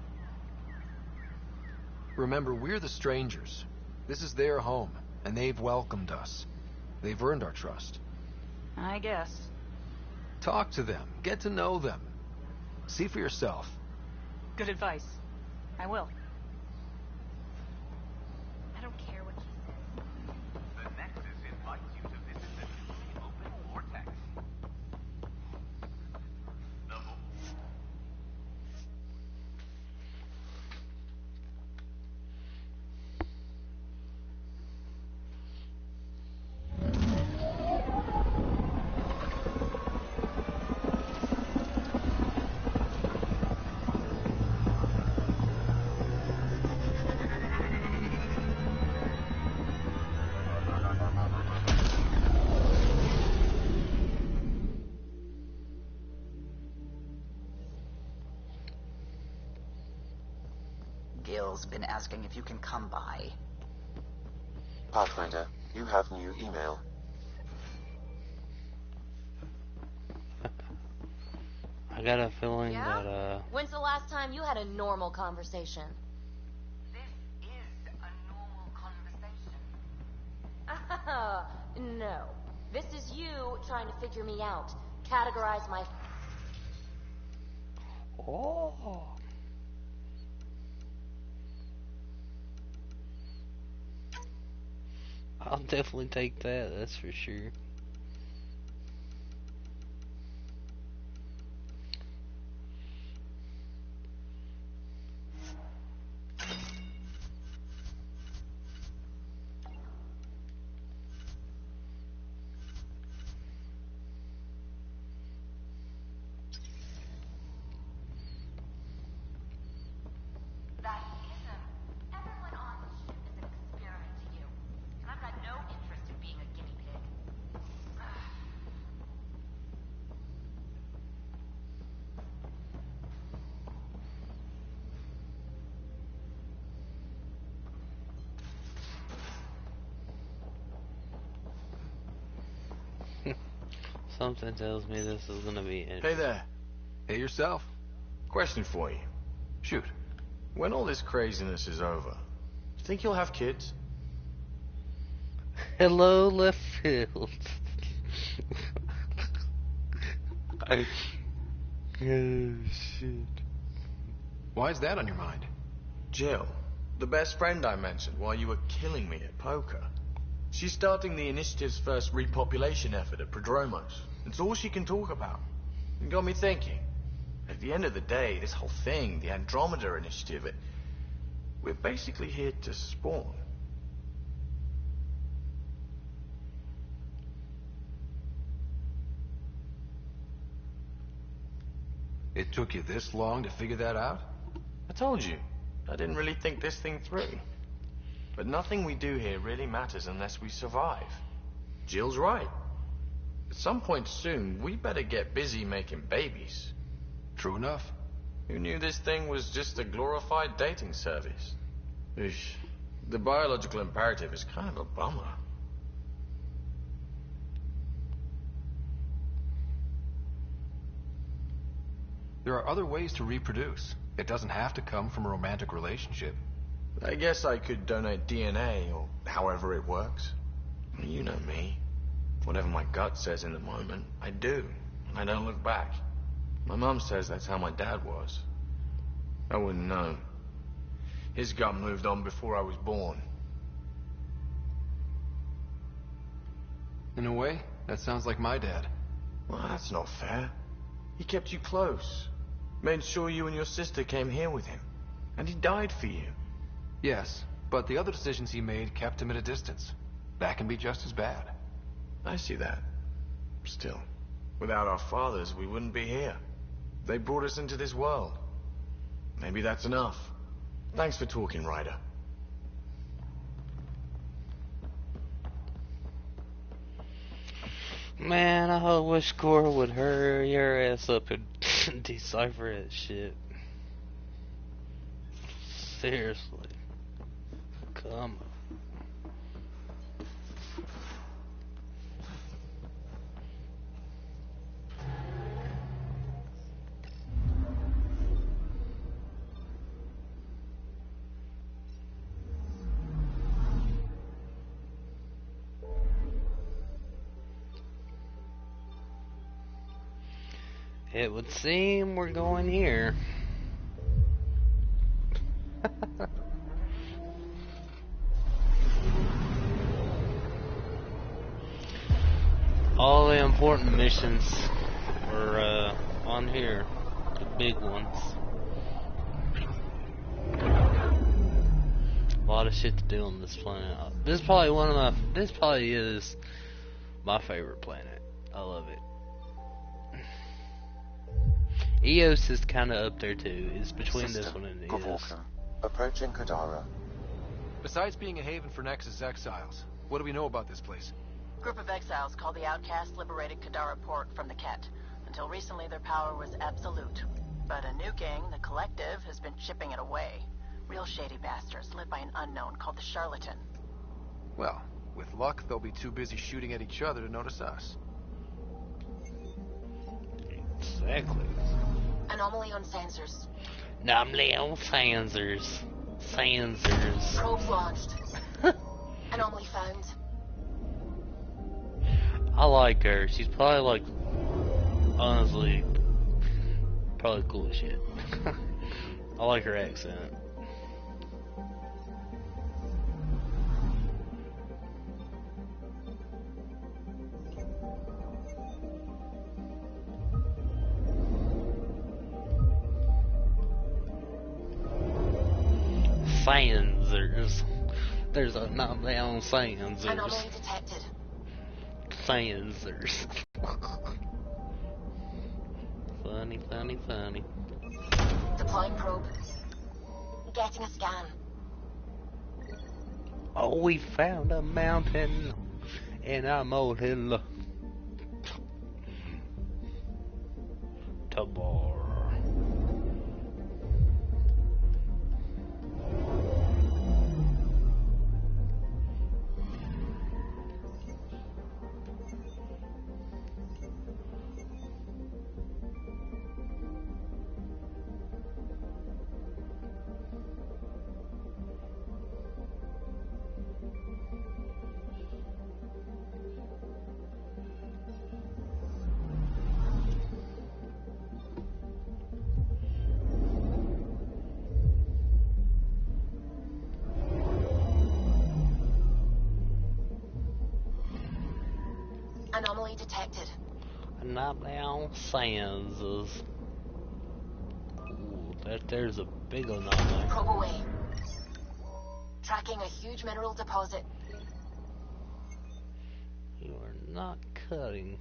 Remember, we're the strangers. This is their home, and they've welcomed us. They've earned our trust. I guess. Talk to them. Get to know them. See for yourself. Good advice. I will. I don't care what she says. The Nexus invites you to visit the newly open vortex. Jill's been asking if you can come by. Pathfinder, you have new email. I got a feeling Yeah? that, When's the last time you had a normal conversation? This is a normal conversation. No. This is you trying to figure me out. Categorize my... Oh. I'll definitely take that, that's for sure. That ism. Everyone on the ship is an experiment to you. And I've got no interest in being a guinea pig. Something tells me this is gonna be it. Hey there. Hey yourself. Question for you. Shoot. When all this craziness is over, you think you'll have kids? Hello, left field. Oh, shit. Why is that on your mind? Jill, the best friend I mentioned while you were killing me at poker. She's starting the initiative's first repopulation effort at Prodromos. It's all she can talk about. It got me thinking. At the end of the day, this whole thing, the Andromeda initiative, we're basically here to spawn. It took you this long to figure that out? I told you, I didn't really think this thing through. But nothing we do here really matters unless we survive. Jill's right. At some point soon, we better get busy making babies. True enough. Who knew this thing was just a glorified dating service? Eesh. The biological imperative is kind of a bummer. There are other ways to reproduce. It doesn't have to come from a romantic relationship. I guess I could donate DNA, or however it works. You know me. Whatever my gut says in the moment, I do. I don't look back. My mum says that's how my dad was. I wouldn't know. His gut moved on before I was born. In a way, that sounds like my dad. Well, that's not fair. He kept you close. Made sure you and your sister came here with him. And he died for you. Yes, but the other decisions he made kept him at a distance. That can be just as bad. I see that. Still, without our fathers, we wouldn't be here. They brought us into this world. Maybe that's enough. Thanks for talking, Ryder. Man, I wish Cora would hurry your ass up and decipher that shit. Seriously. Come on. It would seem we're going here. All the important missions are on here, the big ones. A lot of shit to do on this planet. This is probably this probably is my favorite planet. I love it. Eos is kind of up there too. It's between this one and Eos. Approaching Kadara. Besides being a haven for Nexus exiles, what do we know about this place? Group of exiles called the Outcasts liberated Kadara Port from the Ket. Until recently, their power was absolute. But a new gang, the Collective, has been chipping it away. Real shady bastards led by an unknown called the Charlatan. Well, with luck, they'll be too busy shooting at each other to notice us. Exactly. Anomaly on sensors. Anomaly on sensors. Sensors. Probe launched. Anomaly found. I like her. She's probably like, honestly, probably cool as shit. I like her accent. Sensors. There's an anomaly on sensors. Anomaly detected. Sensors. Funny, funny, funny. Deploying probe. Getting a scan. Oh, we found a mountain in a molehill. Tabor. Anomaly detected. Anomaly on sensors. Ooh, there's a big anomaly. Probe away. Tracking a huge mineral deposit. You are not cutting.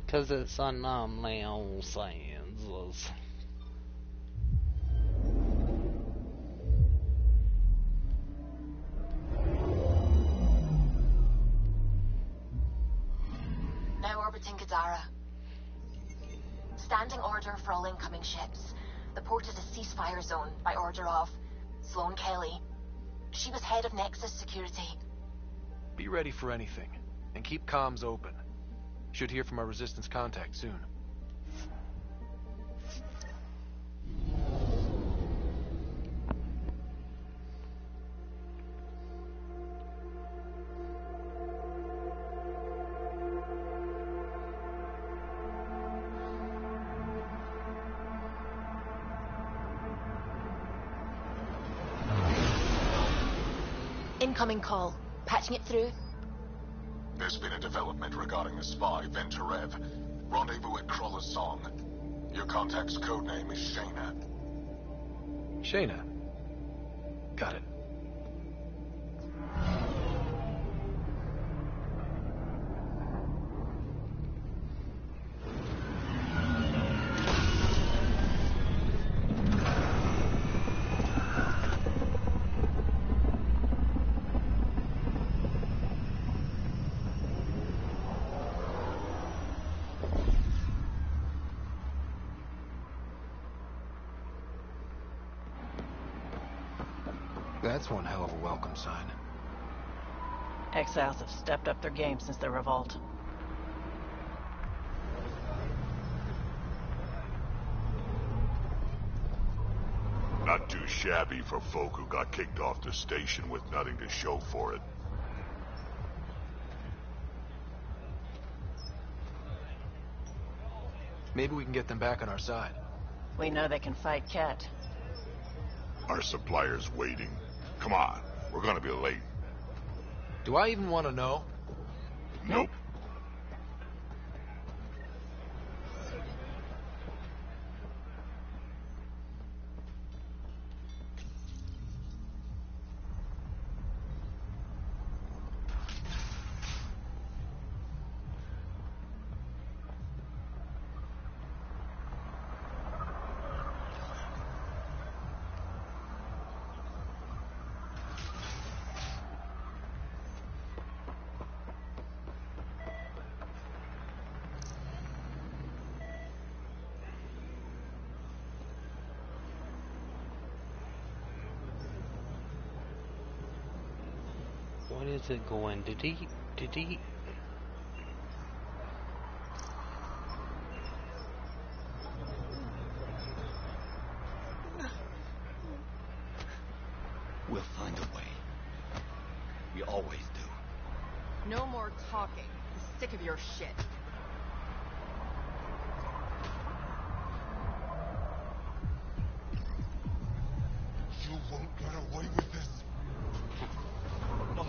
Because it's anomaly on sensors. Now orbiting Gadara. Standing order for all incoming ships. The port is a ceasefire zone by order of Sloane Kelly. She was head of Nexus Security. Be ready for anything, and keep comms open. Should hear from our Resistance contact soon. Incoming call. Patching it through. There's been a development regarding the spy, Venturev. Rendezvous at Kroller's Song. Your contact's codename is Shayna. Shayna. Got it. That's one hell of a welcome sign. Exiles have stepped up their game since the revolt. Not too shabby for folk who got kicked off the station with nothing to show for it. Maybe we can get them back on our side. We know they can fight Ket. Our supplier's waiting. Come on, we're gonna be late. Do I even want to know? Nope. What is it going? Did he? We'll find a way. We always do. No more talking. I'm sick of your shit. You won't get away with this. My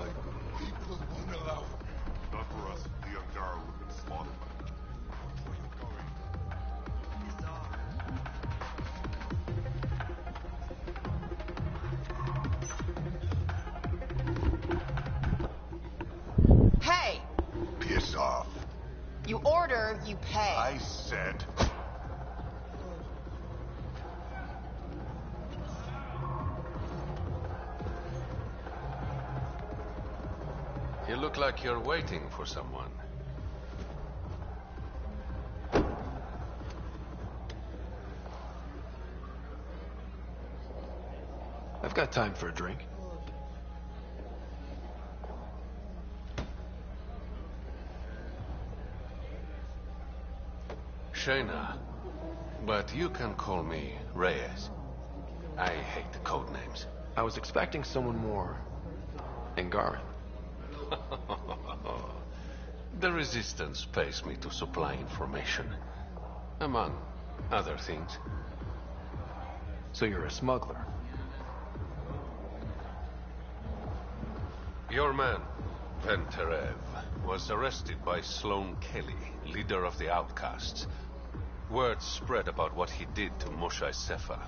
people won't allow it. Not for us. The Angara would be slaughtered. Where you going? Hey! Piss off. You order, you pay. I said. You look like you're waiting for someone. I've got time for a drink. Shayna, but you can call me Reyes. I hate the code names. I was expecting someone more Angaran. The Resistance pays me to supply information, among other things. So you're a smuggler? Your man, Venterev, was arrested by Sloane Kelly, leader of the Outcasts. Word spread about what he did to Moshai Sefa.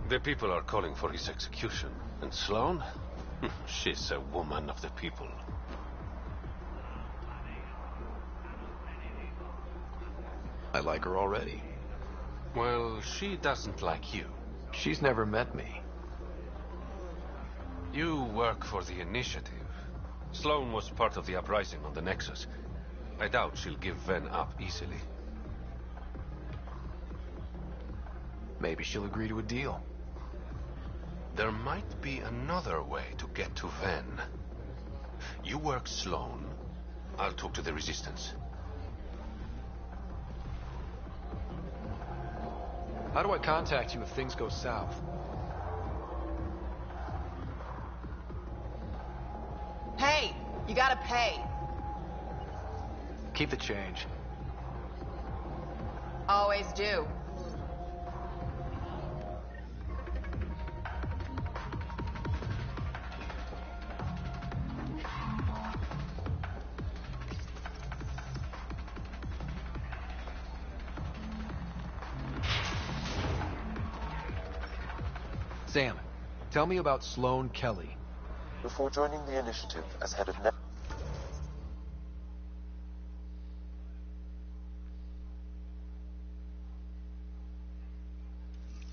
The people are calling for his execution. And Sloane? She's a woman of the people. I like her already. Well, she doesn't like you. She's never met me. You work for the Initiative. Sloane was part of the uprising on the Nexus. I doubt she'll give Ven up easily. Maybe she'll agree to a deal. There might be another way to get to Ven. You work Sloane. I'll talk to the Resistance. How do I contact you if things go south? Hey! You gotta pay. Keep the change. Always do. Sam, tell me about Sloane Kelly. Before joining the Initiative as head of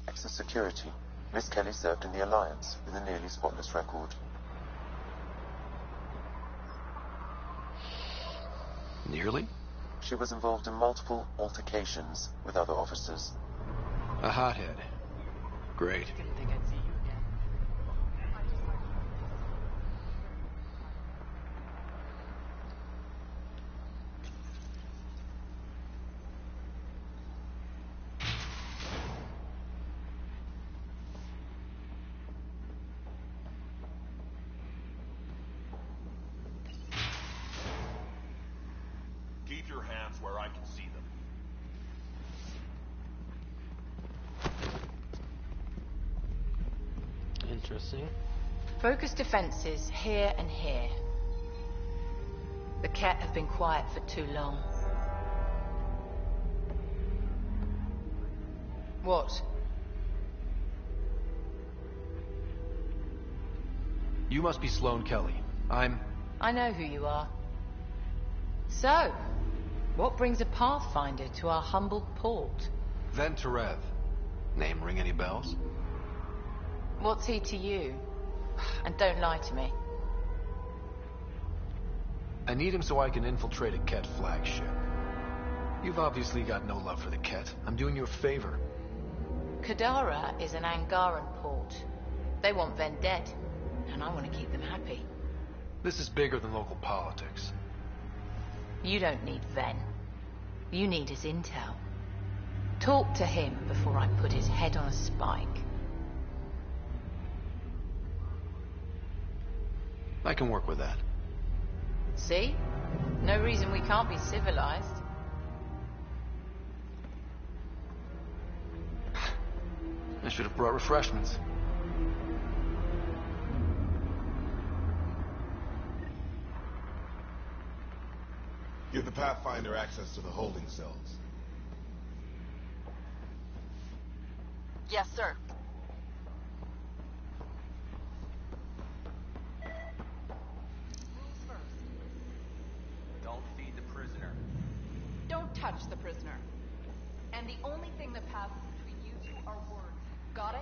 Nexus Security, Miss Kelly served in the Alliance with a nearly spotless record. Nearly? She was involved in multiple altercations with other officers. A hothead. Great. Keep your hands where I can see them. Interesting. Focus defenses here and here. The Ket have been quiet for too long. What? You must be Sloane Kelly. I know who you are. So, what brings a Pathfinder to our humble port? Venterev. Name ring any bells? What's he to you? And don't lie to me. I need him so I can infiltrate a Ket flagship. You've obviously got no love for the Ket. I'm doing you a favor. Kadara is an Angaran port. They want Ven dead. and I want to keep them happy. This is bigger than local politics. You don't need Ven. You need his intel. Talk to him before I put his head on a spike. I can work with that. See? No reason we can't be civilized. I should have brought refreshments. Give the Pathfinder access to the holding cells. Yes, sir. Don't feed the prisoner. Don't touch the prisoner. And the only thing that passes between you two are words. Got it?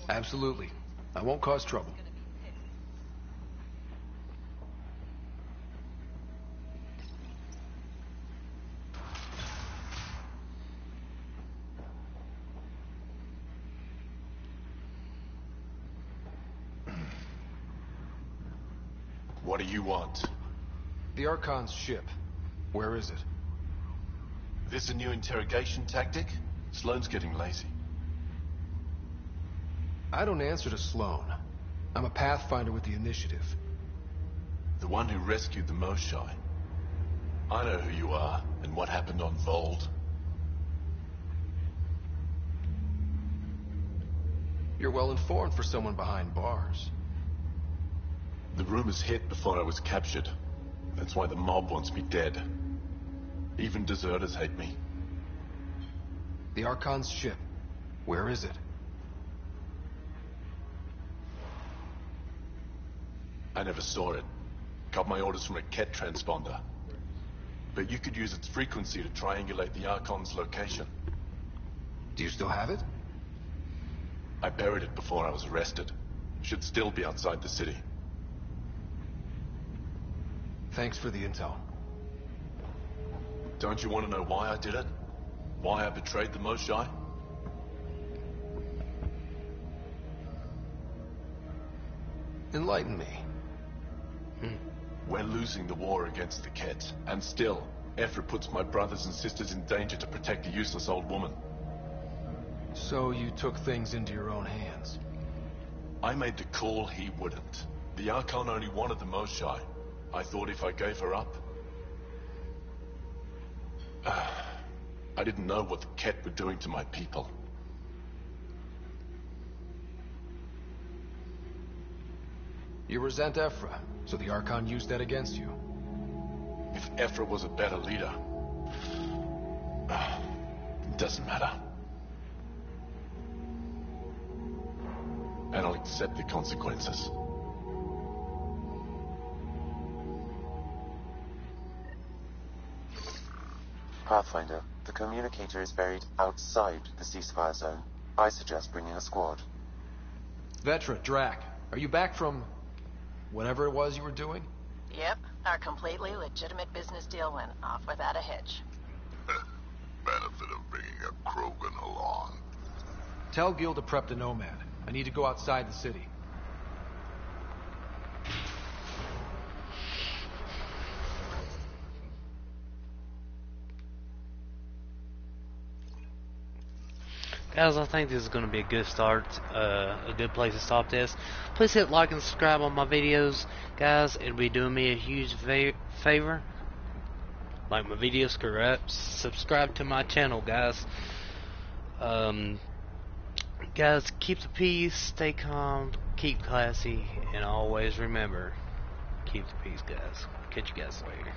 Absolutely. I won't cause trouble. What do you want? The Archon's ship. Where is it? This a new interrogation tactic? Sloane's getting lazy. I don't answer to Sloane. I'm a Pathfinder with the initiative. The one who rescued the Moshai. I know who you are, and what happened on Vold. You're well informed for someone behind bars. The rumors hit before I was captured. That's why the mob wants me dead. Even deserters hate me. The Archon's ship. Where is it? I never saw it. Got my orders from a Ket transponder. But you could use its frequency to triangulate the Archon's location. Do you still have it? I buried it before I was arrested. Should still be outside the city. Thanks for the intel. Don't you want to know why I did it? Why I betrayed the Moshai? Enlighten me. We're losing the war against the Ket, and still, Ephra puts my brothers and sisters in danger to protect a useless old woman. So you took things into your own hands? I made the call he wouldn't. The Archon only wanted the Moshai. I thought if I gave her up... I didn't know what the Ket were doing to my people. You resent Ephra, so the Archon used that against you. If Ephra was a better leader... it doesn't matter. And I'll accept the consequences. Pathfinder, the communicator is buried outside the ceasefire zone. I suggest bringing a squad. Vetra, Drac, are you back from... whatever it was you were doing? Yep, our completely legitimate business deal went off without a hitch. Benefit of bringing a Krogan along. Tell Gil to prep the Nomad. I need to go outside the city. Guys, I think this is going to be a good start, a good place to stop this. Please hit like and subscribe on my videos, guys. It'll be doing me a huge favor. Like my videos, correct? Subscribe to my channel, guys. Guys, keep the peace, stay calm, keep classy, and always remember, keep the peace, guys. Catch you guys later.